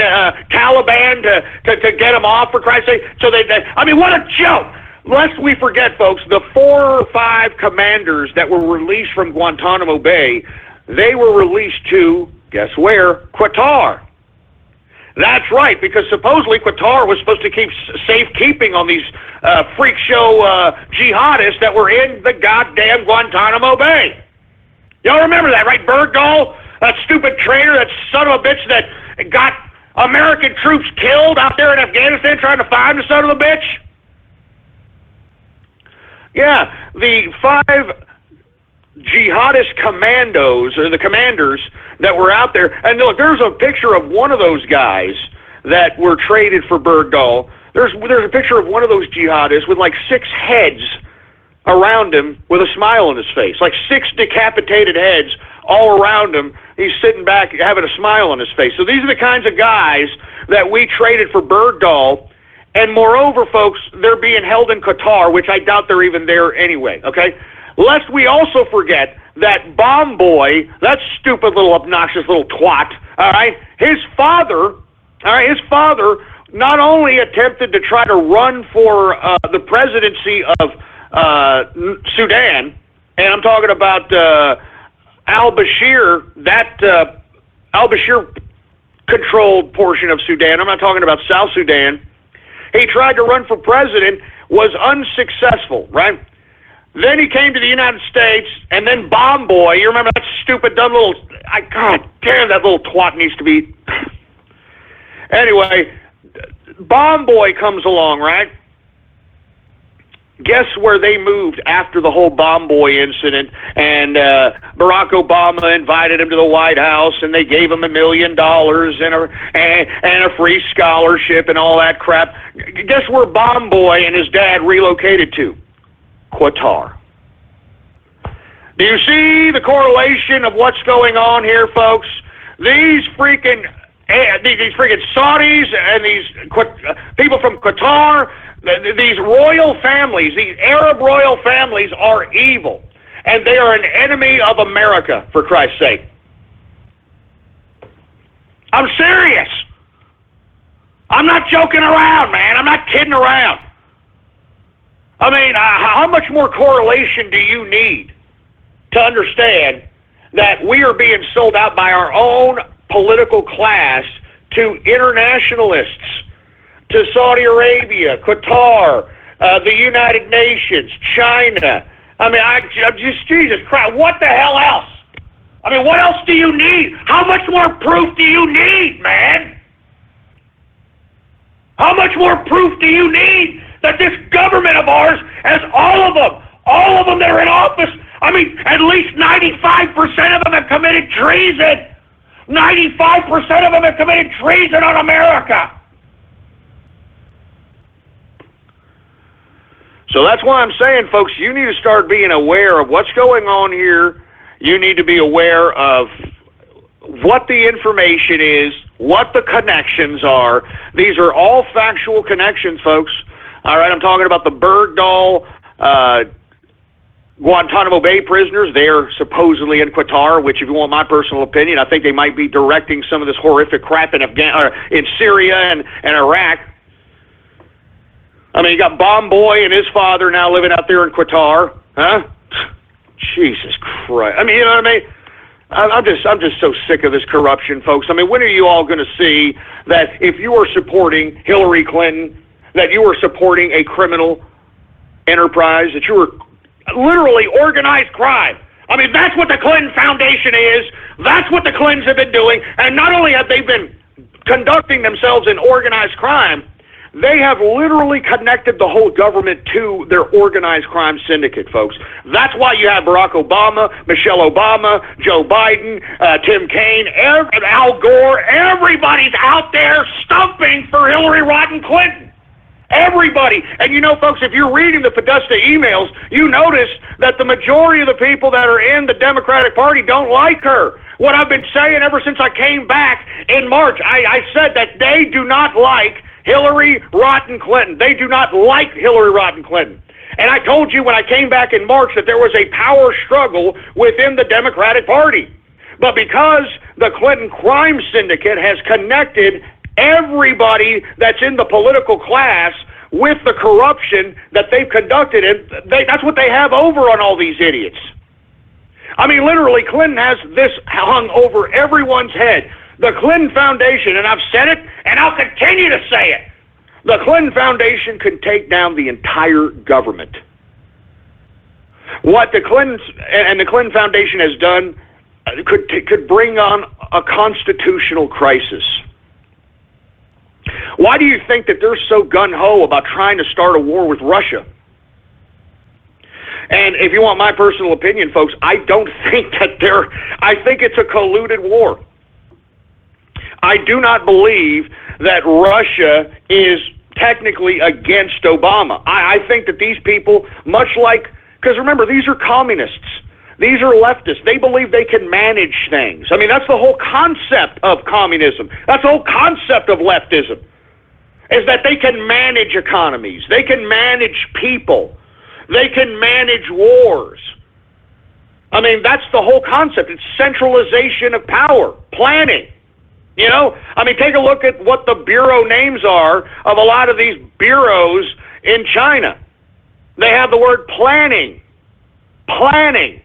Taliban to get him off, for Christ's sake? So I mean, what a joke. Lest we forget, folks, the 4 or 5 commanders that were released from Guantanamo Bay, they were released to, guess where? Qatar. That's right, because supposedly Qatar was supposed to keep safekeeping on these freak show jihadists that were in the goddamn Guantanamo Bay. Y'all remember that, right? Bergdahl, that stupid traitor, that son of a bitch that got American troops killed out there in Afghanistan trying to find the son of a bitch? Yeah, the 5 jihadist commandos, or the commanders that were out there, and look, there's a picture of one of those guys that were traded for Bergdahl. There's a picture of one of those jihadists with like 6 heads around him with a smile on his face, like 6 decapitated heads all around him. He's sitting back having a smile on his face. So these are the kinds of guys that we traded for Bergdahl. And moreover, folks, they're being held in Qatar, which I doubt they're even there anyway, okay? Lest we also forget that Bomb Boy, that stupid little obnoxious little twat, all right, his father not only attempted to try to run for the presidency of Sudan, and I'm talking about al-Bashir, that al-Bashir-controlled portion of Sudan. I'm not talking about South Sudan. He tried to run for president, was unsuccessful, right? Then he came to the United States, and then Bomb Boy, you remember that stupid, dumb little, God damn, that little twat needs to be... Anyway, Bomb Boy comes along, right? Guess where they moved after the whole Bomb Boy incident, and Barack Obama invited him to the White House, and they gave him $1 million and a free scholarship and all that crap. Guess where Bomb Boy and his dad relocated to? Qatar. Do you see the correlation of what's going on here, folks? These freaking Saudis and these people from Qatar, these royal families, these Arab royal families are evil, and they are an enemy of America, for Christ's sake. I'm serious. I'm not joking around, man. I'm not kidding around. I mean, how much more correlation do you need to understand that we are being sold out by our own political class to internationalists, to Saudi Arabia, Qatar, the United Nations, China? I mean, I'm just, Jesus Christ, what the hell else? I mean, what else do you need? How much more proof do you need, man? How much more proof do you need that this government of ours has all of them that are in office? I mean, at least 95% of them have committed treason. 95% of them have committed treason on America. So that's why I'm saying, folks, you need to start being aware of what's going on here. You need to be aware of what the information is, what the connections are. These are all factual connections, folks. All right, I'm talking about the Bergdahl, Guantanamo Bay prisoners. They're supposedly in Qatar, which, if you want my personal opinion, I think they might be directing some of this horrific crap in Syria and Iraq. I mean, you got Bomb Boy and his father now living out there in Qatar, huh? Jesus Christ! I mean, you know what I mean? I'm just so sick of this corruption, folks. I mean, when are you all going to see that if you are supporting Hillary Clinton, that you are supporting a criminal enterprise, that you are literally organized crime? I mean, that's what the Clinton Foundation is. That's what the Clintons have been doing. And not only have they been conducting themselves in organized crime, they have literally connected the whole government to their organized crime syndicate, folks. That's why you have Barack Obama, Michelle Obama, Joe Biden, Tim Kaine, Al Gore. Everybody's out there stumping for Hillary Rodham Clinton. Everybody. And you know, folks, if you're reading the Podesta emails, you notice that the majority of the people that are in the Democratic Party don't like her. What I've been saying ever since I came back in March, I said that they do not like Hillary Rodham Clinton. They do not like Hillary Rodham Clinton. And I told you when I came back in March that there was a power struggle within the Democratic Party. But because the Clinton crime syndicate has connected everybody that's in the political class with the corruption that they've conducted, and that's what they have over on all these idiots. I mean, literally, Clinton has this hung over everyone's head. The Clinton Foundation, and I've said it, and I'll continue to say it, the Clinton Foundation could take down the entire government. What the Clintons and the Clinton Foundation has done could bring on a constitutional crisis. Why do you think that they're so gung-ho about trying to start a war with Russia? And if you want my personal opinion, folks, I don't think that I think it's a colluded war. I do not believe that Russia is technically against Obama. I think that these people, much like, because remember, these are communists. These are leftists. They believe they can manage things. I mean, that's the whole concept of communism. That's the whole concept of leftism, is that they can manage economies. They can manage people. They can manage wars. I mean, that's the whole concept. It's centralization of power, planning. You know, I mean, take a look at what the bureau names are of a lot of these bureaus in China. They have the word planning. Planning.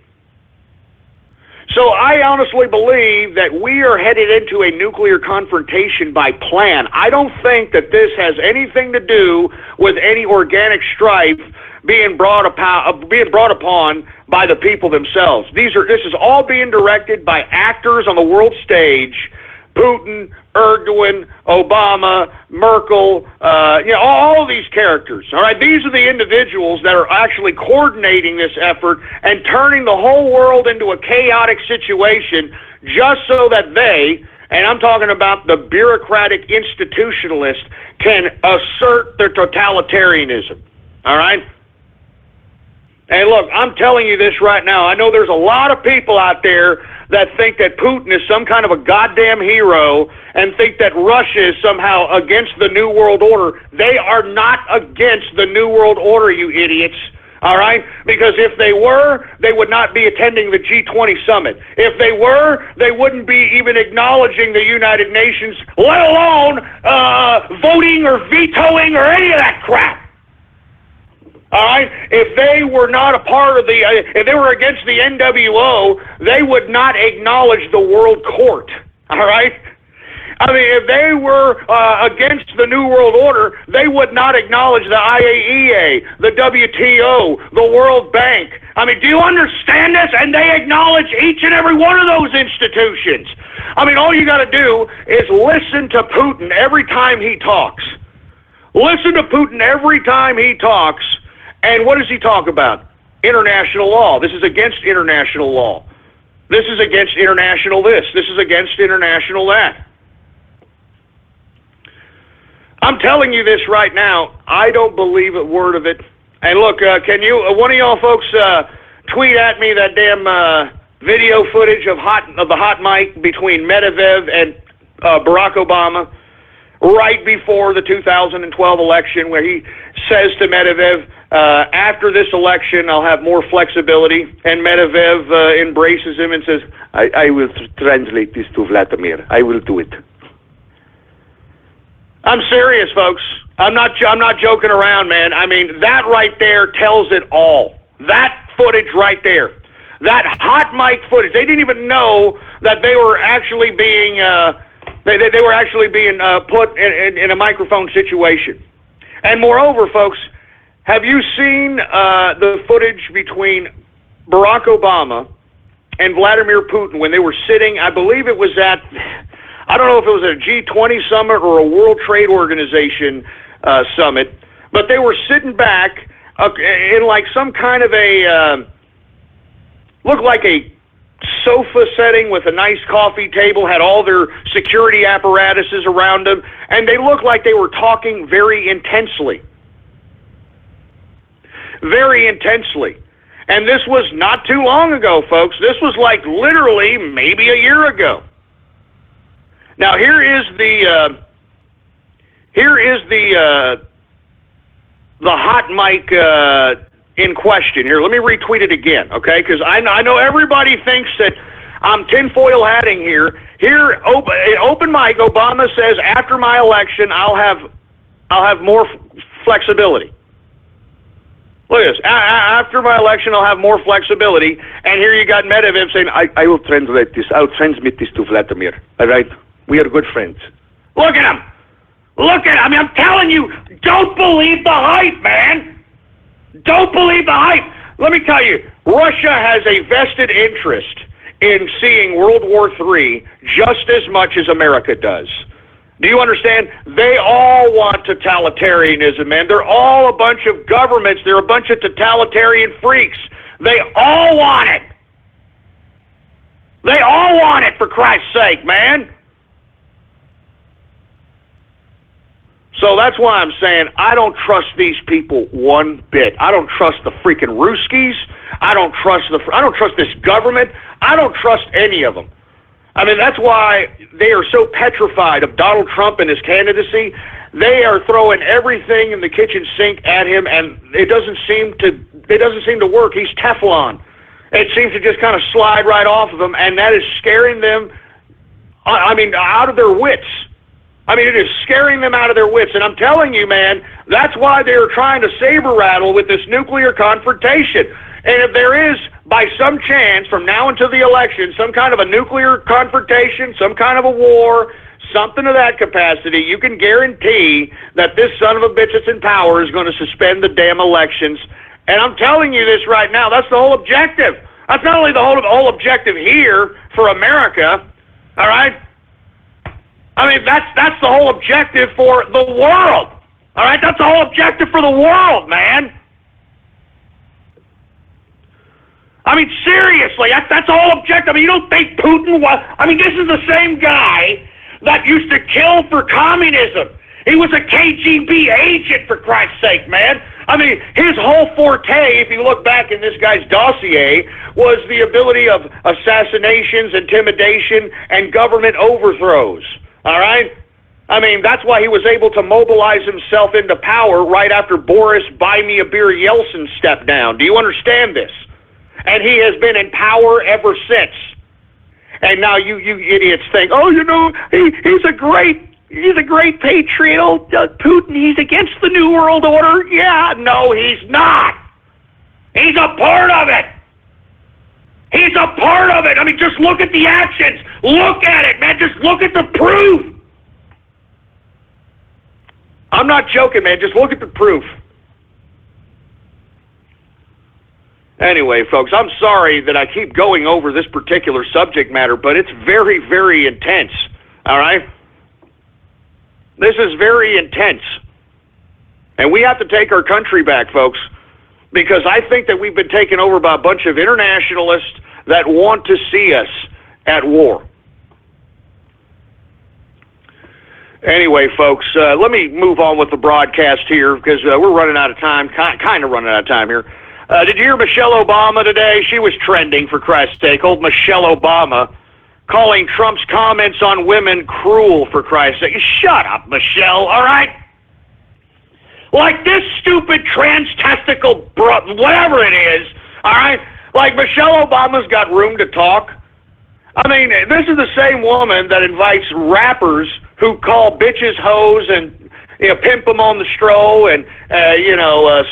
So I honestly believe that we are headed into a nuclear confrontation by plan. I don't think that this has anything to do with any organic strife being brought upon by the people themselves. This is all being directed by actors on the world stage. Putin, Erdogan, Obama, Merkel, all of these characters. All right, these are the individuals that are actually coordinating this effort and turning the whole world into a chaotic situation just so that they, and I'm talking about the bureaucratic institutionalists, can assert their totalitarianism. All right? And look, I'm telling you this right now. I know there's a lot of people out there that think that Putin is some kind of a goddamn hero and think that Russia is somehow against the New World Order. They are not against the New World Order, you idiots. All right? Because if they were, they would not be attending the G20 summit. If they were, they wouldn't be even acknowledging the United Nations, let alone voting or vetoing or any of that crap. All right? If they were not a part of if they were against the NWO, they would not acknowledge the World Court. All right? I mean, if they were against the New World Order, they would not acknowledge the IAEA, the WTO, the World Bank. I mean, do you understand this? And they acknowledge each and every one of those institutions. I mean, all you got to do is listen to Putin every time he talks. Listen to Putin every time he talks, and what does he talk about? International law. This is against international law. This is against international this. This is against international that. I'm telling you this right now. I don't believe a word of it. And look, can you, one of y'all folks, tweet at me that damn video footage of the hot mic between Medvedev and Barack Obama right before the 2012 election, where he says to Medvedev, after this election, I'll have more flexibility. And Medvedev embraces him and says, I will translate this to Vladimir. I will do it. I'm serious, folks. I'm not joking around, man. I mean, that right there tells it all. That footage right there. That hot mic footage. They didn't even know that they were actually being they were actually being put in a microphone situation. And moreover, folks, have you seen the footage between Barack Obama and Vladimir Putin when they were sitting, I believe it was at, I don't know if it was a G20 summit or a World Trade Organization summit, but they were sitting back in like some kind of a, looked like a sofa setting with a nice coffee table, had all their security apparatuses around them, and they looked like they were talking very intensely. Very intensely. And this was not too long ago, folks. This was like literally maybe a year ago. Now here is the hot mic in question. Here, let me retweet it again, okay? Because I know everybody thinks that I'm tinfoil hatting here. Here, open mic. Obama says after my election, I'll have more flexibility. Look at this. After my election, I'll have more flexibility. And here you got Medvedev saying, I will translate this. I'll transmit this to Vladimir. All right? We are good friends. Look at him. Look at him. I mean, I'm telling you, don't believe the hype, man. Don't believe the hype. Let me tell you, Russia has a vested interest in seeing World War III just as much as America does. Do you understand? They all want totalitarianism, man. They're all a bunch of governments. They're a bunch of totalitarian freaks. They all want it. They all want it, for Christ's sake, man. So that's why I'm saying I don't trust these people one bit. I don't trust the freaking Ruskies. I don't trust this government. I don't trust any of them. I mean, that's why they are so petrified of Donald Trump and his candidacy. They are throwing everything in the kitchen sink at him, and it doesn't seem to work. He's Teflon. It seems to just kind of slide right off of them, and that is scaring them, out of their wits. I mean, it is scaring them out of their wits. And I'm telling you, man, that's why they're trying to saber rattle with this nuclear confrontation. And if there is, by some chance, from now until the election, some kind of a nuclear confrontation, some kind of a war, something of that capacity, you can guarantee that this son of a bitch that's in power is going to suspend the damn elections. And I'm telling you this right now, that's the whole objective. That's not only the whole objective here for America, all right? I mean, that's the whole objective for the world. All right, that's the whole objective for the world, man. I mean, seriously, that's the whole objective. I mean, you don't think Putin was... I mean, this is the same guy that used to kill for communism. He was a KGB agent, for Christ's sake, man. I mean, his whole forte, if you look back in this guy's dossier, was the ability of assassinations, intimidation, and government overthrows. All right? I mean, that's why he was able to mobilize himself into power right after Boris Buy-Me-a-Beer Yeltsin stepped down. Do you understand this? And he has been in power ever since. And now you idiots think, oh, you know, he's a great patriot. Putin, he's against the New World Order. Yeah, no, he's not. He's a part of it. He's a part of it. I mean, just look at the actions. Look at it, man. Just look at the proof. I'm not joking, man. Just look at the proof. Anyway, folks, I'm sorry that I keep going over this particular subject matter, but it's very, very intense, all right? This is very intense. And we have to take our country back, folks, because I think that we've been taken over by a bunch of internationalists that want to see us at war. Anyway, folks, let me move on with the broadcast here because we're running out of time, kind of running out of time here. Did you hear Michelle Obama today? She was trending, for Christ's sake. Old Michelle Obama calling Trump's comments on women cruel, for Christ's sake. Shut up, Michelle, all right? Like this stupid trans-testicle, whatever it is, all right? Like Michelle Obama's got room to talk. I mean, this is the same woman that invites rappers who call bitches hoes and pimp them on the stroll and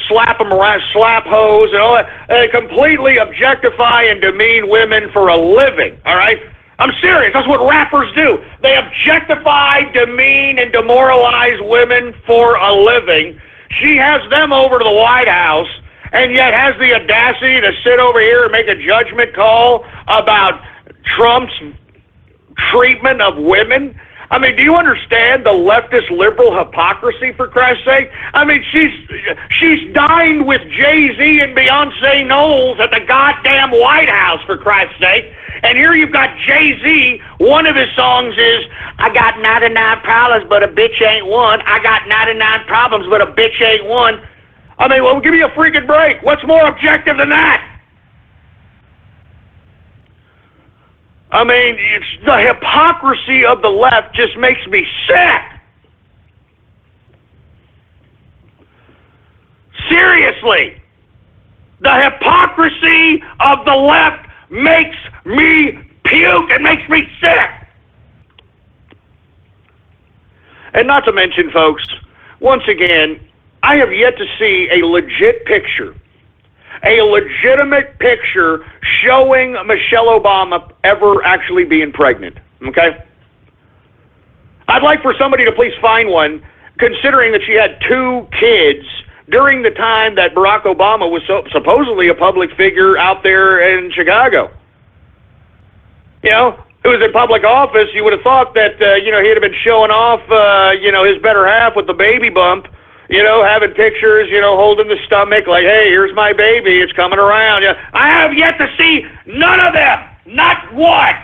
slap them around, slap hoes and all that. Completely objectify and demean women for a living. All right, I'm serious. That's what rappers do. They objectify, demean, and demoralize women for a living. She has them over to the White House, and yet has the audacity to sit over here and make a judgment call about Trump's treatment of women. I mean, do you understand the leftist liberal hypocrisy, for Christ's sake? I mean, she's dined with Jay-Z and Beyonce Knowles at the goddamn White House, for Christ's sake. And here you've got Jay-Z, one of his songs is, I got 99 problems, but a bitch ain't one. I got 99 problems, but a bitch ain't one. I mean, well, give me a freaking break. What's more objective than that? I mean, it's the hypocrisy of the left just makes me sick. Seriously. The hypocrisy of the left makes me puke. It makes me sick. And not to mention, folks, once again, I have yet to see a legit picture, a legitimate picture showing Michelle Obama ever actually being pregnant, okay? I'd like for somebody to please find one, considering that she had 2 kids during the time that Barack Obama was supposedly a public figure out there in Chicago. You know, who was in public office, you would have thought that, he'd have been showing off, his better half with the baby bump, having pictures, holding the stomach like, hey, here's my baby, it's coming around. I have yet to see none of them, not one.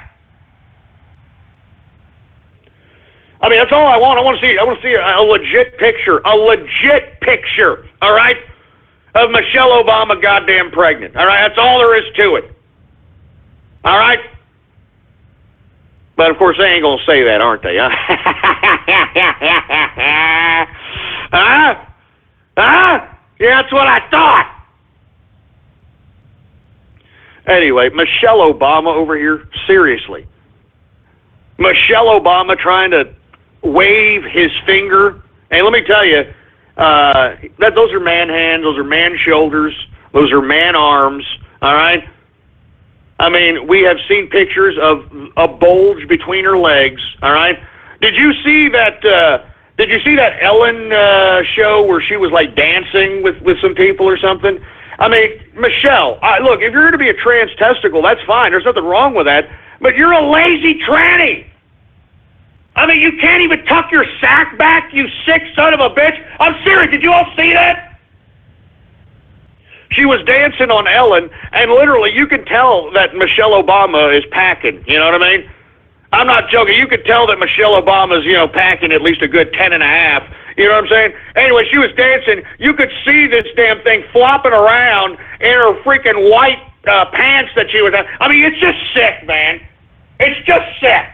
I mean, that's all I want. I want to see a legit picture, all right, of Michelle Obama goddamn pregnant. All right, that's all there is to it. All right? But, of course, they ain't going to say that, aren't they? Huh? Yeah, that's what I thought. Anyway, Michelle Obama over here, seriously. Michelle Obama trying to wave his finger. And let me tell you, that those are man hands, those are man shoulders, those are man arms, all right? I mean, we have seen pictures of a bulge between her legs, all right? Did you see that Ellen show where she was like dancing with some people or something? I mean, Michelle, look, if you're going to be a trans testicle, that's fine. There's nothing wrong with that. But you're a lazy tranny. I mean, you can't even tuck your sack back, you sick son of a bitch. I'm serious. Did you all see that? She was dancing on Ellen, and literally you could tell that Michelle Obama is packing. You know what I mean? I'm not joking. You could tell that Michelle Obama's, packing at least a good 10.5. You know what I'm saying? Anyway, she was dancing. You could see this damn thing flopping around in her freaking white pants that she was in. I mean, it's just sick, man. It's just sick.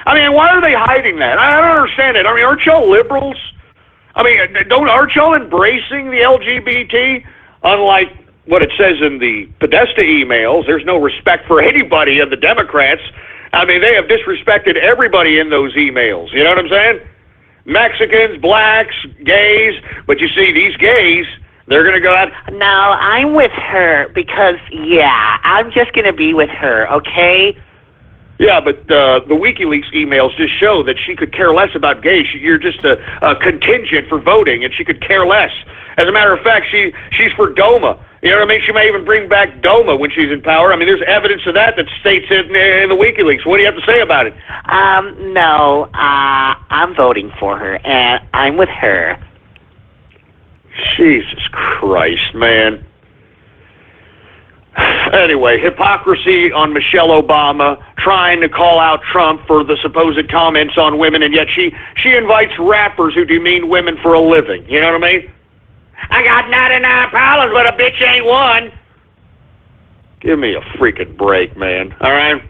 I mean, why are they hiding that? I don't understand it. I mean, aren't y'all liberals? I mean, aren't y'all embracing the LGBT? Unlike what it says in the Podesta emails, there's no respect for anybody of the Democrats. I mean, they have disrespected everybody in those emails. You know what I'm saying? Mexicans, blacks, gays. But you see, these gays, they're going to go out, no, I'm with her because, yeah, I'm just going to be with her, okay? Yeah, but the WikiLeaks emails just show that she could care less about gays. You're just a contingent for voting, and she could care less. As a matter of fact, she's for DOMA. You know what I mean? She may even bring back DOMA when she's in power. I mean, there's evidence of that states in the WikiLeaks. What do you have to say about it? No, I'm voting for her, and I'm with her. Jesus Christ, man. Anyway, hypocrisy on Michelle Obama, trying to call out Trump for the supposed comments on women, and yet she invites rappers who demean women for a living. You know what I mean? I got 99 problems, but a bitch ain't one. Give me a freaking break, man. All right?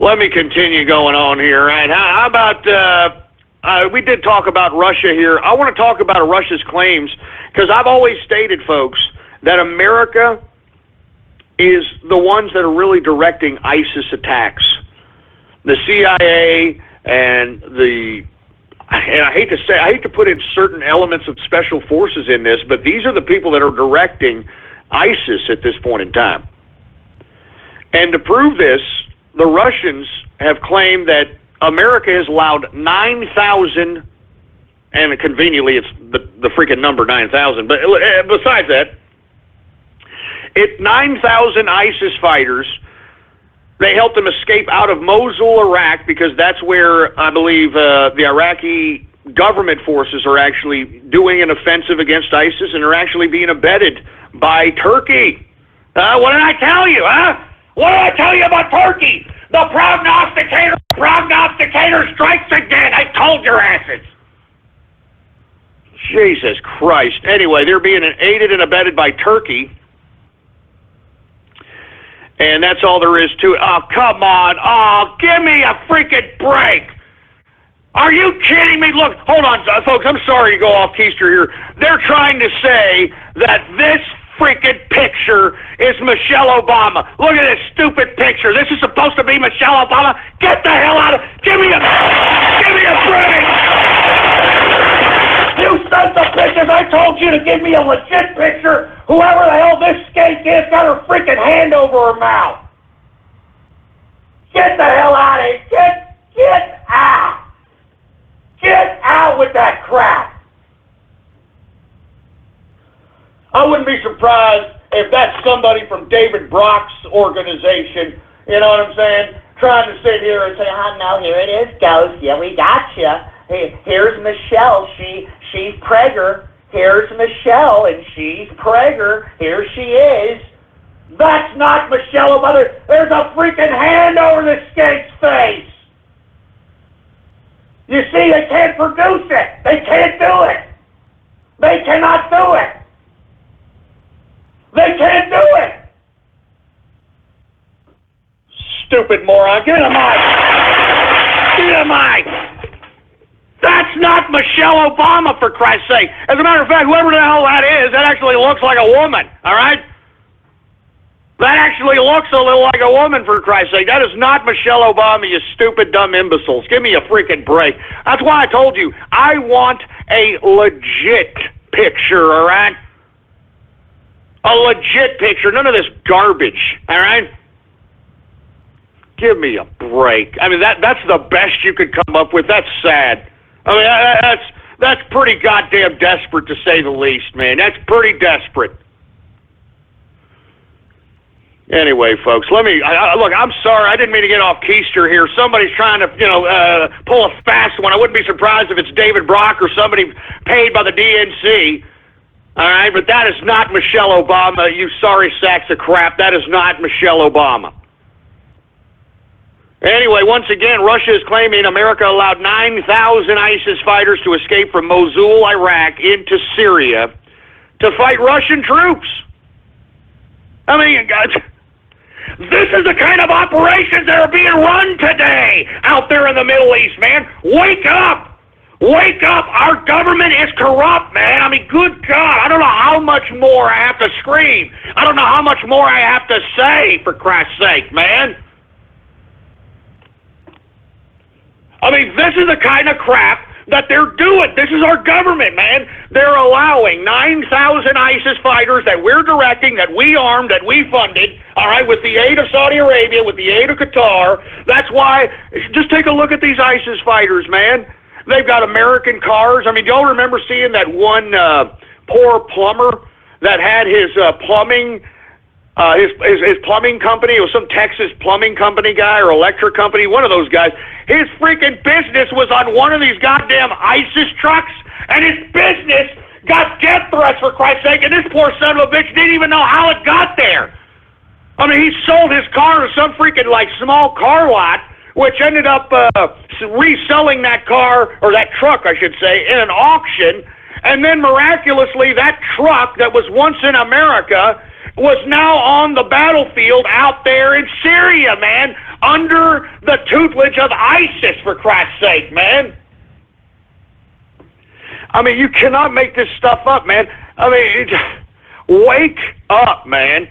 Let me continue going on here. All right? How about, we did talk about Russia here. I want to talk about Russia's claims, because I've always stated, folks, that America is the ones that are really directing ISIS attacks. The CIA and I hate to put in certain elements of special forces in this, but these are the people that are directing ISIS at this point in time. And to prove this, the Russians have claimed that America has allowed 9,000, and conveniently it's the freaking number 9,000, but besides that, 9,000 ISIS fighters. They helped them escape out of Mosul, Iraq, because that's where I believe the Iraqi government forces are actually doing an offensive against ISIS, and are actually being abetted by Turkey. What did I tell you, huh? What did I tell you about Turkey? The prognosticator strikes again. I told your asses. Jesus Christ. Anyway, they're being aided and abetted by Turkey. And that's all there is to it. Oh, come on. Oh, give me a freaking break. Are you kidding me? Look, hold on, folks. I'm sorry to go off keister here. They're trying to say that this freaking picture is Michelle Obama. Look at this stupid picture. This is supposed to be Michelle Obama. Get the hell out of... Give me a break. You sons of bitches, I told you to give me a legit picture. Whoever the hell this skate is got her freaking hand over her mouth. Get the hell out of here. Get out. Get out with that crap. I wouldn't be surprised if that's somebody from David Brock's organization, you know what I'm saying, trying to sit here and say, oh, no, here it is, Ghost. Yeah, we got you. Here's Michelle. She's pregger. Here's Michelle, and she's pregger. Here she is. That's not Michelle Obama. There's a freaking hand over the skate's face. You see, they can't produce it. They can't do it. They cannot do it. They can't do it. Stupid moron. Get a mic. Get a mic. That's not Michelle Obama, for Christ's sake. As a matter of fact, whoever the hell that is, that actually looks like a woman, all right? That actually looks a little like a woman, for Christ's sake. That is not Michelle Obama, you stupid, dumb imbeciles. Give me a freaking break. That's why I told you, I want a legit picture, all right? A legit picture, none of this garbage, all right? Give me a break. I mean, that's the best you could come up with. That's sad. I mean, that's pretty goddamn desperate, to say the least, man. That's pretty desperate. Anyway, folks, look, I'm sorry. I didn't mean to get off keister here. Somebody's trying to, pull a fast one. I wouldn't be surprised if it's David Brock or somebody paid by the DNC. All right, but that is not Michelle Obama, you sorry sacks of crap. That is not Michelle Obama. Anyway, once again, Russia is claiming America allowed 9,000 ISIS fighters to escape from Mosul, Iraq, into Syria to fight Russian troops. I mean, guys, this is the kind of operations that are being run today out there in the Middle East, man. Wake up! Wake up! Our government is corrupt, man. I mean, good God, I don't know how much more I have to scream. I don't know how much more I have to say, for Christ's sake, man. I mean, this is the kind of crap that they're doing. This is our government, man. They're allowing 9,000 ISIS fighters that we're directing, that we armed, that we funded, all right, with the aid of Saudi Arabia, with the aid of Qatar. That's why, just take a look at these ISIS fighters, man. They've got American cars. I mean, do y'all remember seeing that one poor plumber that had his plumbing his plumbing company? It was some Texas plumbing company guy or electric company, one of those guys. His freaking business was on one of these goddamn ISIS trucks, and his business got death threats, for Christ's sake, and this poor son of a bitch didn't even know how it got there. I mean, he sold his car to some freaking, like, small car lot, which ended up reselling that car, or that truck, I should say, in an auction, and then miraculously that truck that was once in America was now on the battlefield out there in Syria, man, under the tutelage of ISIS, for Christ's sake, man. I mean, you cannot make this stuff up, man. I mean, wake up, man.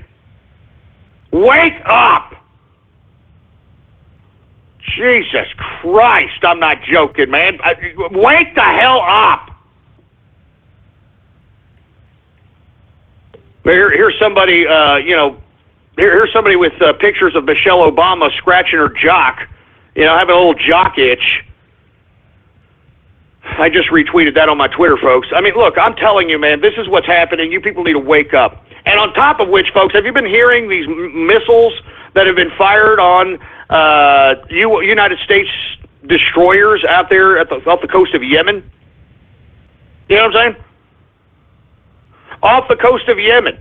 Wake up. Jesus Christ, I'm not joking, man. Wake the hell up. Here's somebody, here's somebody with pictures of Michelle Obama scratching her jock, having a little jock itch. I just retweeted that on my Twitter, folks. I mean, look, I'm telling you, man, this is what's happening. You people need to wake up. And on top of which, folks, have you been hearing these missiles that have been fired on United States destroyers out there off the coast of Yemen? You know what I'm saying? Off the coast of Yemen.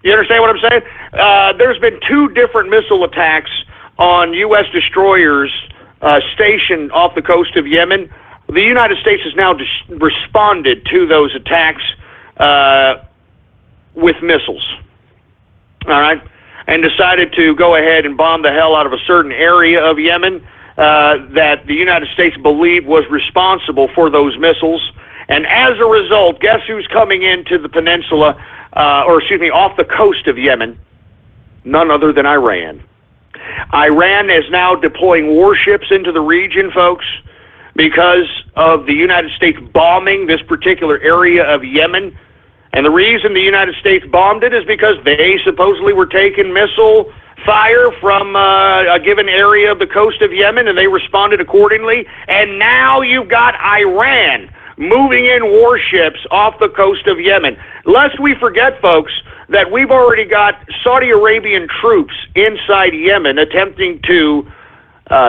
You understand what I'm saying? There's been 2 different missile attacks on U.S. destroyers stationed off the coast of Yemen. The United States has now responded to those attacks with missiles. All right? And decided to go ahead and bomb the hell out of a certain area of Yemen that the United States believed was responsible for those missiles. And as a result, guess who's coming into the peninsula, off the coast of Yemen? None other than Iran. Iran is now deploying warships into the region, folks, because of the United States bombing this particular area of Yemen. And the reason the United States bombed it is because they supposedly were taking missile fire from a given area of the coast of Yemen, and they responded accordingly. And now you've got Iran moving in warships off the coast of Yemen. Lest we forget, folks, that we've already got Saudi Arabian troops inside Yemen attempting to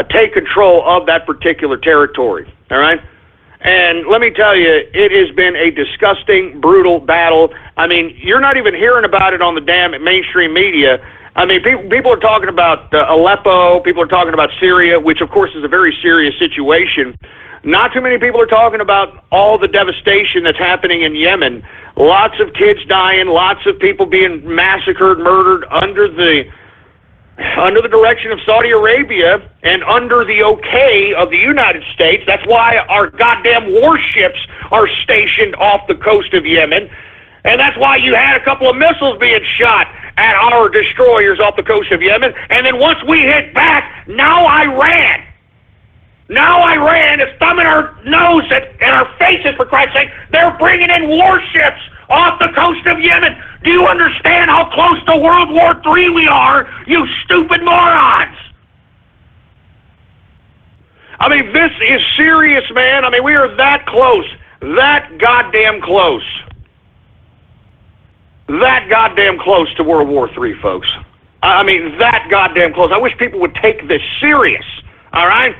take control of that particular territory, all right? And let me tell you, it has been a disgusting, brutal battle. I mean, you're not even hearing about it on the damn mainstream media. I mean, people are talking about Aleppo, people are talking about Syria, which, of course, is a very serious situation. Not too many people are talking about all the devastation that's happening in Yemen. Lots of kids dying, lots of people being massacred, murdered under the direction of Saudi Arabia and under the okay of the United States. That's why our goddamn warships are stationed off the coast of Yemen. And that's why you had a couple of missiles being shot at our destroyers off the coast of Yemen. And then once we hit back, now Iran is thumbing our nose at our faces, for Christ's sake. They're bringing in warships off the coast of Yemen. Do you understand how close to World War III we are, you stupid morons? I mean, this is serious, man. I mean, we are that close. That goddamn close. That goddamn close to World War III, folks. I mean, that goddamn close. I wish people would take this serious, all right?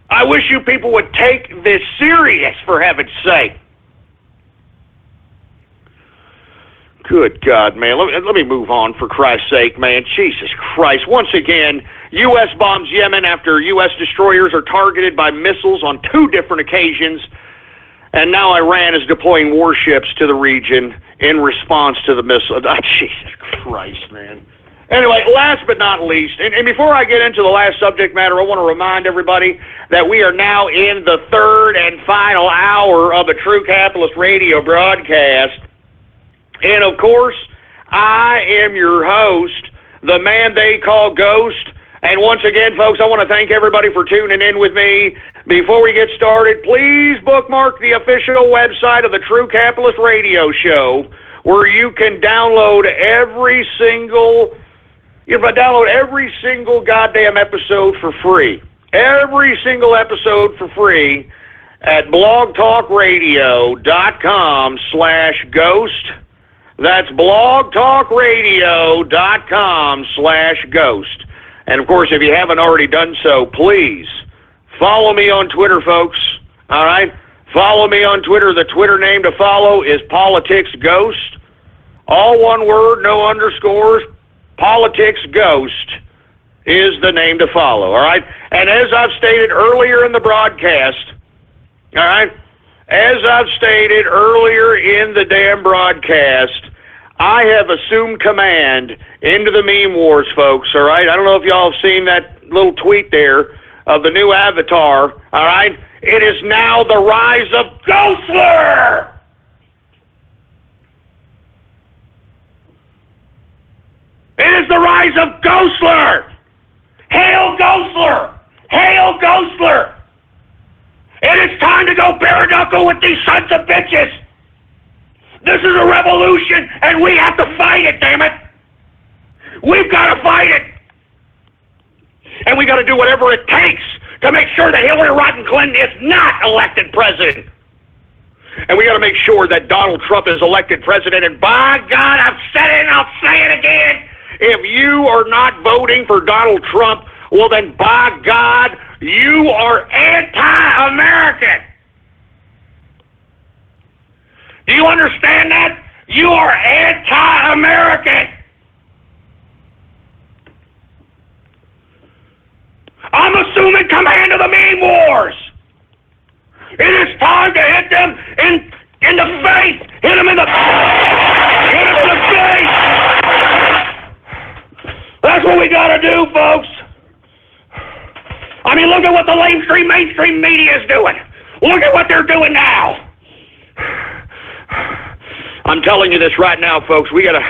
I wish you people would take this serious, for heaven's sake. Good God, man. Let me move on, for Christ's sake, man. Jesus Christ. Once again, U.S. bombs Yemen after U.S. destroyers are targeted by missiles on 2 different occasions. And now Iran is deploying warships to the region in response to the missile. Oh, Jesus Christ, man. Anyway, last but not least, and before I get into the last subject matter, I want to remind everybody that we are now in the 3rd and final hour of the True Capitalist Radio broadcast. And, of course, I am your host, the man they call Ghost. And once again, folks, I want to thank everybody for tuning in with me. before we get started, please bookmark the official website of the True Capitalist Radio Show, where you can download every single goddamn episode for free. Every single episode for free at blogtalkradio.com/ghost. That's blogtalkradio.com/ghost. And of course, if you haven't already done so, please follow me on Twitter, folks. All right? Follow me on Twitter. The Twitter name to follow is PoliticsGhost. All one word, no underscores. PoliticsGhost is the name to follow, all right? And as I've stated earlier in the broadcast, all right, as I've stated earlier in the damn broadcast, I have assumed command into the meme wars, folks, all right? I don't know if y'all have seen that little tweet there of the new avatar, all right? It is now the rise of Ghostler! It is the rise of Ghostler! Hail Ghostler! Hail Ghostler! It is time to go bare knuckle with these sons of bitches! This is a revolution, and we have to fight it, damn it! We've got to fight it! And we got to do whatever it takes to make sure that Hillary Rodham Clinton is not elected president. And we got to make sure that Donald Trump is elected president. And by God, I've said it and I'll say it again. If you are not voting for Donald Trump, well then by God, you are anti-American. Do you understand that? You are anti-American. I'm assuming command of the meme wars. It is time to hit them in the face. Hit them in the face. That's what we got to do, folks. I mean, look at what the mainstream media is doing. Look at what they're doing now. I'm telling you this right now, folks. We gotta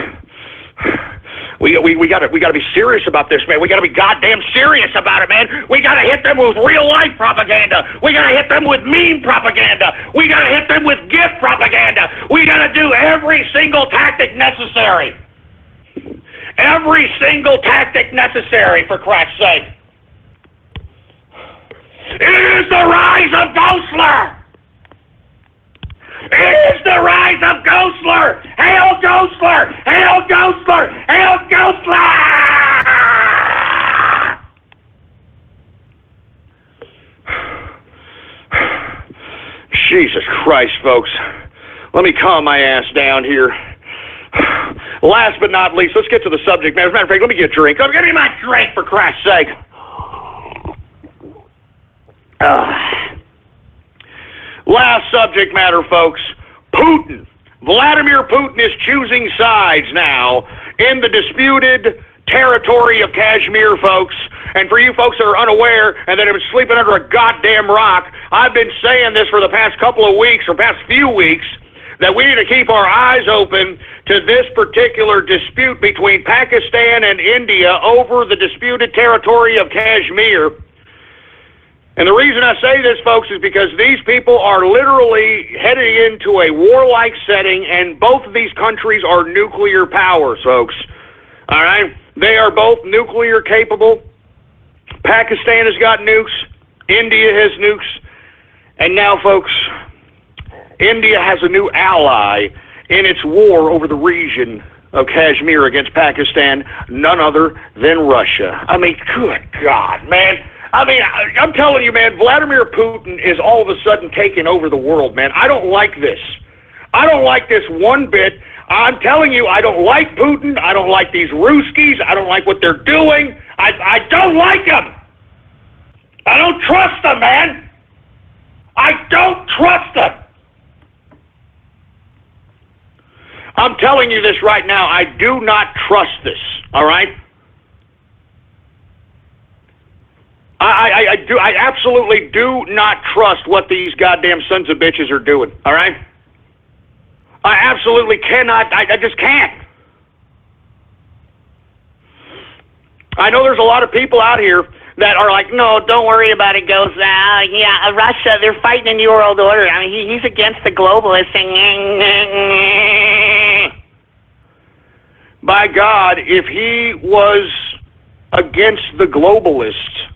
be serious about this, man. We gotta be goddamn serious about it, man. We gotta hit them with real life propaganda. We gotta hit them with meme propaganda. We gotta hit them with gift propaganda. We gotta do every single tactic necessary. Every single tactic necessary, for Christ's sake. It is the rise of Ghostler! It is the rise of Ghostler! Hail Ghostler! Hail Ghostler! Hail Ghostler! Jesus Christ, folks. Let me calm my ass down here. Last but not least, let's get to the subject matter. As a matter of fact, let me get a drink. Give me my drink, for Christ's sake. Last subject matter, folks. Putin. Vladimir Putin is choosing sides now in the disputed territory of Kashmir, folks. And for you folks that are unaware and that have been sleeping under a goddamn rock, I've been saying this for the past couple of weeks, or past few weeks, that we need to keep our eyes open to this particular dispute between Pakistan and India over the disputed territory of Kashmir. And the reason I say this, folks, is because these people are literally heading into a warlike setting, and both of these countries are nuclear powers, folks. All right? They are both nuclear capable. Pakistan has got nukes. India has nukes. And now, folks, India has a new ally in its war over the region of Kashmir against Pakistan, none other than Russia. I mean, good God, man. I mean, I'm telling you, man, Vladimir Putin is all of a sudden taking over the world, man. I don't like this. I don't like this one bit. I'm telling you, I don't like Putin. I don't like these Ruskies. I don't like what they're doing. I don't like them. I don't trust them, man. I don't trust them. I'm telling you this right now. I do not trust this, all right? I absolutely do not trust what these goddamn sons of bitches are doing, all right? I absolutely cannot, I just can't. I know there's a lot of people out here that are like, no, don't worry about it, Ghost. Yeah, Russia, they're fighting a new world order. I mean, he's against the globalists. By God, if he was against the globalists,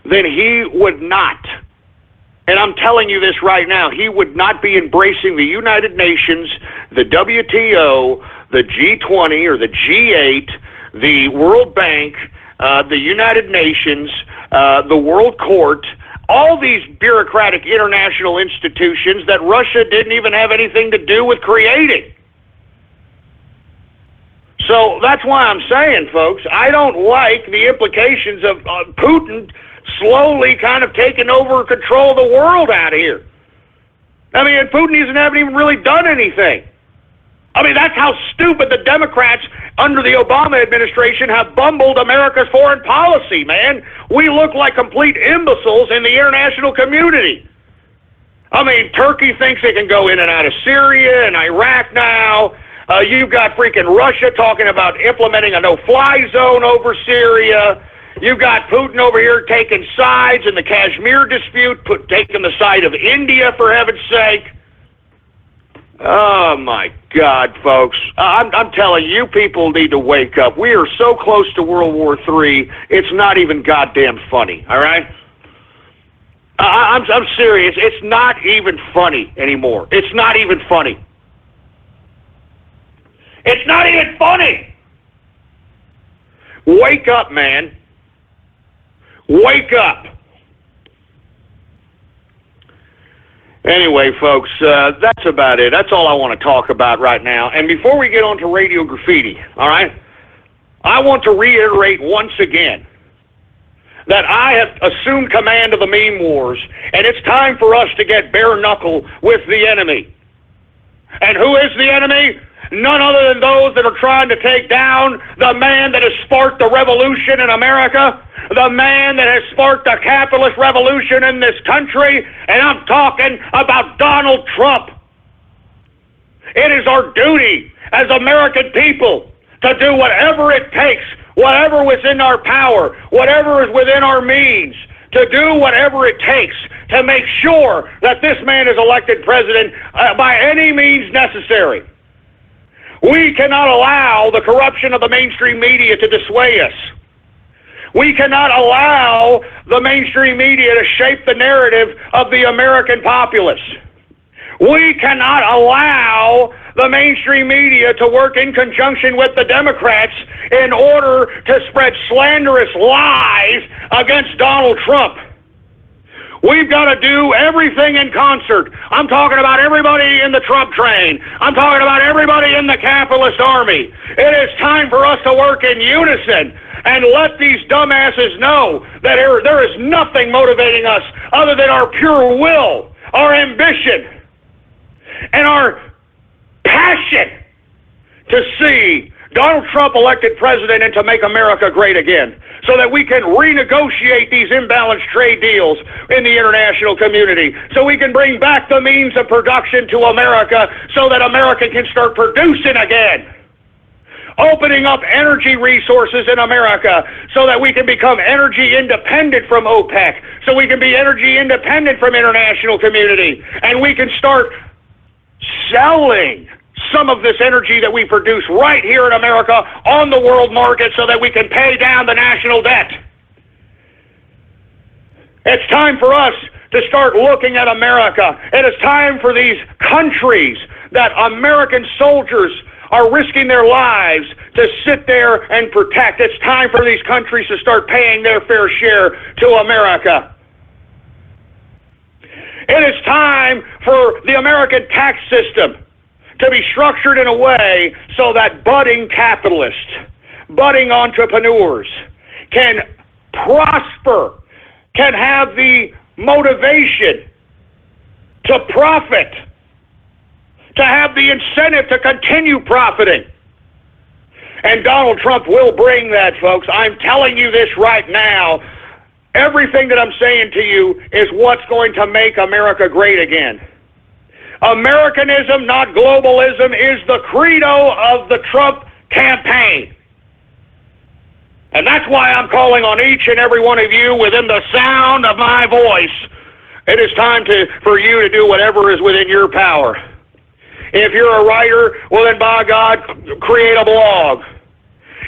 then he would not, and I'm telling you this right now, he would not be embracing the United Nations, the WTO, the G20 or the G8, the World Bank, the United Nations, the World Court, all these bureaucratic international institutions that Russia didn't even have anything to do with creating. So that's why I'm saying, folks, I don't like the implications of Putin slowly kind of taking over control of the world out here. I mean, Putin hasn't even really done anything. I mean, that's how stupid the Democrats under the Obama administration have bumbled America's foreign policy, man. We look like complete imbeciles in the international community. I mean, Turkey thinks it can go in and out of Syria and Iraq now. You've got freaking Russia talking about implementing a no-fly zone over Syria. You've got Putin over here taking sides in the Kashmir dispute, taking the side of India, for heaven's sake. Oh, my God, folks. I'm telling you, people need to wake up. We are so close to World War III, it's not even goddamn funny, all right? I'm serious. It's not even funny anymore. It's not even funny. It's not even funny. Wake up, man. Wake up. Anyway, folks, that's about it. That's all I want to talk about right now. And before we get on to Radio Graffiti, all right, I want to reiterate once again that I have assumed command of the meme wars, and it's time for us to get bare knuckle with the enemy. And who is the enemy? None other than those that are trying to take down the man that has sparked the revolution in America, the man that has sparked the capitalist revolution in this country, and I'm talking about Donald Trump. It is our duty as American people to do whatever it takes, whatever was in our power, whatever is within our means, to do whatever it takes to make sure that this man is elected president by any means necessary. We cannot allow the corruption of the mainstream media to dissuade us. We cannot allow the mainstream media to shape the narrative of the American populace. We cannot allow the mainstream media to work in conjunction with the Democrats in order to spread slanderous lies against Donald Trump. We've got to do everything in concert. I'm talking about everybody in the Trump train. I'm talking about everybody in the capitalist army. It is time for us to work in unison and let these dumbasses know that there is nothing motivating us other than our pure will, our ambition, and our passion to see Donald Trump elected president and to make America great again, so that we can renegotiate these imbalanced trade deals in the international community, so we can bring back the means of production to America so that America can start producing again. Opening up energy resources in America so that we can become energy independent from OPEC, so we can be energy independent from international community, and we can start selling some of this energy that we produce right here in America on the world market so that we can pay down the national debt. It's time for us to start looking at America. It is time for these countries that American soldiers are risking their lives to sit there and protect. It's time for these countries to start paying their fair share to America. It is time for the American tax system to be structured in a way so that budding capitalists, budding entrepreneurs can prosper, can have the motivation to profit, to have the incentive to continue profiting. And Donald Trump will bring that, folks. I'm telling you this right now. Everything that I'm saying to you is what's going to make America great again. Americanism, not globalism, is the credo of the Trump campaign. And that's why I'm calling on each and every one of you within the sound of my voice. It is time for you to do whatever is within your power. If you're a writer, well then by God, create a blog.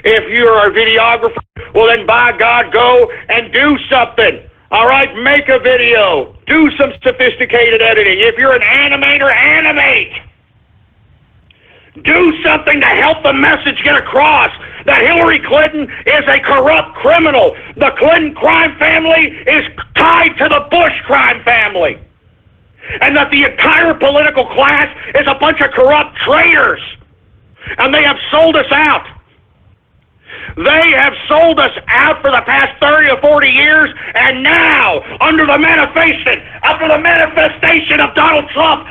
If you're a videographer, well then by God, go and do something. All right, make a video. Do some sophisticated editing. If you're an animator, animate. Do something to help the message get across that Hillary Clinton is a corrupt criminal. The Clinton crime family is tied to the Bush crime family. And that the entire political class is a bunch of corrupt traitors. And they have sold us out. They have sold us out for the past 30 or 40 years, and now, under the manifestation of Donald Trump,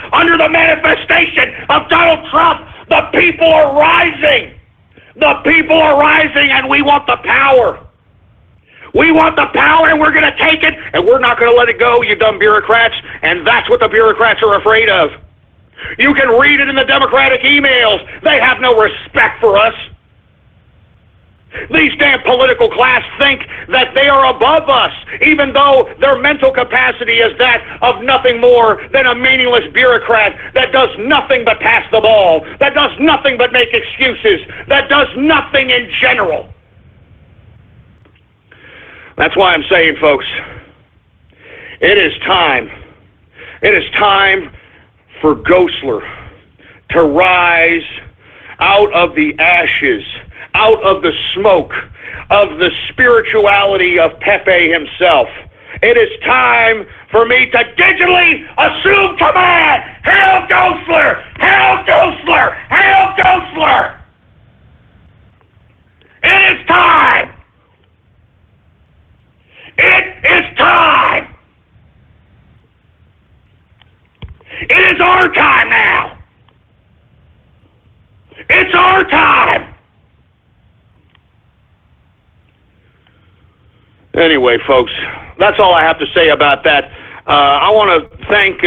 the people are rising. The people are rising, and we want the power. We want the power, and we're going to take it, and we're not going to let it go, you dumb bureaucrats, and that's what the bureaucrats are afraid of. You can read it in the Democratic emails. They have no respect for us. These damn political class think that they are above us, even though their mental capacity is that of nothing more than a meaningless bureaucrat that does nothing but pass the ball, that does nothing but make excuses, that does nothing in general. That's why I'm saying, folks, it is time for Ghostler to rise out of the ashes, out of the smoke of the spirituality of Pepe himself. It is time for me to digitally assume command. Hail Ghostler! Hail Ghostler! Hail Ghostler! It is time! It is time! It is our time now! It's our time! Anyway, folks, that's all I have to say about that. I want to thank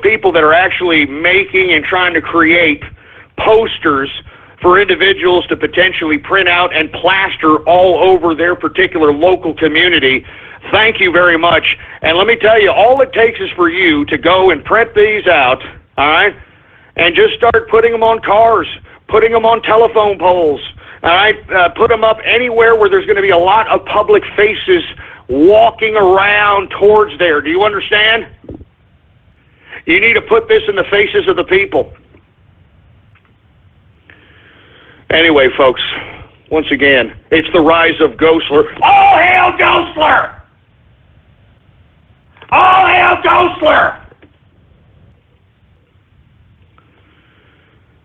people that are actually making and trying to create posters for individuals to potentially print out and plaster all over their particular local community. Thank you very much. And let me tell you, all it takes is for you to go and print these out, all right, and just start putting them on cars, putting them on telephone poles, all right, put them up anywhere where there's going to be a lot of public faces walking around towards there. Do you understand? You need to put this in the faces of the people. Anyway, folks, once again, it's the rise of Ghostler. All hail Ghostler! All hail Ghostler!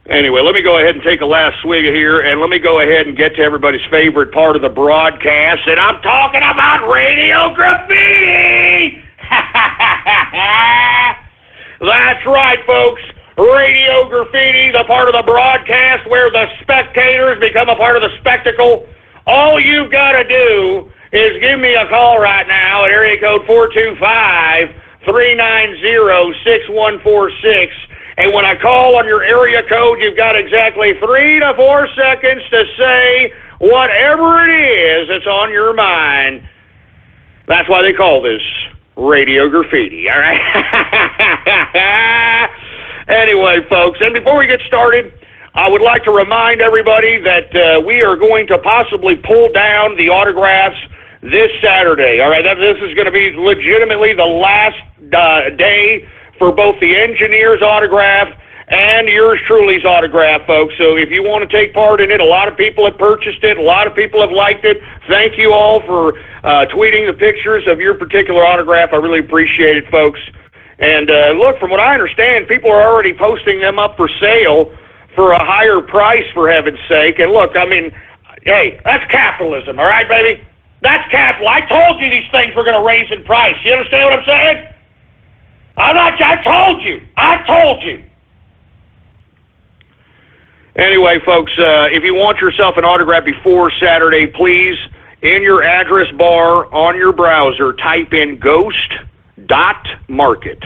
Anyway, let me go ahead and take a last swig here, and let me go ahead and get to everybody's favorite part of the broadcast, and I'm talking about Radio Graffiti! That's right, folks. Radio Graffiti, the part of the broadcast where the spectators become a part of the spectacle. All you've got to do is give me a call right now at area code 425-390-6146. And when I call on your area code, you've got exactly 3 to 4 seconds to say whatever it is that's on your mind. That's why they call this Radio Graffiti, all right? Anyway, folks, and before we get started, I would like to remind everybody that we are going to possibly pull down the autographs this Saturday, all right? This is going to be legitimately the last day for both the engineer's autograph and yours truly's autograph, folks. So if you want to take part in it, a lot of people have purchased it. A lot of people have liked it. Thank you all for tweeting the pictures of your particular autograph. I really appreciate it, folks. And look, from what I understand, people are already posting them up for sale for a higher price, for heaven's sake. And look, I mean, hey, that's capitalism, all right, baby? That's capital. I told you these things were going to raise in price. You understand what I'm saying? I told you. Anyway, folks, if you want yourself an autograph before Saturday, please, in your address bar on your browser, type in ghost.market.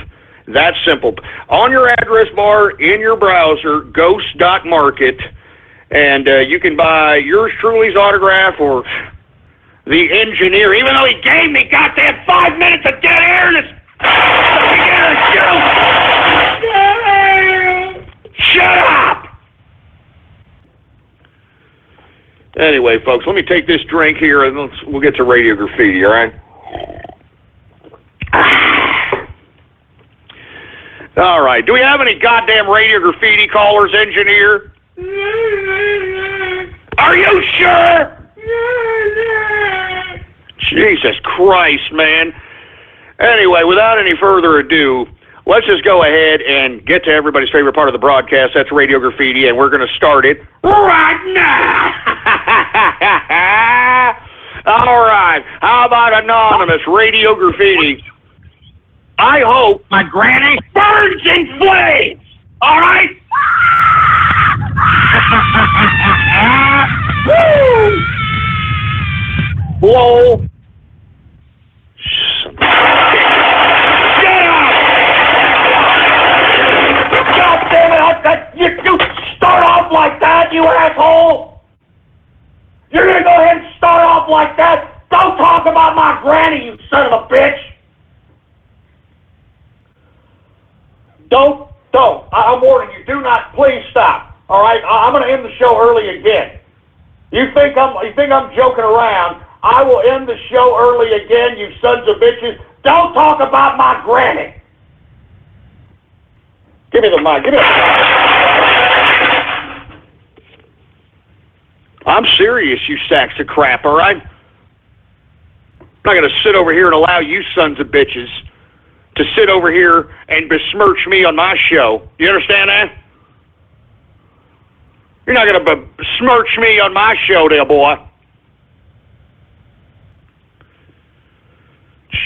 That's simple. On your address bar in your browser, ghost.market, and you can buy yours truly's autograph or the engineer, even though he gave me goddamn 5 minutes of dead air to begin the show. Shut up! Anyway, folks, let me take this drink here, and we'll get to Radio Graffiti, all right? All right. Do we have any goddamn Radio Graffiti callers, engineer? Are you sure? Jesus Christ, man. Anyway, without any further ado, let's just go ahead and get to everybody's favorite part of the broadcast. That's Radio Graffiti, and we're going to start it right now. All right. How about anonymous Radio Graffiti? I hope my granny burns in flames. All right? Woo! Blow. Shut up! God damn it! You start off like that, you asshole! You're gonna go ahead and start off like that? Don't talk about my granny, you son of a bitch! Don't. I'm warning you. Do not. Please stop. All right. I'm going to end the show early again. You think I'm joking around? I will end the show early again. You sons of bitches. Don't talk about my granny. Give me the mic. Give me the mic. I'm serious, you sacks of crap. All right. I'm not going to sit over here and allow you sons of bitches to sit over here and besmirch me on my show. You understand that? You're not going to besmirch me on my show there, boy.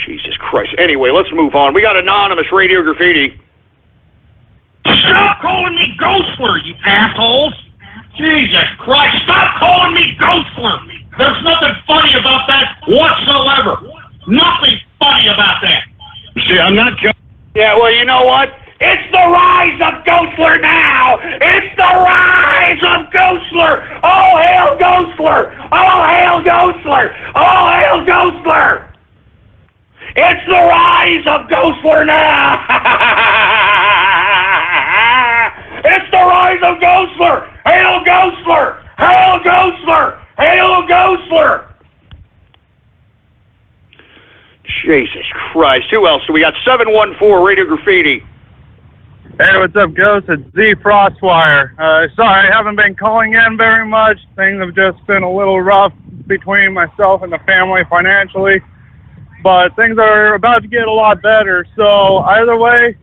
Jesus Christ. Anyway, let's move on. We got anonymous Radio Graffiti. Stop calling me Ghostler, you assholes! Jesus Christ, stop calling me Ghostler! There's nothing funny about that whatsoever. Nothing funny about that. See, I'm not joking. Yeah, well, you know what? It's the rise of Ghostler now! It's the rise of Ghostler! Oh, hail Ghostler! Oh, hail Ghostler! Oh, hail Ghostler! It's the rise of Ghostler now! It's the rise of Ghostler! Hail Ghostler! Hail Ghostler! Hail Ghostler! Jesus Christ. Who else do we got? 714 Radio Graffiti. Hey, what's up, Ghost? It's Z Frostwire. Sorry, I haven't been calling in very much. Things have just been a little rough between myself and the family financially. But things are about to get a lot better. So either way,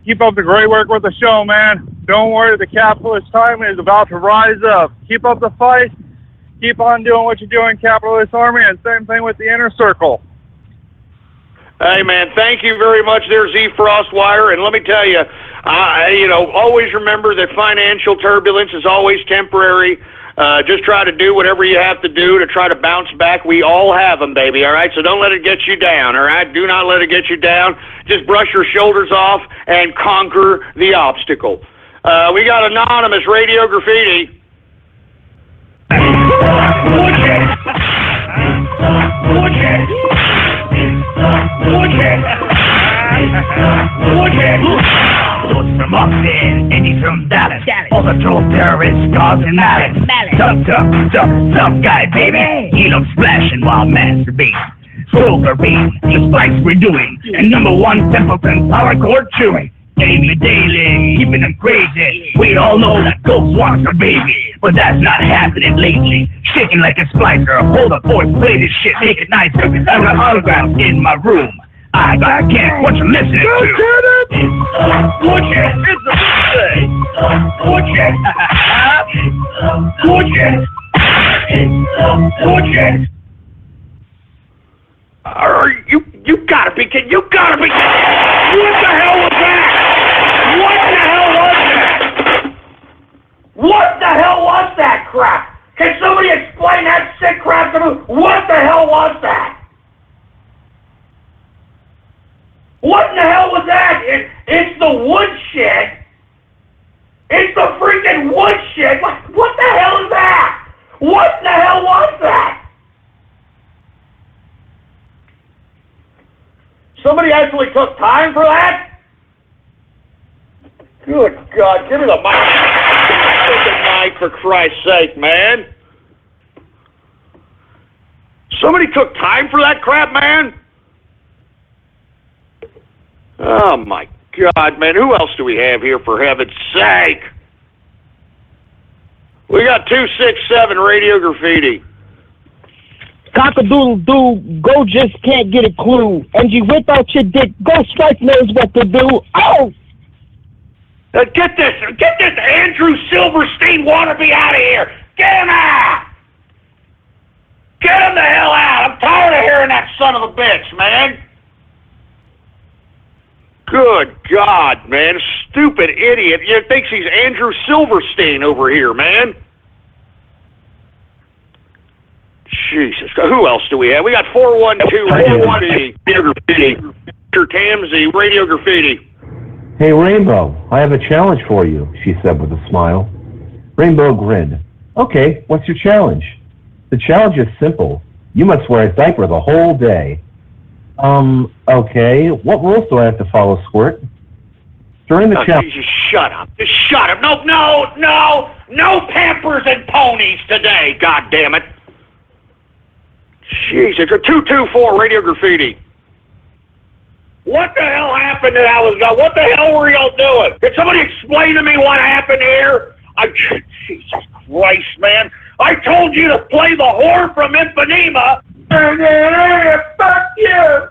keep up the great work with the show, man. Don't worry, the capitalist time is about to rise up. Keep up the fight. Keep on doing what you're doing, Capitalist Army, and same thing with the Inner Circle. Hey, man, thank you very much there, Z Frostwire. And let me tell you, always remember that financial turbulence is always temporary. Just try to do whatever you have to do to try to bounce back. We all have them, baby, all right? So don't let it get you down, all right? Do not let it get you down. Just brush your shoulders off and conquer the obstacle. We got anonymous Radio Graffiti. Who's from Austin, and he's from Dallas. All the drove terrorists causing malice. Tough guy, baby. He loves splashing while masturbating. Silver beam, just like we're doing. And #1 Templeton power cord chewing. Daily, keeping them crazy. We all know that Ghost wants a baby, but that's not happening lately. Shaking like a splicer. Hold up, boy, play this shit, make it nicer. I have an autograph in my room. I can't what you're listening to. It's You gotta be kidding. You gotta be kidding. What the hell was that? What the hell was that? What the hell was that crap? Can somebody explain that sick crap to me? What the hell was that? What in the hell was that? It's the wood shit. It's the freaking wood shit. What the hell is that? What the hell was that? Somebody actually took time for that? Good God, give me the mic. Good night, for Christ's sake, man. Somebody took time for that crap, man? Oh, my God, man. Who else do we have here, for heaven's sake? We got 267 Radio Graffiti. Cock-a-doodle-doo, go just can't get a clue. Angie, without your dick, go strike knows what to do. Oh! Get this Andrew Silverstein wannabe out of here. Get him out. Get him the hell out. I'm tired of hearing that son of a bitch, man. Good God, man. Stupid idiot. You thinks he's Andrew Silverstein over here, man. Jesus. Who else do we have? We got 412 Radio Graffiti. Mr. Tamsey, Radio Graffiti. Hey, Rainbow, I have a challenge for you, she said with a smile. Rainbow grinned. Okay, what's your challenge? The challenge is simple. You must wear a diaper the whole day. Okay. What rules do I have to follow, Squirt? During the challenge... Just shut up. Just shut up. No Pampers and ponies today, God damn it. Jesus. 224 Radio Graffiti. What the hell happened that I was going? What the hell were y'all doing? Can somebody explain to me what happened here? Jesus Christ, man. I told you to play the whore from Ipanema. Fuck you.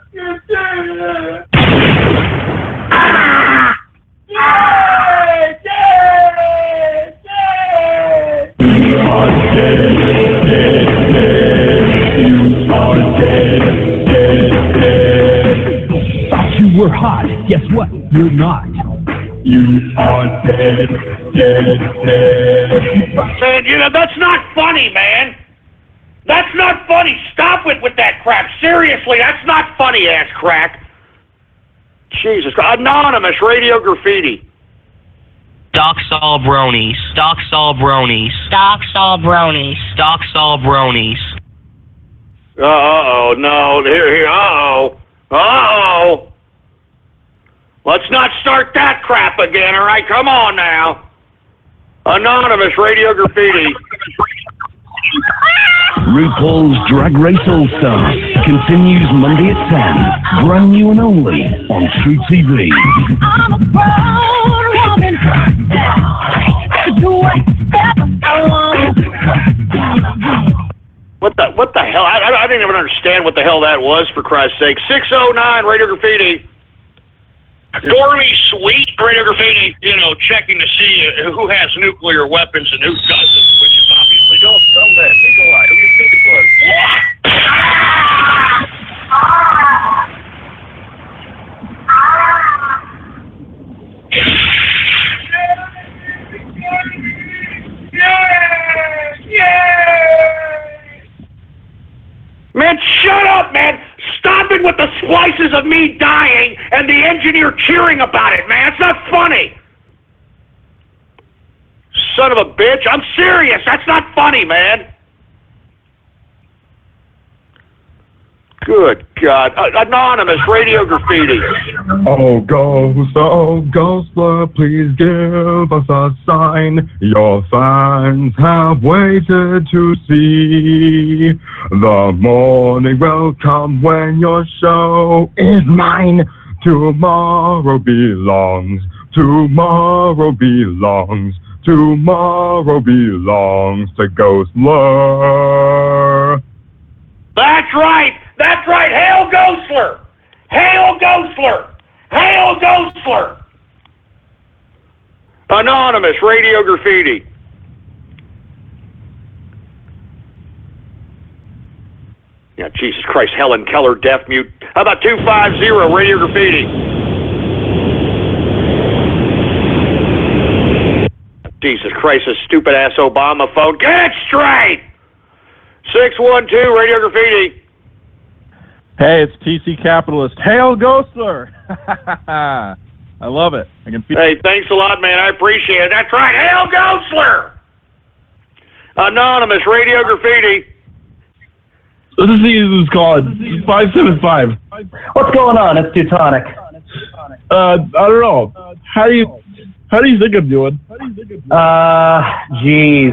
Thought you were hot. Guess what? You're not. You are dead. Man, you know, that's not funny, man. That's not funny. Stop it with that crap. Seriously, that's not funny, ass crack. Jesus Christ. Anonymous Radio Graffiti. Stocks all bronies. Stocks all bronies. Stocks all bronies. Stocks all bronies. Uh-oh, no. Here. Uh-oh. Let's not start that crap again, all right? Come on now. Anonymous Radio Graffiti. RuPaul's Drag Race All-Stars continues Monday at 10. Brand new and only on True TV. I'm a grown woman. What the hell? I didn't even understand what the hell that was, for Christ's sake. 609 Radio Graffiti. Dormy Sweet Radio Graffiti, checking to see who has nuclear weapons and who doesn't, which is obviously don't let Nikolai. Who you think it was? Man, shut up, man! Stop it with the splices of me dying and the engineer cheering about it, man! It's not funny! Son of a bitch, I'm serious! That's not funny, man! Good God. Anonymous Radio Graffiti. Oh, Ghostler, please give us a sign. Your fans have waited to see. The morning will come when your show is mine. Tomorrow belongs to Ghostler. That's right! That's right! Hail Ghostler! Hail Ghostler! Hail Ghostler! Anonymous Radio Graffiti. Yeah, Jesus Christ, Helen Keller, deaf mute. How about 250 Radio Graffiti? Jesus Christ, this stupid ass Obama phone. Get it straight! 612 Radio Graffiti. Hey, it's TC Capitalist. Hail Ghostler! I love it. I can feel. Hey, thanks a lot, man. I appreciate it. That's right. Hail Ghostler! Anonymous Radio Graffiti. This is called 575. What's going on? It's Teutonic. I don't know. How do you think I'm doing? Geez.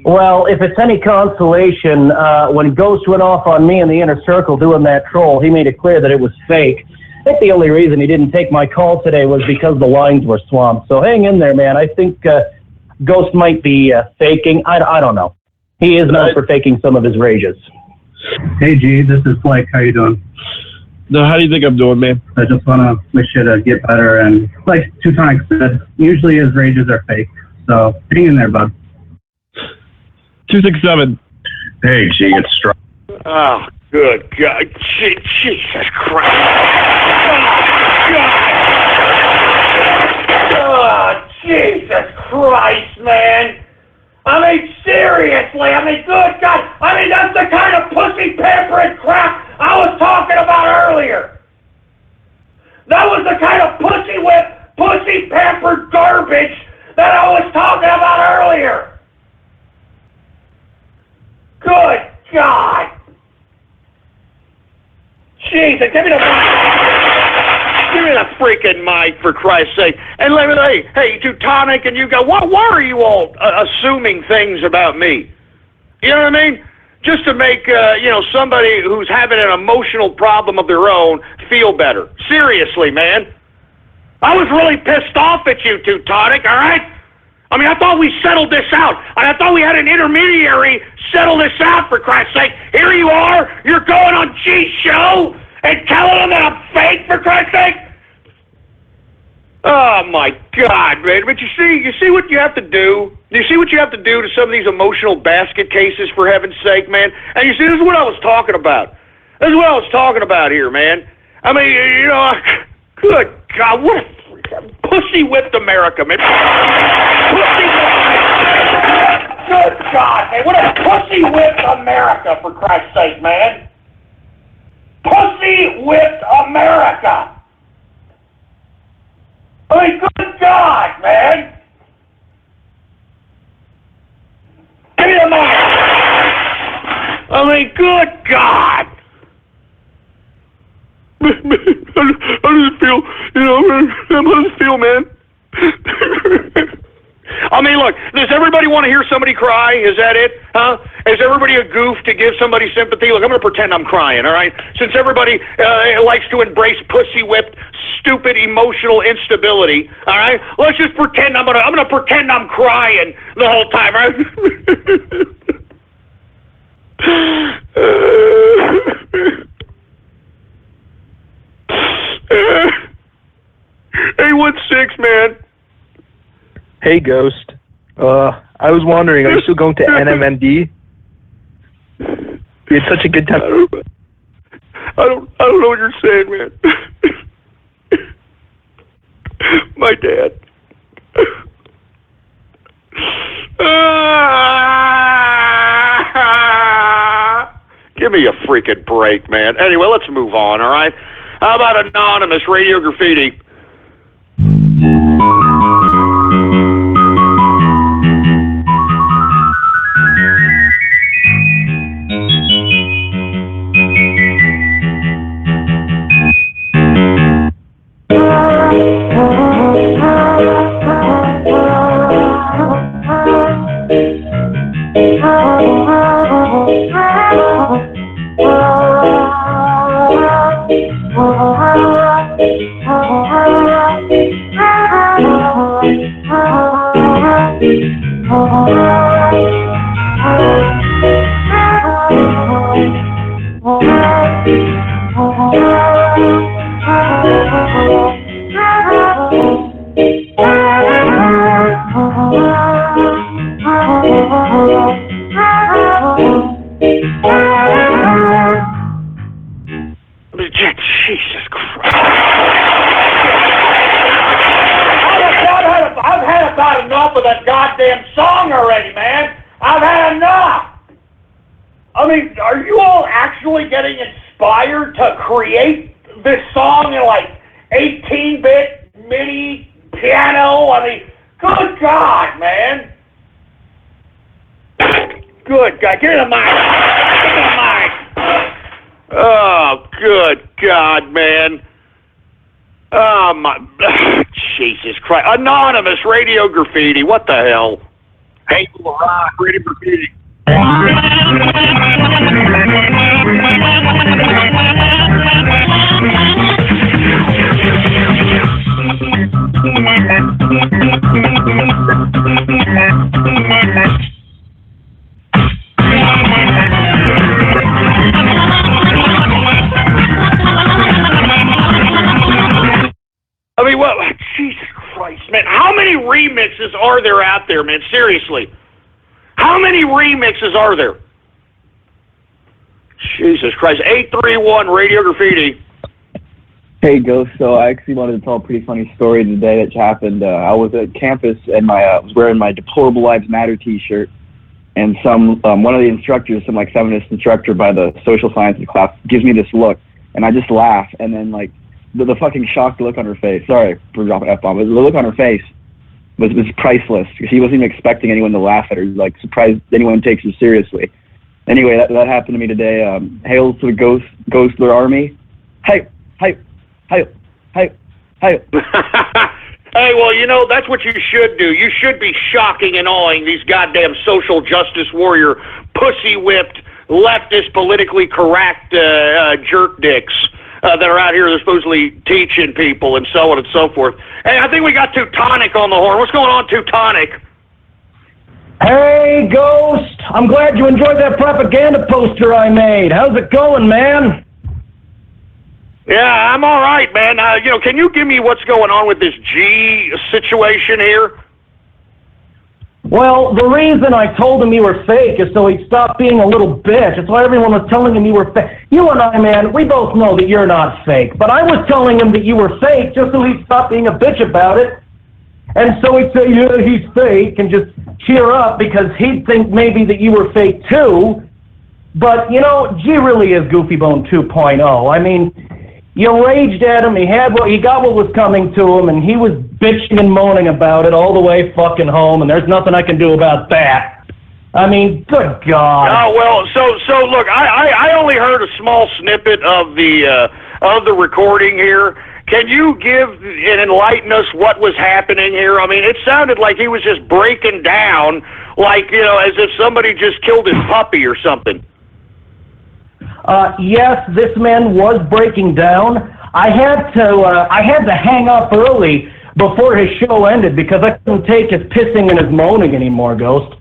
Well, if it's any consolation, when Ghost went off on me in the inner circle doing that troll, he made it clear that it was fake. I think the only reason he didn't take my call today was because the lines were swamped. So hang in there, man. I think Ghost might be faking. I don't know. He is known for faking some of his rages. Hey, G, this is Blake. How you doing? No, how do you think I'm doing, man? I just want to wish you to get better. And like Teutonic said, usually his rages are fake. So hang in there, bud. 267. Hey, G, it's strong. Oh, good God. Jesus Christ. Oh, Jesus Christ, man. I mean, seriously. I mean, good God. I mean, that's the kind of pussy pampering crap I was talking about earlier. That was the kind of pussy whip, pussy pampered garbage that I was talking about earlier. Good God. Jesus, give me the mic. Give me the freaking mic, for Christ's sake. And let me, hey, Teutonic, and you go, why are you all assuming things about me? You know what I mean? Just to make, somebody who's having an emotional problem of their own feel better. Seriously, man. I was really pissed off at you, Teutonic, all right? I mean, I thought we settled this out. I thought we had an intermediary settle this out, for Christ's sake. Here you are. You're going on G's show and telling them that I'm fake, for Christ's sake? Oh, my God, man. But you see what you have to do? You see what you have to do to some of these emotional basket cases, for heaven's sake, man? And you see, this is what I was talking about. This is what I was talking about here, man. I mean, good God, what a pussy whipped America, man. Pussy whipped America. Good God, man. What a pussy whipped America, for Christ's sake, man. Pussy whipped America. I mean, good God, man. Give me the mic. I mean, good God. I just feel, I just feel, man. I mean, look, does everybody want to hear somebody cry? Is that it? Huh? Is everybody a goof to give somebody sympathy? Look, I'm going to pretend I'm crying, all right? Since everybody likes to embrace pussy-whipped, stupid, emotional instability, all right? Let's just pretend I'm going to pretend I'm crying the whole time, all right? Hey, 1-6, man. Hey, Ghost. I was wondering, are you still going to NMND? You had such a good time. I don't know what you're saying, man. My dad. Give me a freaking break, man. Anyway, let's move on, all right? How about Anonymous Radio Graffiti? Jesus Christ. I've had about enough of that goddamn song already, man. I've had enough. I mean, are you all actually getting inspired to create this song in like 18-bit MIDI piano? I mean, good God, man. Good God. Give me the mic. Give me the mic. Oh, good God, man. Oh, my... Jesus Christ. Anonymous Radio Graffiti. What the hell? Hey, rock, Radio Graffiti. I mean, what? Jesus Christ, man. How many remixes are there out there, man? Seriously. How many remixes are there? Jesus Christ. 831 Radio Graffiti. Hey, Ghost. So I actually wanted to tell a pretty funny story today that happened. I was at campus and I was wearing my Deplorable Lives Matter T-shirt, and one of the instructors, some like feminist instructor by the social sciences class, gives me this look, and I just laugh, and then like the fucking shocked look on her face. Sorry for dropping F-bomb, but the look on her face was priceless, because he wasn't even expecting anyone to laugh at her. Like surprised anyone takes her seriously. Anyway, that happened to me today. Hails to the Ghostler Army. Hey. Hey, well, you know, that's what you should do. You should be shocking and awing these goddamn social justice warrior, pussy-whipped, leftist, politically correct jerk dicks that are out here. They're supposedly teaching people and so on and so forth. Hey, I think we got Teutonic on the horn. What's going on, Teutonic? Hey, Ghost. I'm glad you enjoyed that propaganda poster I made. How's it going, man? Yeah, I'm all right, man. Can you give me what's going on with this G situation here? Well, the reason I told him you were fake is so he'd stop being a little bitch. That's why everyone was telling him you were fake. You and I, man, we both know that you're not fake. But I was telling him that you were fake just so he'd stop being a bitch about it. And so he'd say, yeah, he's fake, and just cheer up because he'd think maybe that you were fake too. But, you know, G really is Goofy Bone 2.0. I mean, you raged at him, he got what was coming to him, and he was bitching and moaning about it all the way fucking home, and there's nothing I can do about that. I mean, good God. Oh, well, so look, I only heard a small snippet of the recording here. Can you give and enlighten us what was happening here? I mean, it sounded like he was just breaking down, like, you know, as if somebody just killed his puppy or something. Yes, this man was breaking down. I had to hang up early before his show ended because I couldn't take his pissing and his moaning anymore, Ghost.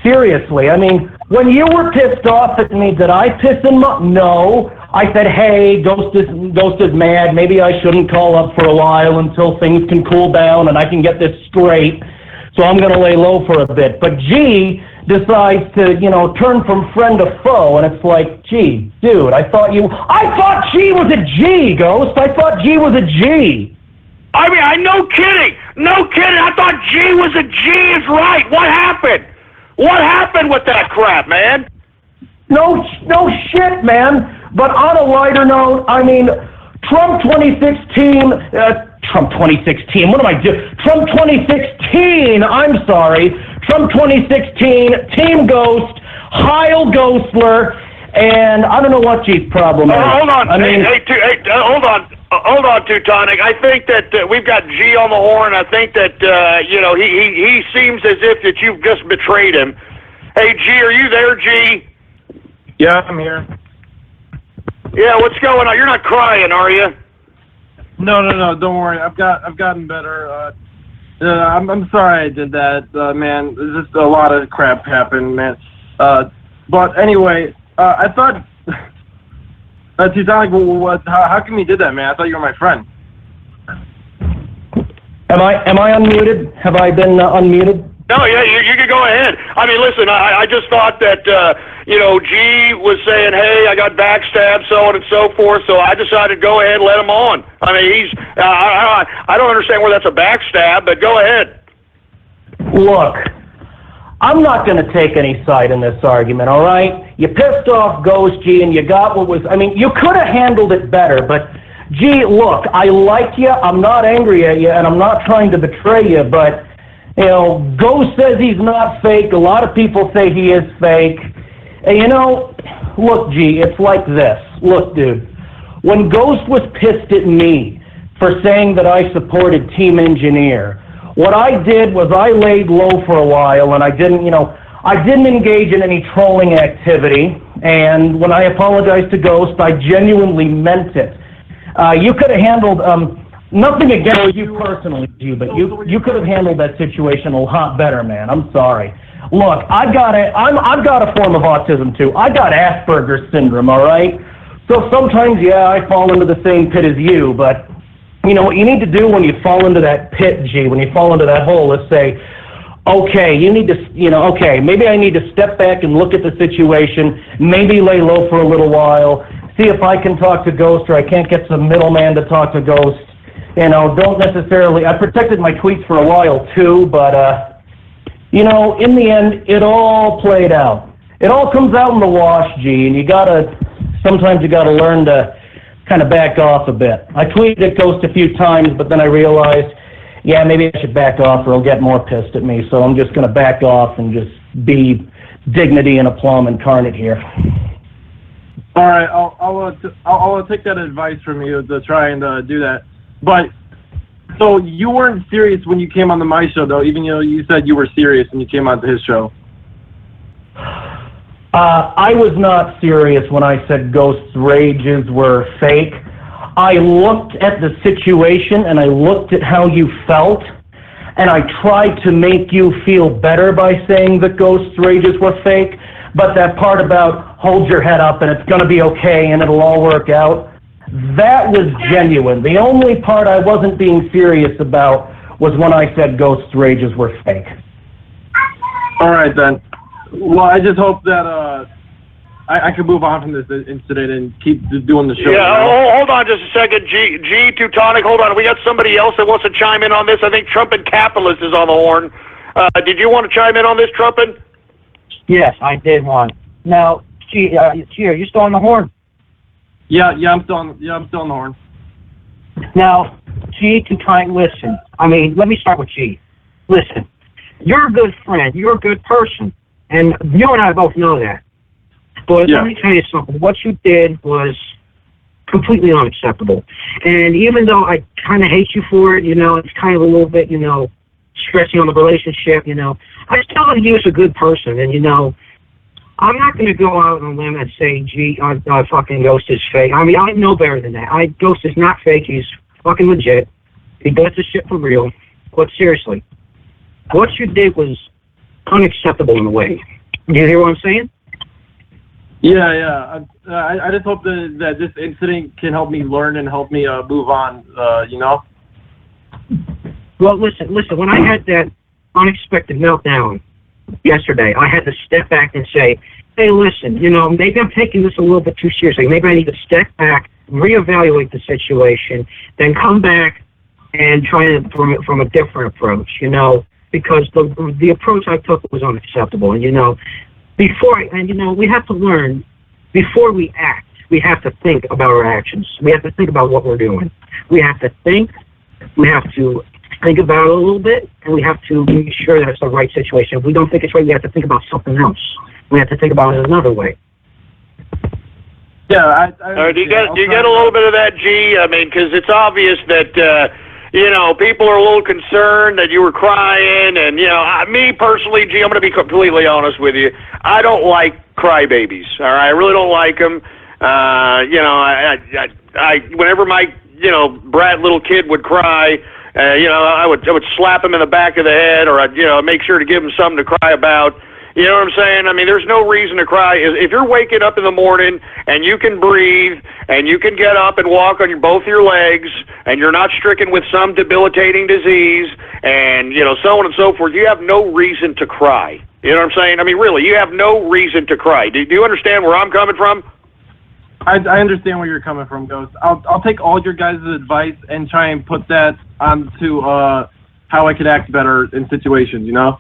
Seriously, I mean, when you were pissed off at me, did I piss and moan? No. I said, hey, Ghost is mad. Maybe I shouldn't call up for a while until things can cool down and I can get this straight. So I'm going to lay low for a bit. But G decides to, you know, turn from friend to foe, and it's like, gee, dude, I thought G was a G, Ghost. I thought G was a G. I mean, no kidding. I thought G was a G is right. What happened? What happened with that crap, man? No shit, man. But on a lighter note, I mean, Trump 2016, what am I doing? Trump 2016, I'm sorry. Trump 2016, Team Ghost, Heil Ghostler, and I don't know what G's problem is. Hold on. I mean, Hold on, Teutonic. I think that we've got G on the horn. I think that, he seems as if that you've just betrayed him. Hey, G, are you there, G? Yeah, I'm here. Yeah, what's going on? You're not crying, are you? No, don't worry. I've gotten better. I'm sorry I did that, man. There's just a lot of crap happened, man. But anyway, I thought, Teutonic, how come you did that, man? I thought you were my friend. Am I unmuted? Have I been unmuted? No, yeah, you can go ahead. I mean, listen, I just thought that, G was saying, hey, I got backstabbed, so on and so forth, so I decided to go ahead and let him on. I mean, I don't understand where that's a backstab, but go ahead. Look, I'm not going to take any side in this argument, all right? You pissed off Ghost, G, and you got what was... I mean, you could have handled it better, but, G, look, I like you, I'm not angry at you, and I'm not trying to betray you, but... You know, Ghost says he's not fake. A lot of people say he is fake. And, you know, look, G, it's like this. Look, dude, when Ghost was pissed at me for saying that I supported Team Engineer, what I did was I laid low for a while, and I didn't engage in any trolling activity, and when I apologized to Ghost, I genuinely meant it. You could have handled, nothing against you personally, G, but you could have handled that situation a lot better, man. I'm sorry. Look, I've got a form of autism too. I got Asperger's syndrome, all right? So sometimes, yeah, I fall into the same pit as you, but you know what you need to do when you fall into that pit, G, when you fall into that hole, is say, okay, okay, maybe I need to step back and look at the situation, maybe lay low for a little while, see if I can talk to Ghost or I can't get some middleman to talk to Ghost. You know, don't necessarily, I protected my tweets for a while too, but, you know, in the end, it all played out. It all comes out in the wash, G, and sometimes you gotta learn to kind of back off a bit. I tweeted at Ghost a few times, but then I realized, yeah, maybe I should back off or he'll get more pissed at me, so I'm just gonna back off and just be dignity and aplomb incarnate here. All right, I'll take that advice from you to try and do that. But so you weren't serious when you came on my show, though, even though you said you were serious when you came onto his show. I was not serious when I said Ghost's rages were fake. I looked at the situation and I looked at how you felt, and I tried to make you feel better by saying that Ghost's rages were fake. But that part about hold your head up and it's going to be okay and it'll all work out, that was genuine. The only part I wasn't being serious about was when I said Ghost's rages were fake. All right, then. Well, I just hope that I can move on from this incident and keep doing the show. Yeah, hold on just a second. G Teutonic, hold on. We got somebody else that wants to chime in on this. I think Trumpet Capitalist is on the horn. Did you want to chime in on this, Trumpet? Yes, I did want. Now, G, are you still on the horn? Yeah, I'm still on the horn. Now, G, listen. I mean, let me start with G. Listen, you're a good friend. You're a good person. And you and I both know that. But let me tell you something. What you did was completely unacceptable. And even though I kind of hate you for it, you know, it's kind of a little bit, you know, stressing on the relationship, you know, I still think you as a good person. And, you know, I'm not going to go out on a limb and say, gee, fucking Ghost is fake. I mean, I know better than that. Ghost is not fake. He's fucking legit. He does this shit for real. But seriously, what you did was unacceptable in a way. You hear what I'm saying? Yeah. I just hope that this incident can help me learn and help me move on, you know? Well, listen, when I had that unexpected meltdown yesterday, I had to step back and say, hey, listen, you know, maybe I'm taking this a little bit too seriously. Maybe I need to step back, reevaluate the situation, then come back and try it from a different approach, you know, because the approach I took was unacceptable. And, you know, we have to learn, before we act, we have to think about our actions. We have to think about what we're doing. We have to think about it a little bit, and we have to make sure that it's the right situation. If we don't think it's right, we have to think about something else. We have to think about it another way. Yeah, do you get a little bit of that, G? I mean, because it's obvious that you know, people are a little concerned that you were crying, and you know, me personally, G, I'm going to be completely honest with you. I don't like crybabies. All right, I really don't like them. You know, I whenever my brat little kid would cry. You know, I would slap him in the back of the head, or I'd make sure to give him something to cry about. You know what I'm saying? I mean, there's no reason to cry. If you're waking up in the morning and you can breathe and you can get up and walk on both your legs and you're not stricken with some debilitating disease and so on and so forth, you have no reason to cry. You know what I'm saying? I mean, really, you have no reason to cry. Do you understand where I'm coming from? I understand where you're coming from, Ghost. I'll take all your guys' advice and try and put that onto how I could act better in situations, you know?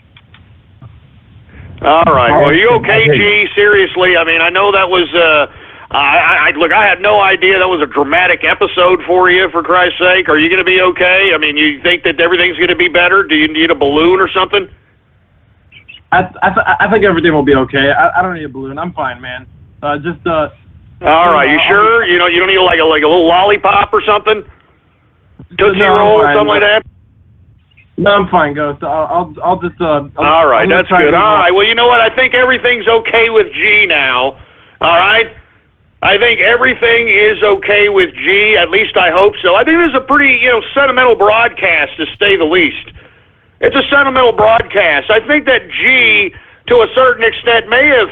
All right. Well, are you okay, G? Seriously, I mean, I know that was, look, I had no idea that was a dramatic episode for you, for Christ's sake. Are you going to be okay? I mean, you think that everything's going to be better? Do you need a balloon or something? I think everything will be okay. I don't need a balloon. I'm fine, man. Just All right, you sure? You don't need like a little lollipop or something? Tootsie Roll or something like that? No, I'm fine, Ghost. I'll just. All right, that's good. All right, well, you know what? I think everything's okay with G now. All right? I think everything is okay with G. At least I hope so. I think this is a pretty, sentimental broadcast, to say the least. It's a sentimental broadcast. I think that G, to a certain extent, may have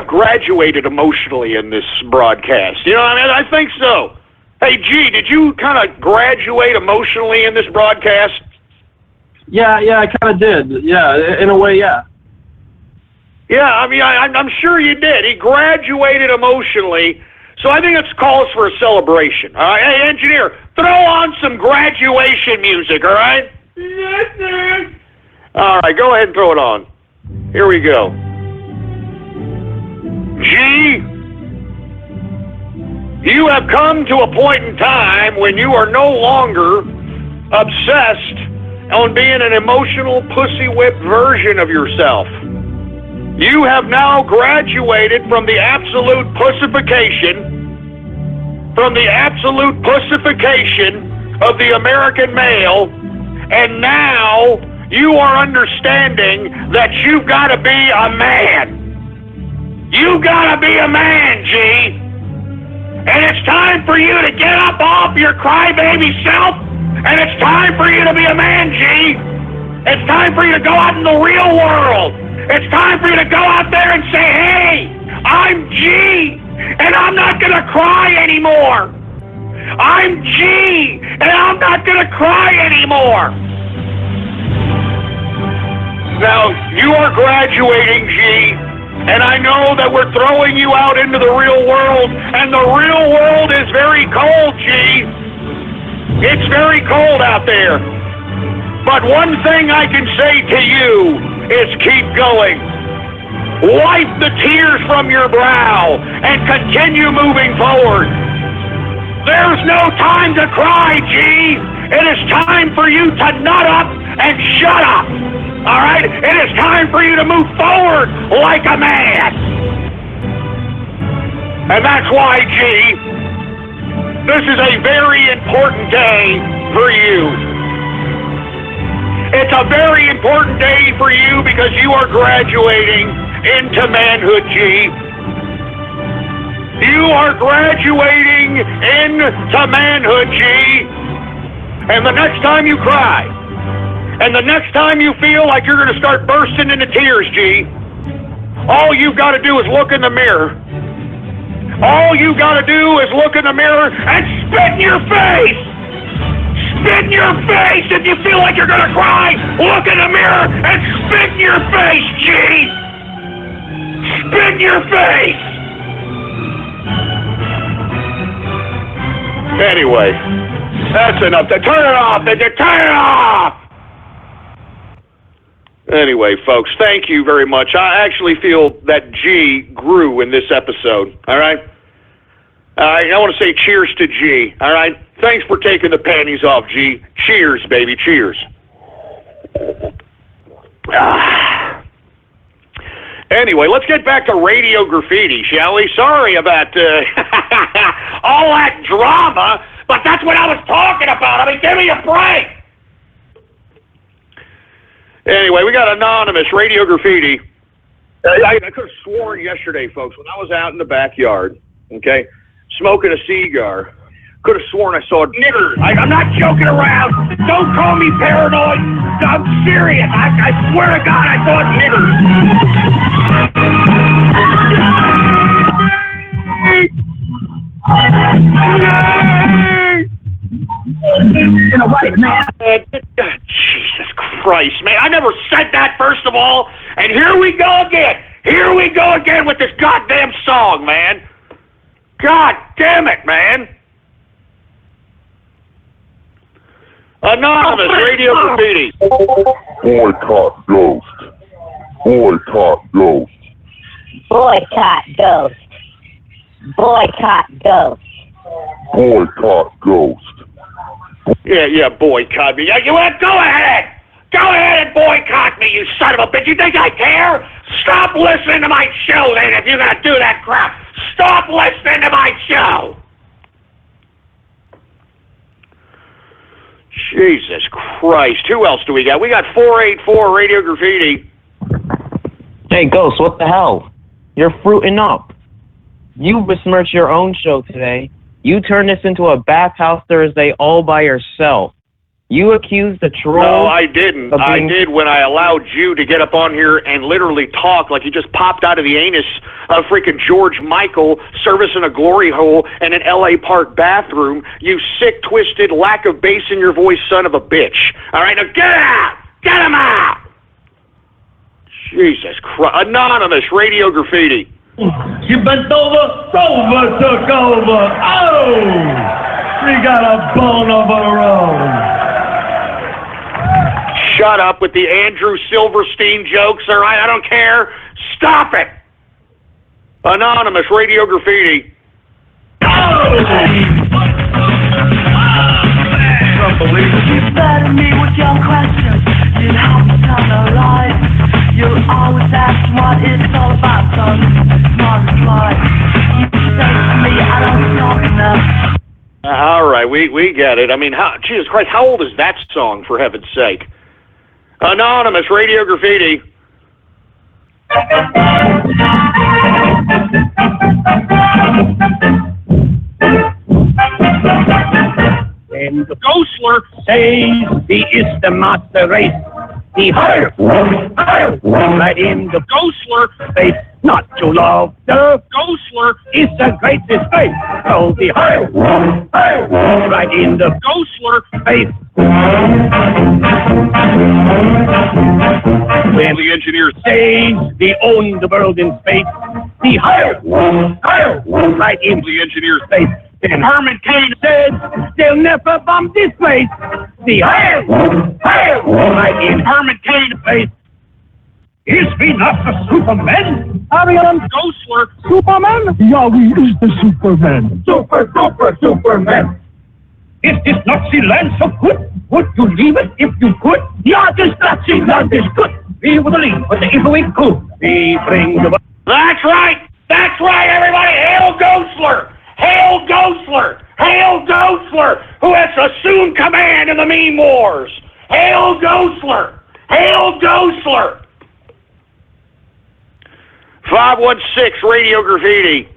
graduated emotionally in this broadcast. I think so. Hey, G, did you kind of graduate emotionally in this broadcast? Yeah, I kind of did. Yeah, in a way, yeah. Yeah, I mean, I'm sure you did. He graduated emotionally, so I think it's calls for a celebration. All right, hey, engineer, throw on some graduation music, all right? Yes, sir. All right, go ahead and throw it on. Here we go. G, you have come to a point in time when you are no longer obsessed on being an emotional, pussy-whipped version of yourself. You have now graduated from the absolute pussification, of the American male, and now you are understanding that you've got to be a man. You got to be a man, G. And it's time for you to get up off your crybaby self, and it's time for you to be a man, G. It's time for you to go out in the real world. It's time for you to go out there and say, hey, I'm G, and I'm not going to cry anymore. I'm G, and I'm not going to cry anymore. Now, you are graduating, G, and I know that we're throwing you out into the real world, and the real world is very cold, G. It's very cold out there. But one thing I can say to you is keep going. Wipe the tears from your brow and continue moving forward. There's no time to cry, G. It is time for you to nut up and shut up. All right? It is time for you to move forward like a man. And that's why, G, this is a very important day for you. It's a very important day for you because you are graduating into manhood, G. You are graduating into manhood, G. And the next time you cry, and the next time you feel like you're going to start bursting into tears, G, all you've got to do is look in the mirror. All you got to do is look in the mirror and spit in your face. Spit in your face if you feel like you're going to cry. Look in the mirror and spit in your face, G. Spit in your face. Anyway, that's enough. Turn it off. Turn it off. Anyway, folks, thank you very much. I actually feel that G grew in this episode, all right? I want to say cheers to G, all right? Thanks for taking the panties off, G. Cheers, baby, cheers. Anyway, let's get back to Radio Graffiti, shall we? Sorry about all that drama, but that's what I was talking about. I mean, give me a break. Anyway, we got Anonymous, Radio Graffiti. I could have sworn yesterday, folks, when I was out in the backyard, okay, smoking a cigar, could have sworn I saw niggers. I'm not joking around. Don't call me paranoid. I'm serious. I swear to God, I saw niggers. In a white man. Jesus Christ, man. I never said that, first of all. And here we go again. Here we go again with this goddamn song, man. God damn it, man. Anonymous, Radio Graffiti. Boycott Ghost. Boycott Ghost. Boycott Ghost. Boycott Ghost. Boycott Ghost. Yeah, boycott me. Go ahead. Go ahead and boycott me, you son of a bitch. You think I care? Stop listening to my show, then, if you're going to do that crap. Stop listening to my show. Jesus Christ. Who else do we got? We got 484 Radio Graffiti. Hey, Ghost, what the hell? You're fruiting up. You besmirched your own show today. You turned this into a Bathhouse Thursday all by yourself. You accused the troll. No, I didn't. I did when I allowed you to get up on here and literally talk like you just popped out of the anus of freaking George Michael servicing a glory hole in an L.A. Park bathroom. You sick, twisted, lack of bass in your voice son of a bitch. All right, now get out! Get him out! Jesus Christ. Anonymous Radio Graffiti. You bent over, Rover took over. Oh! We got a bone of our own. Shut up with the Andrew Silverstein jokes, all right? I don't care. Stop it. Anonymous Radio Graffiti. You flatter me with your questions. You help me come alive. You always ask what it's all about, son. Smart reply. You say to me, I don't talk enough. All right, we get it. I mean, Jesus Christ, how old is that song, for heaven's sake? Anonymous Radio Graffiti. And the Ghostler says he is the master race. The higher, right in the Ghostler faith, not to love the Ghostler is the greatest faith. So the higher, right in the Ghostler faith. When the engineer says they own the world in space, the higher, right in the engineer's faith. And Herman Cain said, they'll never bomb this place. The higher, right in Herman Cain's face. Is he not the Superman? Arian Ghostler, Superman? Yahweh is the Superman. Superman. Is this Nazi land so good? Would you leave it if you could? Yeah, this Nazi land is good. We would leave, but if we could, we bring the... That's right! That's right, everybody! Hail Ghostler! Hail Ghostler! Hail Ghostler! Who has assumed command in the meme wars! Hail Ghostler! Hail Ghostler! 516 Radio Graffiti.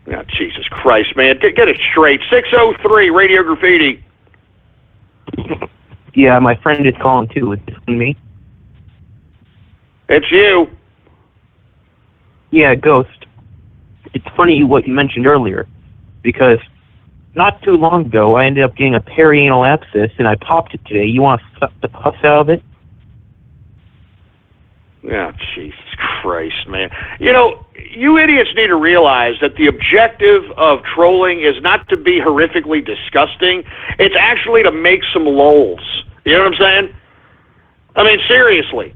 Oh, Jesus Christ, man. Get it straight. 603 Radio Graffiti. Yeah, my friend is calling too. Is this me? It's you. Yeah, Ghost. It's funny what you mentioned earlier, because not too long ago I ended up getting a perianal abscess and I popped it today. You want to suck the pus out of it? Oh, Jesus Christ, man. You know, you idiots need to realize that the objective of trolling is not to be horrifically disgusting. It's actually to make some lols. You know what I'm saying? I mean, seriously.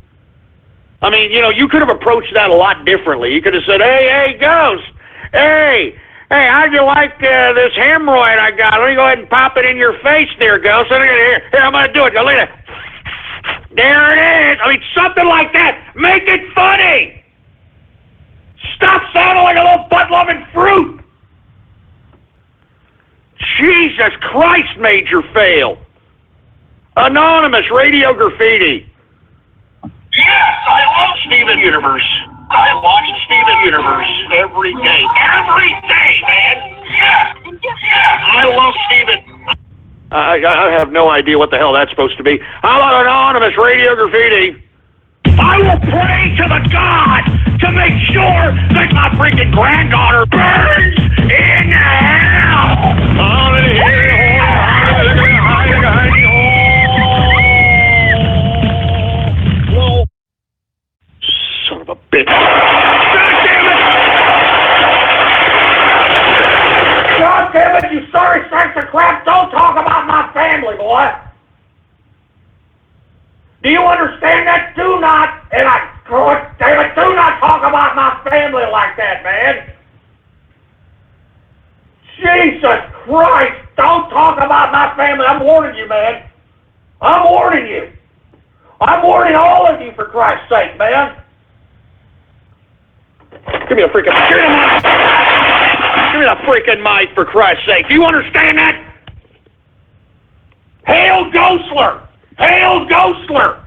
I mean, you know, you could have approached that a lot differently. You could have said, hey, Ghost, hey, how'd you like this hemorrhoid I got? Let me go ahead and pop it in your face there, Ghost. Here, I'm going to do it. Look at it. There it is. I mean, something like that. Make it funny. Stop sounding like a little butt-loving fruit. Jesus Christ, Major Fail. Anonymous Radio Graffiti. Yes, I love Steven Universe. I watch Steven Universe every day. Every day, man. Yeah. I love Steven. I have no idea what the hell that's supposed to be. How about Anonymous Radio Graffiti? I will pray to the God to make sure that my freaking granddaughter burns in hell. Son of a bitch. God damn it, you sorry sacks of crap. Don't talk about my family, boy. Do you understand that? Do not, and damn it, do not talk about my family like that, man. Jesus Christ, don't talk about my family. I'm warning you, man. I'm warning you. I'm warning all of you, for Christ's sake, man. Give me a freaking mic. Give me the freaking mic, for Christ's sake. Do you understand that? Hail Ghostler! Hail Ghostler!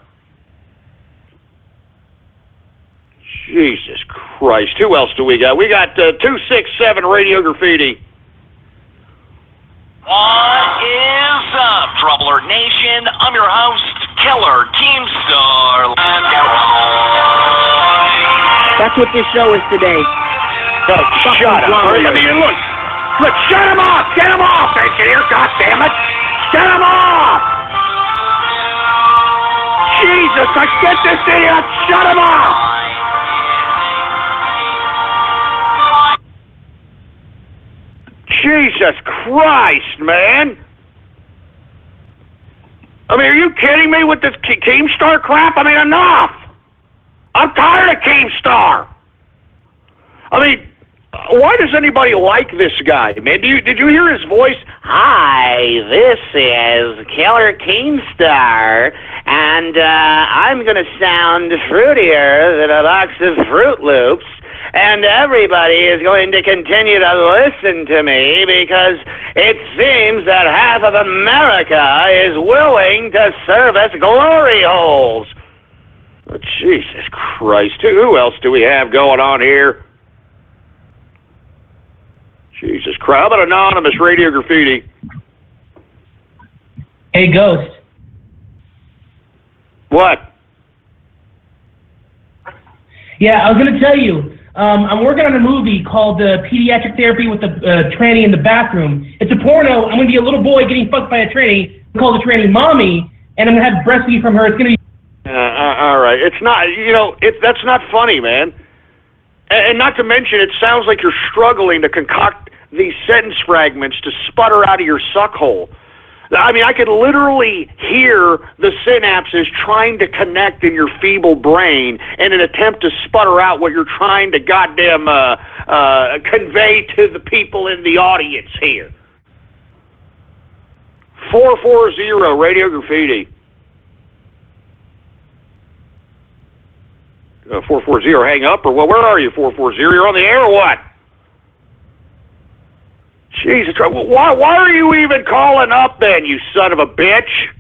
Jesus Christ. Who else do we got? We got 267 Radio Graffiti. What is up, Troubler Nation? I'm your host, Killer Keemstar. That's what this show is today. No, shut up. I mean, look, shut him off! Get him off, engineer, goddammit! Get him off! Jesus, get this idiot! Shut him off! Jesus Christ, man! I mean, are you kidding me with this Keemstar crap? I mean, enough! I'm tired of Keemstar! I mean, why does anybody like this guy, man? Did you hear his voice? Hi, this is Killer Keemstar, and I'm going to sound fruitier than a box of Fruit Loops, and everybody is going to continue to listen to me because it seems that half of America is willing to service glory holes. Oh, Jesus Christ, who else do we have going on here? Jesus Christ, how about Anonymous Radio Graffiti? Hey, Ghost. What? Yeah, I was going to tell you, I'm working on a movie called Pediatric Therapy with the Tranny in the Bathroom. It's a porno. I'm going to be a little boy getting fucked by a tranny. We call the tranny Mommy, and I'm going to have breastfeed from her. It's going to be... all right. It's not, that's not funny, man. And not to mention, it sounds like you're struggling to concoct these sentence fragments to sputter out of your suck hole. I mean, I could literally hear the synapses trying to connect in your feeble brain in an attempt to sputter out what you're trying to goddamn convey to the people in the audience here. 440 Radio Graffiti. 440, hang up, or what? Where are you, 440? You're on the air or what? Jesus, why are you even calling up then, you son of a bitch?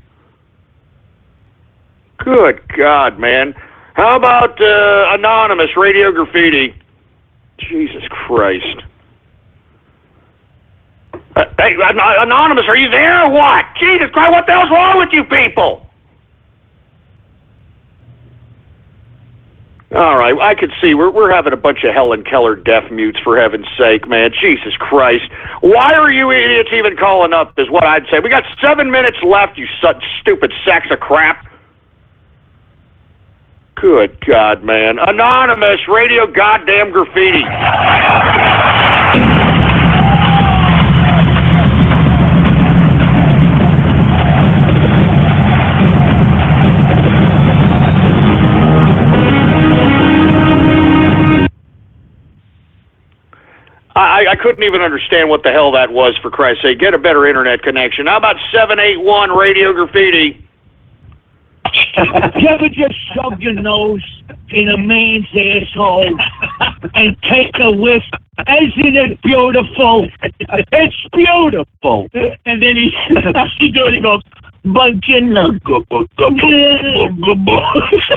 Good God, man. How about Anonymous Radio Graffiti? Jesus Christ. Hey, Anonymous, are you there or what? Jesus Christ, what the hell's wrong with you people? All right, I could see we're having a bunch of Helen Keller deaf mutes, for heaven's sake, man. Jesus Christ. Why are you idiots even calling up is what I'd say. We got 7 minutes left, you stupid sacks of crap. Good God, man. Anonymous Radio Goddamn Graffiti. I couldn't even understand what the hell that was, for Christ's sake. Get a better internet connection. How about 781 Radio Graffiti? You ever just shove your nose in a man's asshole and take a whiff? Isn't it beautiful? It's beautiful. And then he goes, vagina.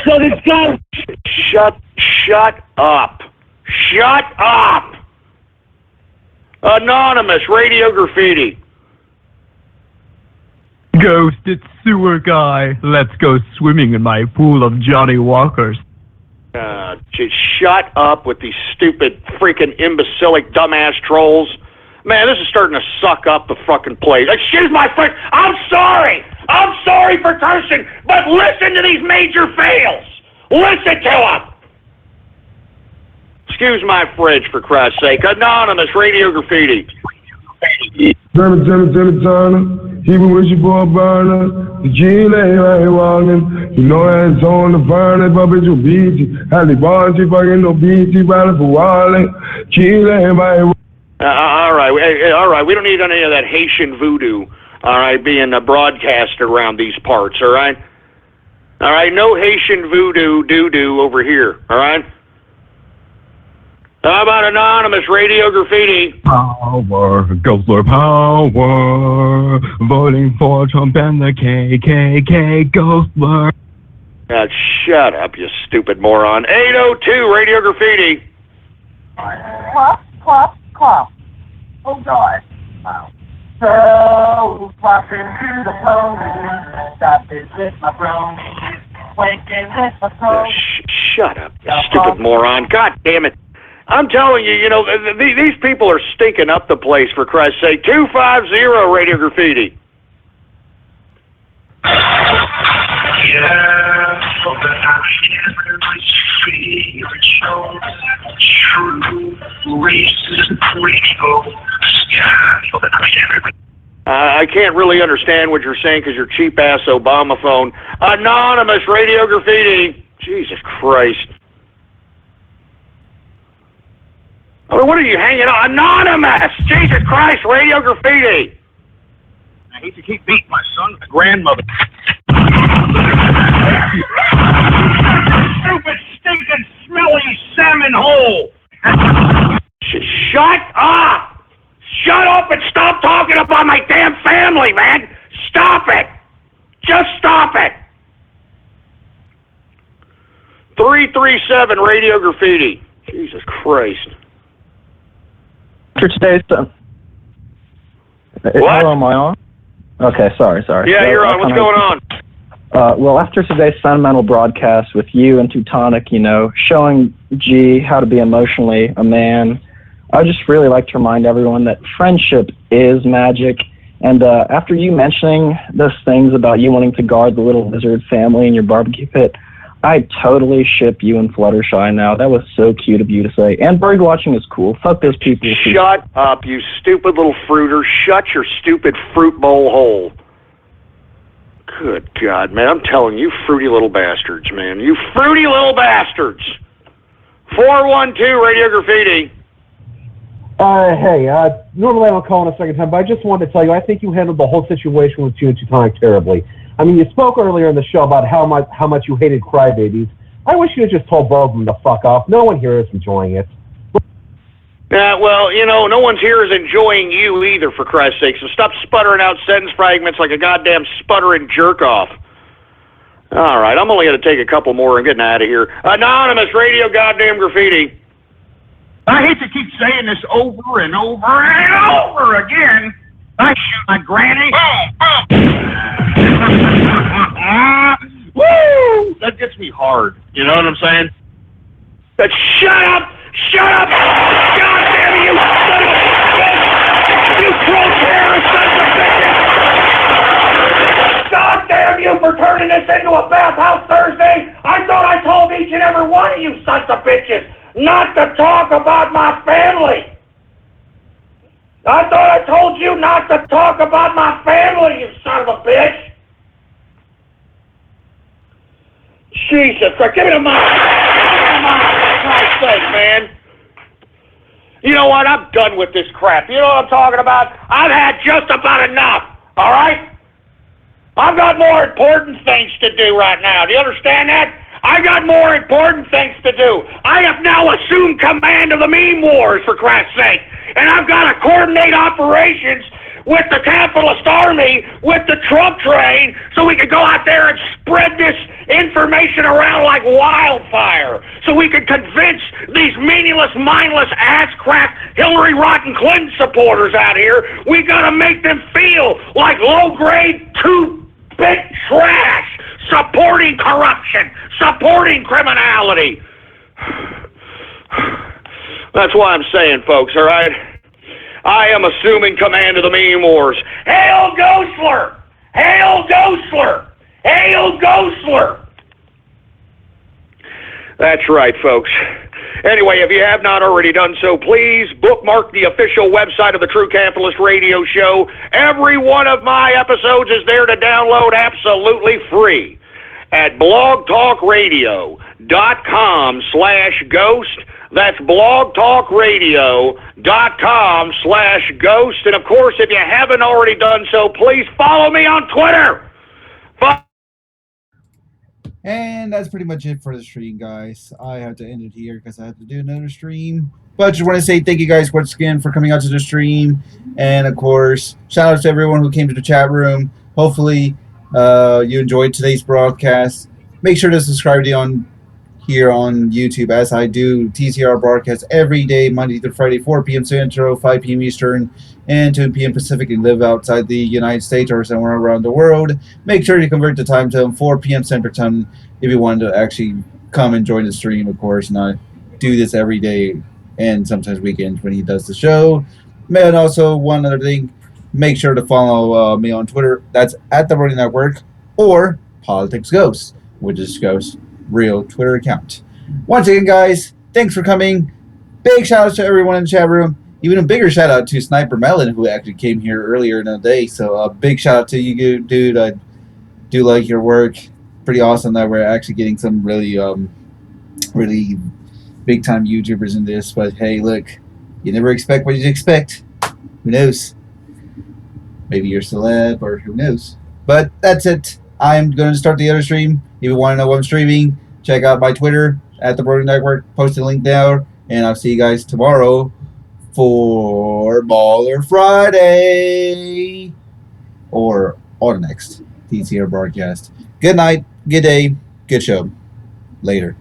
So this guy... Shut up. Shut up. Anonymous Radio Graffiti. Ghost, it's sewer guy. Let's go swimming in my pool of Johnny Walkers. Just shut up with these stupid, freaking imbecilic, dumbass trolls. Man, this is starting to suck up the fucking place. Excuse my French. I'm sorry for cursing, but listen to these major fails. Listen to them. Excuse my French, for Christ's sake. Anonymous Radio Graffiti. Turner, even with your boy burner, the G lay right walking. You know that's on the burner, but it's your beachy. Had the bars, you fucking no beachy, running for walling. G lay right. All right. We don't need any of that Haitian voodoo, all right, being broadcast around these parts, all right? All right, no Haitian voodoo doo-doo over here, all right? How about anonymous Radio Graffiti? Power, Ghostler power, voting for Trump and the KKK, Ghostler. God, shut up, you stupid moron. 802 Radio Graffiti. Clop, clop, clop. Oh, God. Wow. So, flop into the phone. Stop this with my phone. Wanking with my phone. Shut up, you stupid moron. God damn it. I'm telling you, you know, these people are stinking up the place, for Christ's sake. 250 Radio Graffiti. I can't really understand what you're saying because your cheap-ass Obama phone. Anonymous Radio Graffiti. Jesus Christ. I mean, what are you hanging on? Anonymous! Jesus Christ, Radio Graffiti! I hate to keep beating my son's grandmother. Stupid, stinking, smelly salmon hole! Shut up! Shut up and stop talking about my damn family, man! Stop it! Just stop it! 337 Radio Graffiti. Jesus Christ. After today's What? Hello, am I on? Okay, sorry. Yeah, you're on. What's going on? Well, after today's sentimental broadcast with you and Teutonic, you know, showing G how to be emotionally a man, I would just really like to remind everyone that friendship is magic. And after you mentioning those things about you wanting to guard the little lizard family in your barbecue pit, I totally ship you and Fluttershy now. That was so cute of you to say. And bird watching is cool. Fuck those people. Shut up, you stupid little fruiter. Shut your stupid fruit bowl hole. Good God, man. I'm telling you, fruity little bastards, man. You fruity little bastards. 412 Radio Graffiti. Hey, normally I don't call in a second time, but I just wanted to tell you, I think you handled the whole situation with you and Teutonic terribly. I mean, you spoke earlier in the show about how much you hated crybabies. I wish you had just told both of them to fuck off. No one here is enjoying it. Yeah, well, you know, no one's here is enjoying you either, for Christ's sake, so stop sputtering out sentence fragments like a goddamn sputtering jerk-off. All right, I'm only going to take a couple more and getting out of here. Anonymous Radio Goddamn Graffiti. I hate to keep saying this over and over and over again. I shoot my granny. Woo! That gets me hard. You know what I'm saying? But shut up! Shut up! God damn it, you son of a bitch! You pro-terrorist son of a bitch! God damn you for turning this into a bathhouse Thursday! I thought I told each and every one of you sons of bitches not to talk about my family! I thought I told you not to talk about my family, you son of a bitch! Jesus Christ, give me the mic! For Christ's sake, man. You know what? I'm done with this crap. You know what I'm talking about? I've had just about enough, all right? I've got more important things to do right now. Do you understand that? I got more important things to do. I have now assumed command of the meme wars, for Christ's sake. And I've got to coordinate operations with the capitalist army, with the Trump train, so we can go out there and spread this information around like wildfire. So we can convince these meaningless, mindless, ass-crack Hillary Rotten Clinton supporters out here, we got to make them feel like low-grade, two-bit trash, supporting corruption, supporting criminality. That's why I'm saying, folks, all right? I am assuming command of the meme wars. Hail Ghostler! Hail Ghostler! Hail Ghostler! That's right, folks. Anyway, if you have not already done so, please bookmark the official website of the True Capitalist Radio Show. Every one of my episodes is there to download absolutely free at blogtalkradio.com/ghost. That's blogtalkradio.com/ghost. And of course, if you haven't already done so, please follow me on Twitter. And that's pretty much it for the stream, guys. I have to end it here because I have to do another stream. But just want to say thank you guys once again for coming out to the stream. And, of course, shout out to everyone who came to the chat room. Hopefully you enjoyed today's broadcast. Make sure to subscribe to here on YouTube, as I do TCR broadcasts every day, Monday through Friday, 4 p.m. Central, 5 p.m. Eastern, and 2 p.m. Pacific. And live outside the United States or somewhere around the world. Make sure you convert the time to 4 p.m. Central Time if you want to actually come and join the stream, of course. And I do this every day and sometimes weekends when he does the show. And also, one other thing, make sure to follow me on Twitter. That's at the Brody Network or Politics Ghost, which is Ghost real Twitter account. Once again, guys, thanks for coming. Big shout out to everyone in the chat room. Even a bigger shout out to Sniper Melon, who actually came here earlier in the day. So a big shout out to you, dude. I do like your work. Pretty awesome that we're actually getting some really really big time YouTubers in this. But hey, look, you never expect what you expect. Who knows? Maybe you're celeb, or who knows. But that's it. I'm going to start the other stream. If you want to know what I'm streaming, check out my Twitter at the Brody Network. Post a link there. And I'll see you guys tomorrow for Baller Friday. Or the next TCR broadcast. Good night, good day, good show. Later.